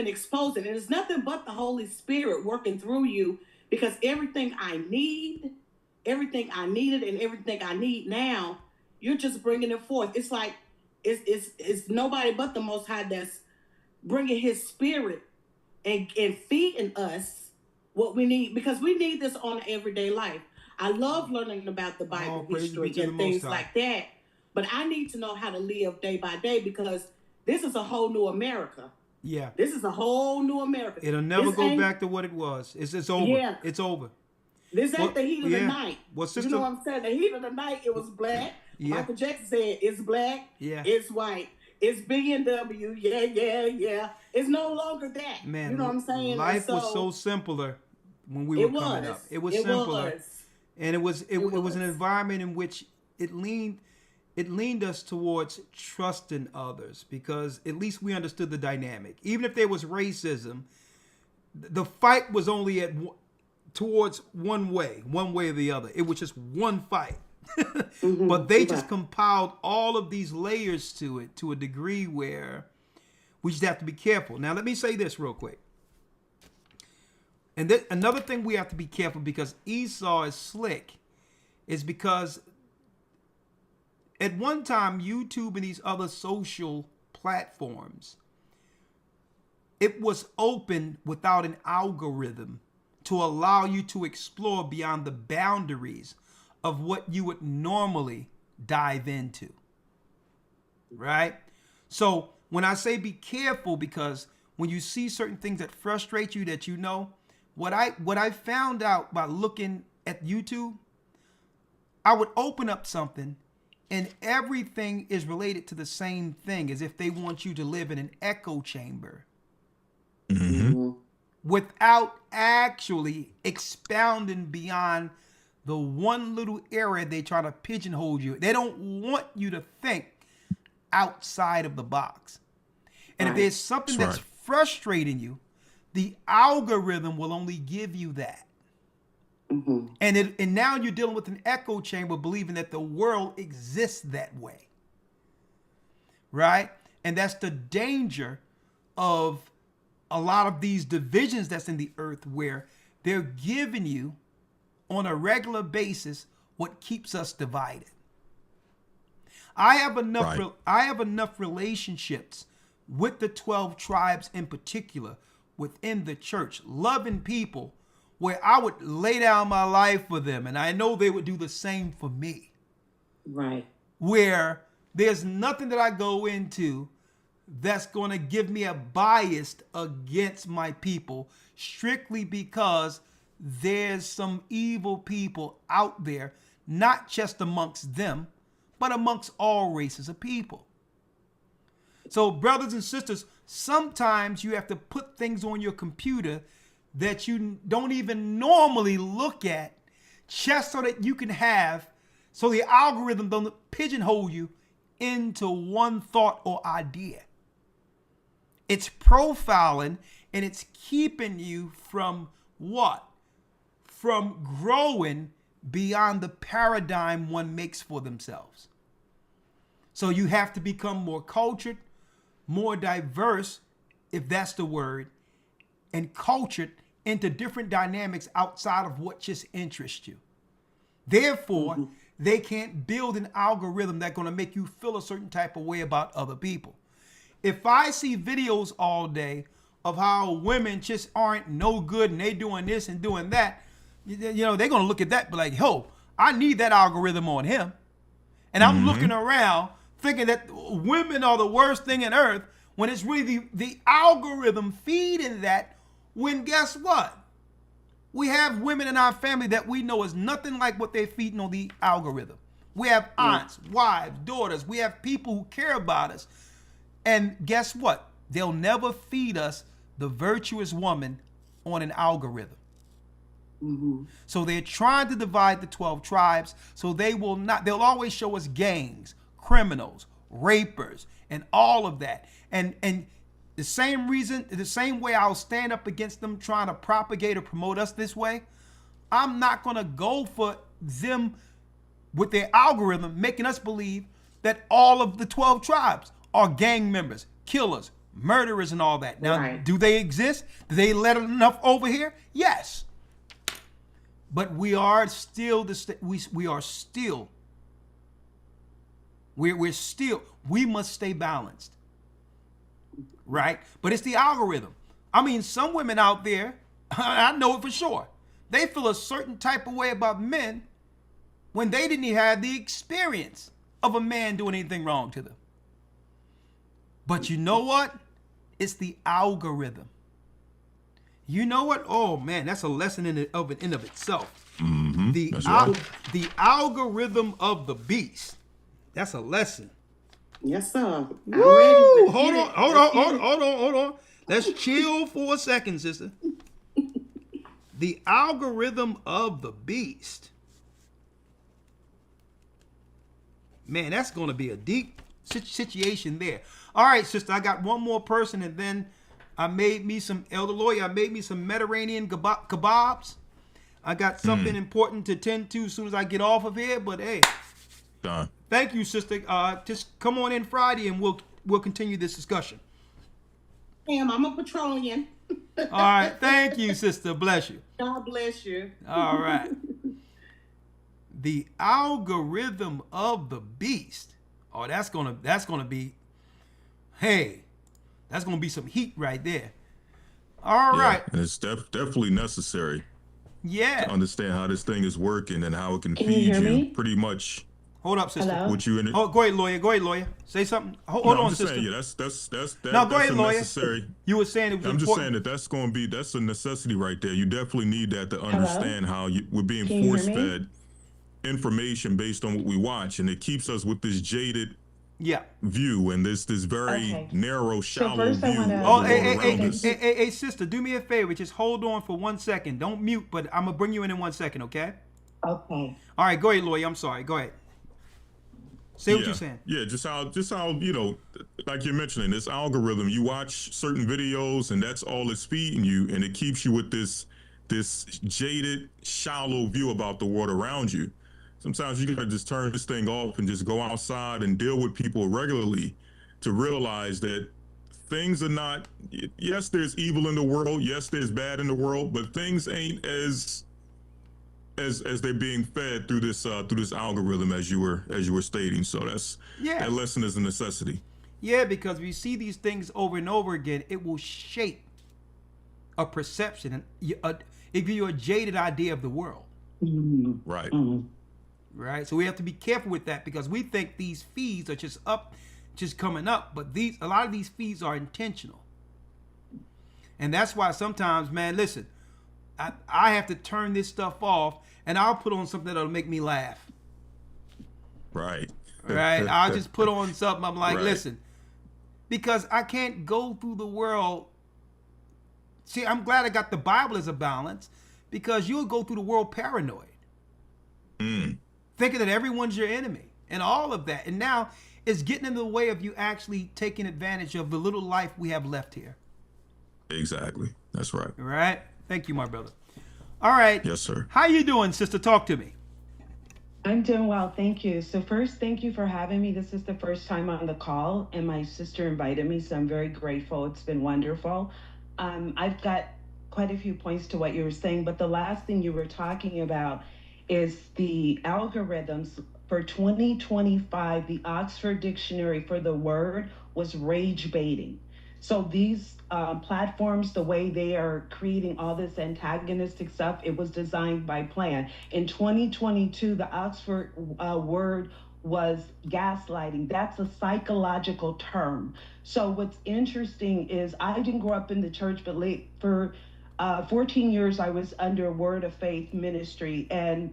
exposing. And it's nothing but the Holy Spirit working through you, because everything I needed and everything I need now, you're just bringing it forth. It's like, it's nobody but the Most High that's bringing his spirit and feeding us what we need, because we need this on everyday life. I love learning about the Bible history and things like that, but I need to know how to live day by day, because this is a whole new America. Yeah. This is a whole new America. It'll never go back to what it was. It's over. Yeah. It's over. This ain't the heat of the night. Well, sister, you know what I'm saying? The heat of the night, it was black. Yeah. Michael Jackson said, it's black, it's white, it's BMW, yeah. It's no longer that. Man, you know what I'm saying? Life was so simpler when we were coming up. It was simpler. And it was an environment in which it leaned us towards trusting others, because at least we understood the dynamic. Even if there was racism, the fight was only towards one way or the other. It was just one fight. But they just compiled all of these layers to it to a degree where we just have to be careful. Now, let me say this real quick. And another thing we have to be careful, because Esau is slick, is because at one time, YouTube and these other social platforms, it was open without an algorithm to allow you to explore beyond the boundaries of what you would normally dive into. Right? So when I say be careful, because when you see certain things that frustrate you, that what I found out by looking at YouTube, I would open up something and everything is related to the same thing, as if they want you to live in an echo chamber. Without actually expounding beyond the one little area they try to pigeonhole you. They don't want you to think outside of the box. And if there's something that's frustrating you, the algorithm will only give you that. And now you're dealing with an echo chamber, believing that the world exists that way. Right? And that's the danger of a lot of these divisions that's in the earth, where they're giving you on a regular basis what keeps us divided. I have enough relationships with the 12 tribes in particular within the church, loving people where I would lay down my life for them, and I know they would do the same for me. Right. Where there's nothing that I go into that's going to give me a bias against my people, strictly because there's some evil people out there, not just amongst them, but amongst all races of people. So, brothers and sisters, sometimes you have to put things on your computer that you don't even normally look at, just so that you can have, so the algorithm don't pigeonhole you into one thought or idea. It's profiling, and it's keeping you from what? From growing beyond the paradigm one makes for themselves. So you have to become more cultured, more diverse, if that's the word, and cultured into different dynamics outside of what just interests you. Therefore, they can't build an algorithm that's going to make you feel a certain type of way about other people. If I see videos all day of how women just aren't no good and they doing this and doing that, they're going to look at that and be like, yo, I need that algorithm on him. And I'm looking around thinking that women are the worst thing on earth, when it's really the algorithm feeding that, when guess what? We have women in our family that we know is nothing like what they're feeding on the algorithm. We have aunts, wives, daughters. We have people who care about us. And guess what? They'll never feed us the virtuous woman on an algorithm. So they're trying to divide the 12 tribes, so they'll always show us gangs, criminals, rapers, and all of that. And the same way I'll stand up against them trying to propagate or promote us this way, I'm not going to go for them with their algorithm making us believe that all of the 12 tribes are gang members, killers, murderers, and all that. Now, do they exist? Do they let enough over here? Yes. But we must stay balanced, right? But it's the algorithm. I mean, some women out there, I know it for sure, they feel a certain type of way about men when they didn't even have the experience of a man doing anything wrong to them. But you know what? It's the algorithm. You know what? Oh man, that's a lesson in of itself. The algorithm of the beast. That's a lesson. Yes, sir. Woo! Hold on. Let's chill for a second, sister. The algorithm of the beast. Man, that's going to be a deep situation there. All right, sister, I got one more person, and then I made me some elder lawyer. I made me some Mediterranean kebabs. I got something important to tend to as soon as I get off of here. But hey, thank you, sister. Just come on in Friday, and we'll continue this discussion. I'm a Petroleum. All right, thank you, sister. Bless you. God bless you. All right. The algorithm of the beast. Oh, that's gonna be. Hey, that's gonna be some heat right there. All right. And it's definitely necessary. Yeah. To understand how this thing is working and how it can you feed hear you me? pretty much. Hold up, sister. Hello? What you in it? Oh, go ahead, lawyer. Say something. Hold on, I'm just sister. saying, that's No, go ahead, lawyer. necessary. You were saying it was I'm important. just saying that's a necessity right there. You definitely need that to understand how we're being Can you hear me? force-fed information based on what we watch, and it keeps us with this jaded view and this very narrow, shallow first I view of wanna- the Oh, world around us. hey, sister, do me a favor. Just hold on for 1 second. Don't mute, but I'm gonna bring you in 1 second, okay? Okay. All right, go ahead, lawyer. I'm sorry. Go ahead. Say what you're saying. Yeah, just how like you're mentioning, this algorithm, you watch certain videos and that's all it's feeding you, and it keeps you with this jaded, shallow view about the world around you. Sometimes you gotta just turn this thing off and just go outside and deal with people regularly to realize that things are not, yes, there's evil in the world, yes, there's bad in the world, but things ain't as they're being fed through this algorithm as you were stating. So that lesson is a necessity. Yeah, because we see these things over and over again, it will shape a perception, and it gives you a jaded idea of the world. Right. Right. So we have to be careful with that, because we think these fees are just coming up, but a lot of these fees are intentional. And that's why sometimes, man, listen, I have to turn this stuff off, and I'll put on something that'll make me laugh. Right. Right. I'll just put on something. I'm like, Right. listen, because I can't go through the world. See, I'm glad I got the Bible as a balance, because you'll go through the world paranoid, thinking that everyone's your enemy and all of that. And now it's getting in the way of you actually taking advantage of the little life we have left here. Exactly. That's right. All right. Thank you, my brother. All right. Yes, sir. How you doing, sister? Talk to me. I'm doing well, thank you. So first, thank you for having me. This is the first time on the call, and my sister invited me, so I'm very grateful. It's been wonderful. I've got quite a few points to what you were saying, but the last thing you were talking about is the algorithms. For 2025, the Oxford Dictionary for the word was rage baiting. So these platforms, the way they are creating all this antagonistic stuff, it was designed by plan. In 2022, the Oxford word was gaslighting. That's a psychological term. So what's interesting is I didn't grow up in the church, but for 14 years, I was under Word of Faith ministry. And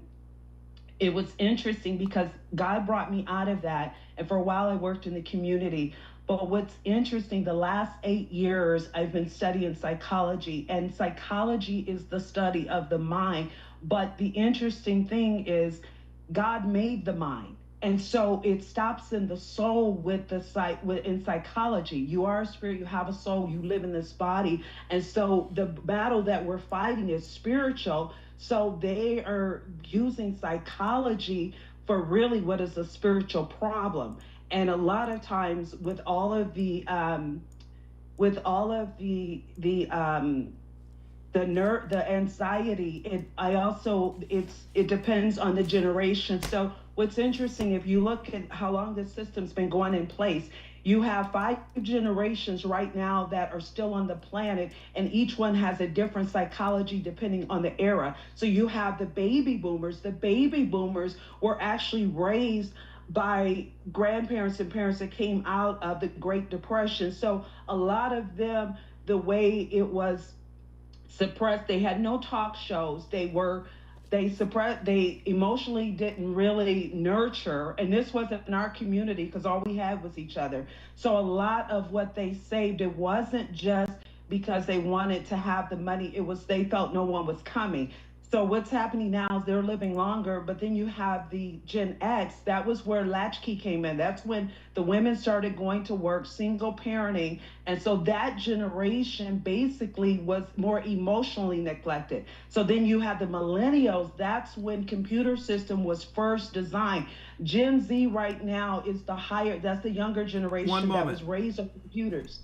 it was interesting because God brought me out of that. And for a while, I worked in the community. But what's interesting, the last 8 years, I've been studying psychology, and psychology is the study of the mind. But the interesting thing is God made the mind. And so it stops in the soul with in psychology. You are a spirit, you have a soul, you live in this body. And so the battle that we're fighting is spiritual. So they are using psychology for really what is a spiritual problem. And a lot of times with all of the anxiety, it depends on the generation. So what's interesting, if you look at how long this system's been going in place, you have 5 generations right now that are still on the planet, and each one has a different psychology depending on the era. So you have the baby boomers. The baby boomers were actually raised by grandparents and parents that came out of the Great Depression. So a lot of them, the way it was suppressed, they had no talk shows. They emotionally didn't really nurture. And this wasn't in our community because all we had was each other. So a lot of what they saved, it wasn't just because they wanted to have the money. It was, they felt no one was coming. So what's happening now is they're living longer, but then you have the Gen X. That was where latchkey came in. That's when the women started going to work, single parenting. And so that generation basically was more emotionally neglected. So then you have the millennials. That's when computer system was first designed. Gen Z right now is that's the younger generation that was raised on computers.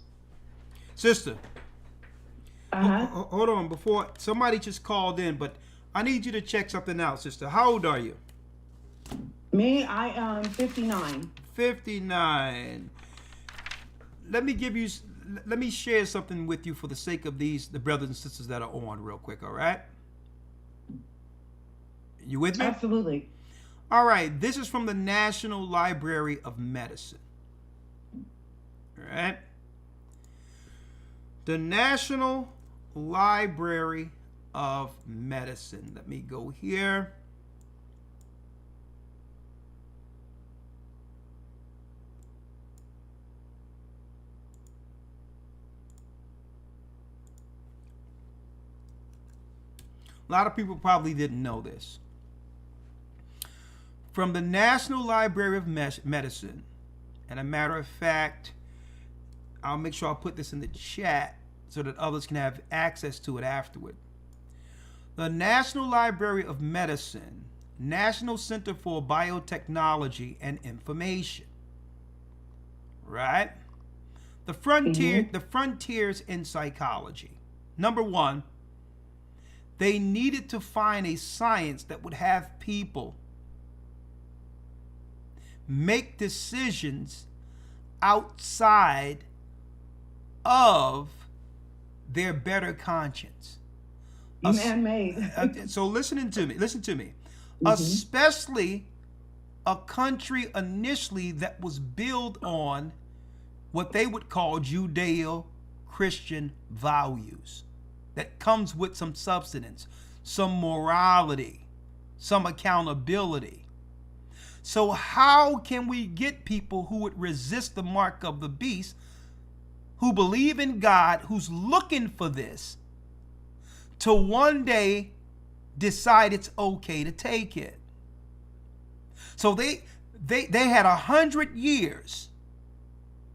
Sister, hold on, before somebody just called in, but I need you to check something out, sister. How old are you? Me, I am 59. 59. Let me share something with you for the sake of the brothers and sisters that are on real quick, all right? You with me? Absolutely. All right, this is from the National Library of Medicine. All right? The National Library of Medicine. Let me go here. A lot of people probably didn't know this. From the National Library of Medicine, and a matter of fact, I'll make sure I'll put this in the chat so that others can have access to it afterward. The National Library of Medicine, National Center for Biotechnology and Information. Right? The frontiers in psychology. Number one, they needed to find a science that would have people make decisions outside of their better conscience. Man-made. So listen to me. Especially a country initially that was built on what they would call Judeo-Christian values, that comes with some substance, some morality, some accountability. So how can we get people who would resist the mark of the beast, who believe in God, who's looking for this, to one day decide it's okay to take it? So they had 100 years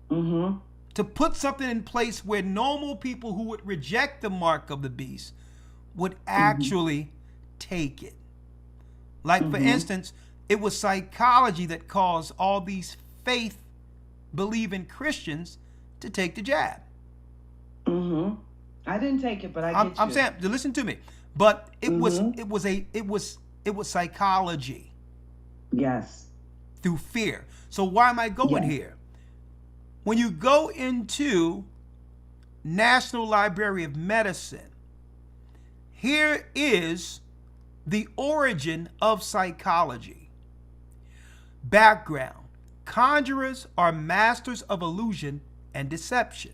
to put something in place where normal people who would reject the mark of the beast would actually take it. Like, for instance, it was psychology that caused all these faith-believing Christians to take the jab. I didn't take it, but I get you. I'm saying, listen to me. But it was psychology. Yes. Through fear. So why am I going here? When you go into National Library of Medicine, here is the origin of psychology. Background: conjurers are masters of illusion and deception.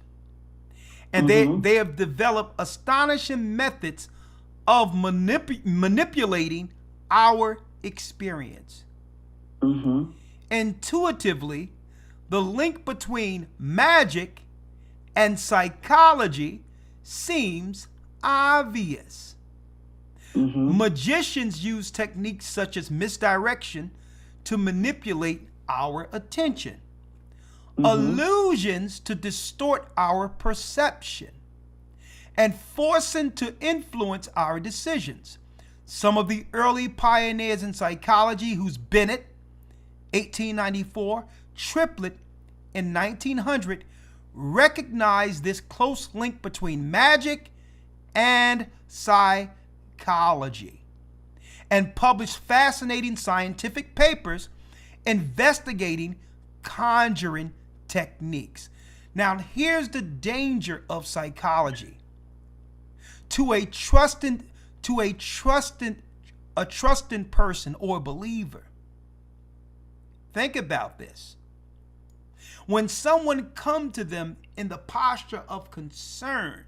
And they have developed astonishing methods of manipulating our experience. Intuitively, the link between magic and psychology seems obvious. Magicians use techniques such as misdirection to manipulate our attention. Illusions to distort our perception, and forcing to influence our decisions. Some of the early pioneers in psychology, who's Bennett, 1894, Triplett in 1900, recognized this close link between magic and psychology, and published fascinating scientific papers investigating conjuring techniques. Now, here's the danger of psychology. To a trusting person or believer, think about this. When someone come to them in the posture of concern,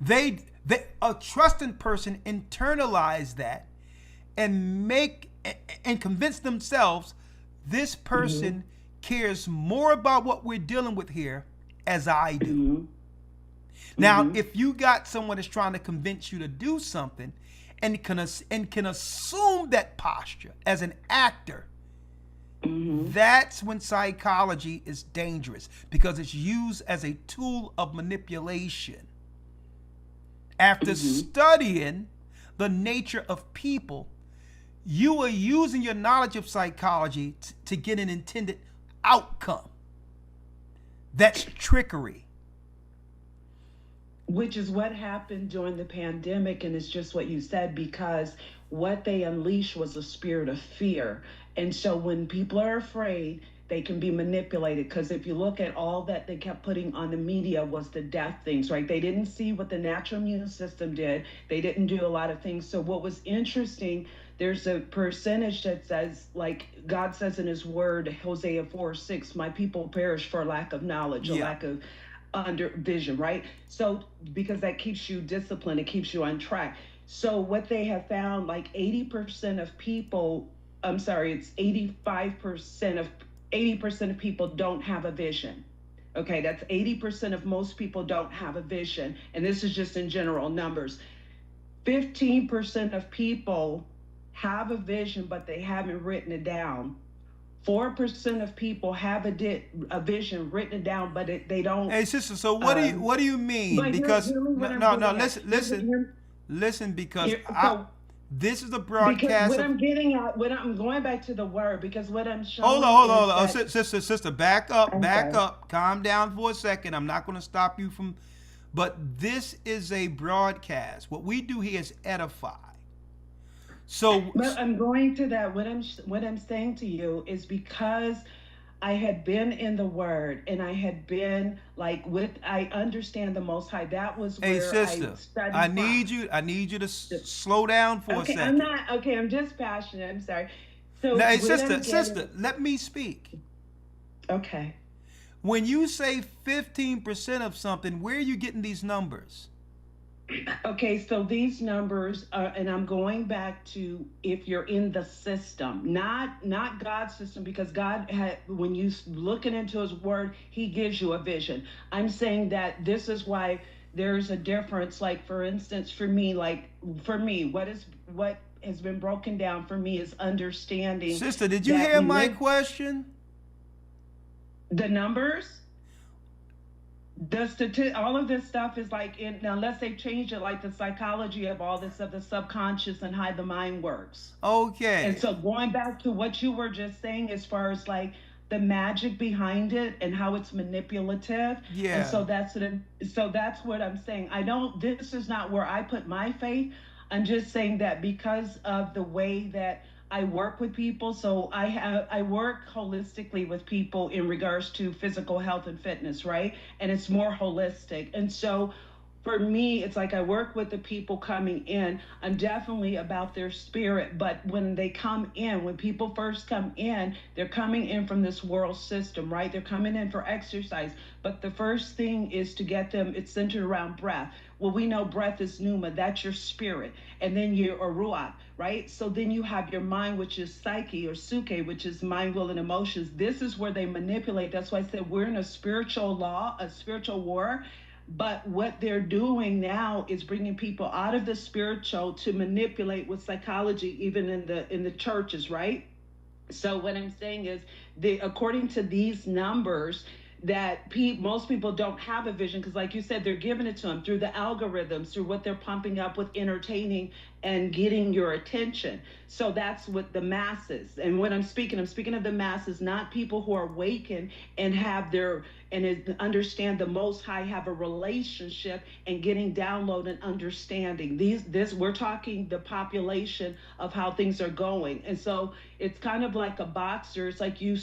a trusting person internalize that and convince themselves this person cares more about what we're dealing with here as I do. Now, if you got someone that's trying to convince you to do something and can assume that posture as an actor, that's when psychology is dangerous, because it's used as a tool of manipulation. After studying the nature of people, you are using your knowledge of psychology to get an intended outcome. That's trickery. Which is what happened during the pandemic, and it's just what you said, because what they unleashed was a spirit of fear. And so when people are afraid, they can be manipulated, because if you look at all that they kept putting on the media was the death things, right? They didn't see what the natural immune system did. They didn't do a lot of things. So what was interesting, there's a percentage that says, like God says in his word, Hosea 4:6, my people perish for lack of knowledge, or lack of under vision, right? So because that keeps you disciplined, it keeps you on track. So what they have found, like 80% of people, it's 80% of people don't have a vision. Okay, that's 80% of most people don't have a vision. And this is just in general numbers. 15% of people have a vision, but they haven't written it down. 4% of people have a vision, written it down, but they don't. Hey, sister, so what do you mean? Because listen, because this is the broadcast. Because what I'm getting at, I'm going back to the word, because what I'm showing. Hold on. Sister, back up. Calm down for a second. I'm not going to stop you from. But this is a broadcast. What we do here is edify. So but I'm going to that. What I'm saying to you is because I had been in the Word, and I had been like I understand the Most High. That was Hey, where I sister, studied I from. need you to slow down for a Okay, I'm second. not okay. I'm just passionate. I'm sorry. So Now, hey, what I'm sister, getting. let me speak. Okay. When you say 15% of something, where are you getting these numbers? Okay, so these numbers are, and I'm going back to if you're in the system, not God's system, because God had, when you looking into His Word, He gives you a vision. I'm saying that this is why there's a difference. Like for instance, for me, what has been broken down for me is understanding. Sister, did you that hear we my live question? the numbers. All of this stuff is like now unless they change it, like the psychology of all this of the subconscious and how the mind works. Okay. And so going back to what you were just saying as far as like the magic behind it and how it's manipulative. Yeah. And so that's what I'm saying. This is not where I put my faith. I'm just saying that because of the way that I work with people. So I work holistically with people in regards to physical health and fitness, right? And it's more holistic. And so for me, it's like I work with the people coming in. I'm definitely about their spirit, but when they come in, when people first come in, they're coming in from this world system, right? They're coming in for exercise, but the first thing is to get them, it's centered around breath. Well, we know breath is pneuma, that's your spirit, and then your ruach, right? So then you have your mind, which is psyche or suke, which is mind, will, and emotions. This is where they manipulate. That's why I said we're in a spiritual law, a spiritual war. But what they're doing now is bringing people out of the spiritual to manipulate with psychology, even in the churches, right? So what I'm saying is, according to these numbers, that most people don't have a vision because, like you said, they're giving it to them through the algorithms, through what they're pumping up with entertaining and getting your attention. So that's what the masses. And when I'm speaking of the masses, not people who are awakened and understand the Most High, have a relationship and getting download and understanding. We're talking the population of how things are going. And so it's kind of like a boxer. It's like you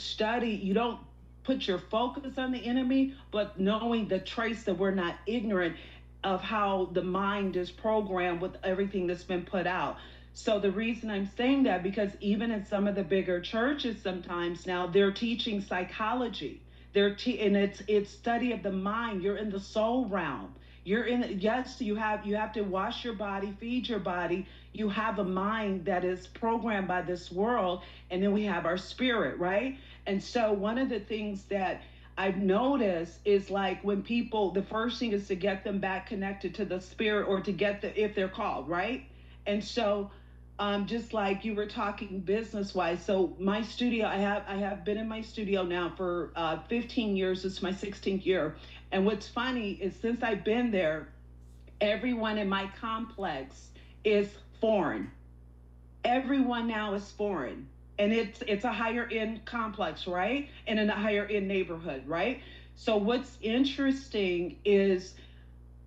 don't put your focus on the enemy, but knowing the trace that we're not ignorant of how the mind is programmed with everything that's been put out. So the reason I'm saying that, because even in some of the bigger churches sometimes now they're teaching psychology. And it's study of the mind. You're in the soul realm. Yes, you have to wash your body, feed your body. You have a mind that is programmed by this world, and then we have our spirit, right? And so one of the things that I've noticed is like when people, the first thing is to get them back connected to the spirit, or to get if they're called, right? And so just like you were talking business wise. So my studio, I have been in my studio now for 15 years. It's my 16th year. And what's funny is since I've been there, everyone in my complex is foreign. Everyone now is foreign. And it's a higher end complex, right? And in a higher end neighborhood, right? So what's interesting is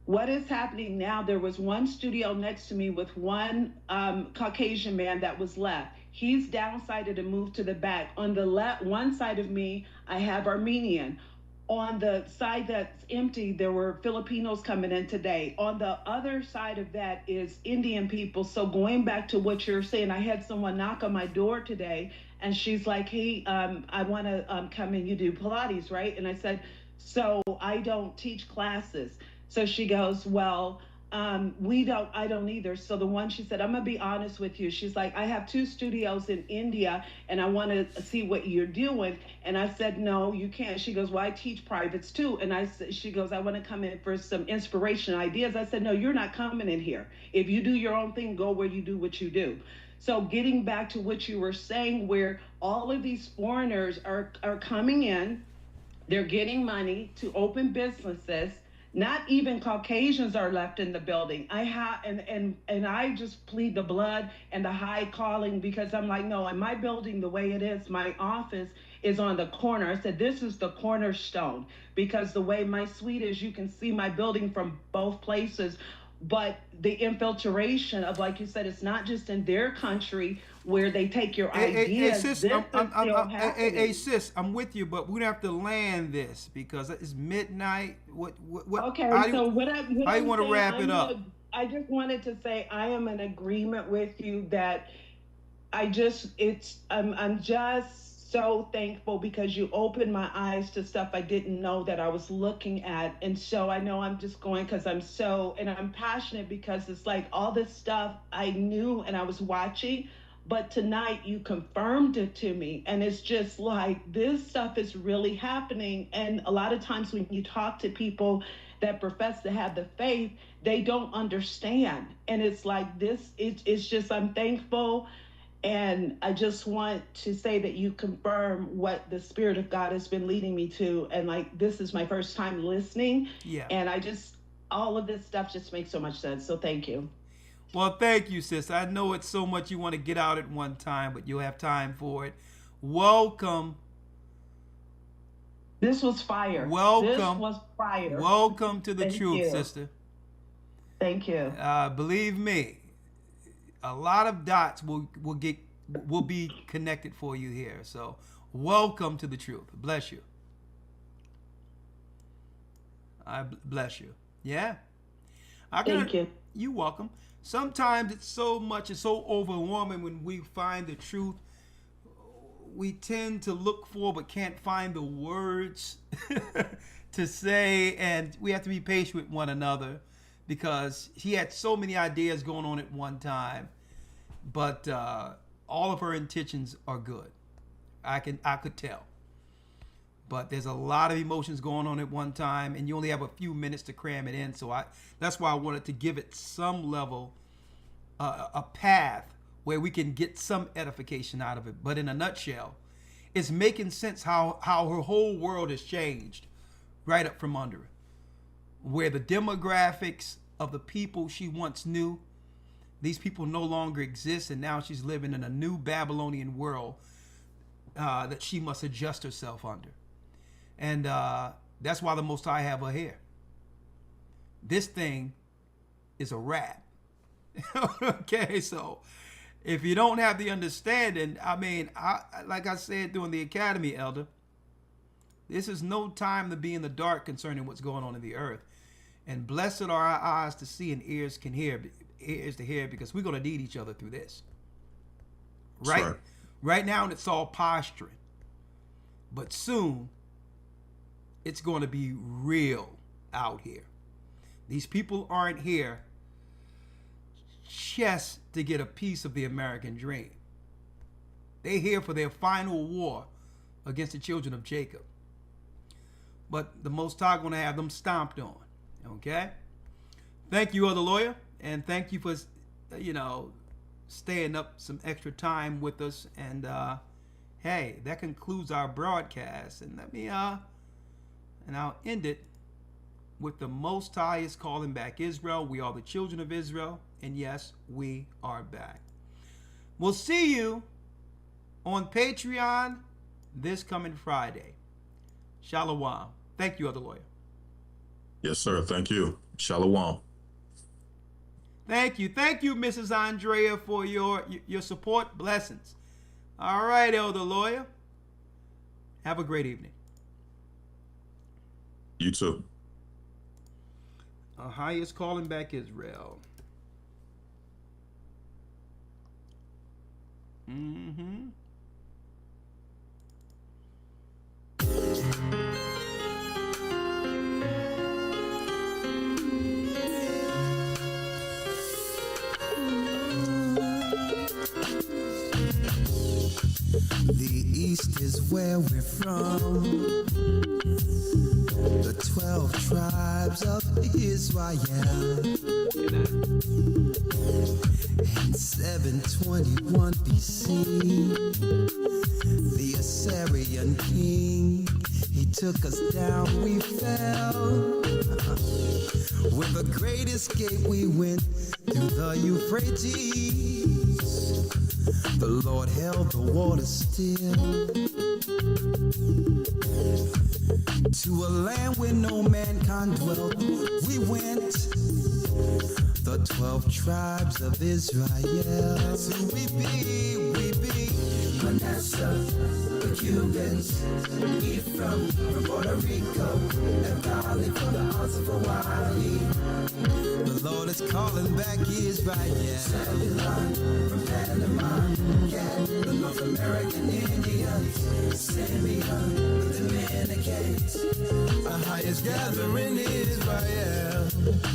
what is happening now. There was one studio next to me with one Caucasian man that was left. He's downsized and moved to the back. On the one side of me, I have Armenian. On the side that's empty, there were Filipinos coming in today. On the other side of that is Indian people. So going back to what you're saying, I had someone knock on my door today, and she's like, hey, I want to come in. You do Pilates, right? And I said, so I don't teach classes. So she goes, well, I don't either. So the one, she said, I'm gonna be honest with you. She's like, I have 2 studios in India and I want to see what you're doing. And I said, no, you can't. She goes, well, I teach privates too. And she goes, I want to come in for some inspiration ideas. I said, no, you're not coming in here. If you do your own thing, go where you do what you do. So getting back to what you were saying, where all of these foreigners are coming in, they're getting money to open businesses. Not even Caucasians are left in the building. And I just plead the blood and the high calling, because I'm like, no, in my building, the way it is, my office is on the corner. I said, this is the cornerstone, because the way my suite is, you can see my building from both places. But the infiltration of, like you said, it's not just in their country. where they take your ideas. Sis, hey, sis, I'm with you, but we're gonna have to land this because it's midnight. What? Okay, how so you want to wrap it up? I just wanted to say I am in agreement with you that I'm just so thankful because you opened my eyes to stuff I didn't know that I was looking at. And so I know I'm just going because I'm passionate because it's like all this stuff I knew and I was watching, but tonight you confirmed it to me. And it's just like, this stuff is really happening. And a lot of times when you talk to people that profess to have the faith, they don't understand. And it's like it's just, I'm thankful. And I just want to say that you confirm what the Spirit of God has been leading me to. And like, this is my first time listening. Yeah. And all of this stuff just makes so much sense. So thank you. Well, thank you, sis. I know it's so much you want to get out at one time, but you'll have time for it. Welcome. This was fire. Welcome. This was fire. Welcome to the truth, you. sister. Thank you. Believe me, a lot of dots will be connected for you here. So welcome to the truth. Bless you. I bless you. Yeah. Thank you. You're welcome. Sometimes it's so overwhelming when we find the truth. We tend to look for but can't find the words to say, and we have to be patient with one another, because he had so many ideas going on at one time, but all of her intentions are good. I could tell. But there's a lot of emotions going on at one time, and you only have a few minutes to cram it in. So that's why I wanted to give it some level, a path where we can get some edification out of it. But in a nutshell, it's making sense how her whole world has changed right up from under her, where the demographics of the people she once knew, these people no longer exist, and now she's living in a new Babylonian world that she must adjust herself under. And that's why the Most High have her here. This thing is a wrap. Okay, so if you don't have the understanding, I mean, like I said during the academy, Elder, this is no time to be in the dark concerning what's going on in the earth. And blessed are our eyes to see and ears to hear, because we're going to need each other through this. Right? Sure. Right now, it's all posturing. But soon, it's going to be real out here. These people aren't here just to get a piece of the American dream. They're here for their final war against the children of Jacob. But the Most High going to have them stomped on. Okay? Thank you, Other Lawyer. And thank you for, staying up some extra time with us. And, hey, that concludes our broadcast. And I'll end it with the Most High is calling back Israel. We are the children of Israel. And yes, we are back. We'll see you on Patreon this coming Friday. Shalom. Thank you, Other Lawyer. Yes, sir. Thank you. Shalom. Thank you. Thank you, Mrs. Andrea, for your support. Blessings. All right, Elder Lawyer. Have a great evening. You too. High is calling back Israel. Mm-hmm. The East is where we're from. The 12 tribes of Israel. In 721 BC, the Assyrian king, he took us down, we fell. With a great escape, we went through the Euphrates. The Lord held the water still. To a land where no mankind dwelt, we went. the 12 tribes of Israel. That's who we be, Manasseh, the Cubans, Ephraim from Puerto Rico, and Valley from the Isles of Hawaii. The Lord is calling back Israel. Zebulon from Panama, Gad, the North American Indians, Simeon, the Dominicans, the highest gathering Israel.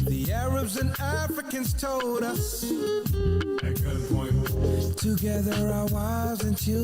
The Arabs and Africans told us, at gunpoint, together our wives and children.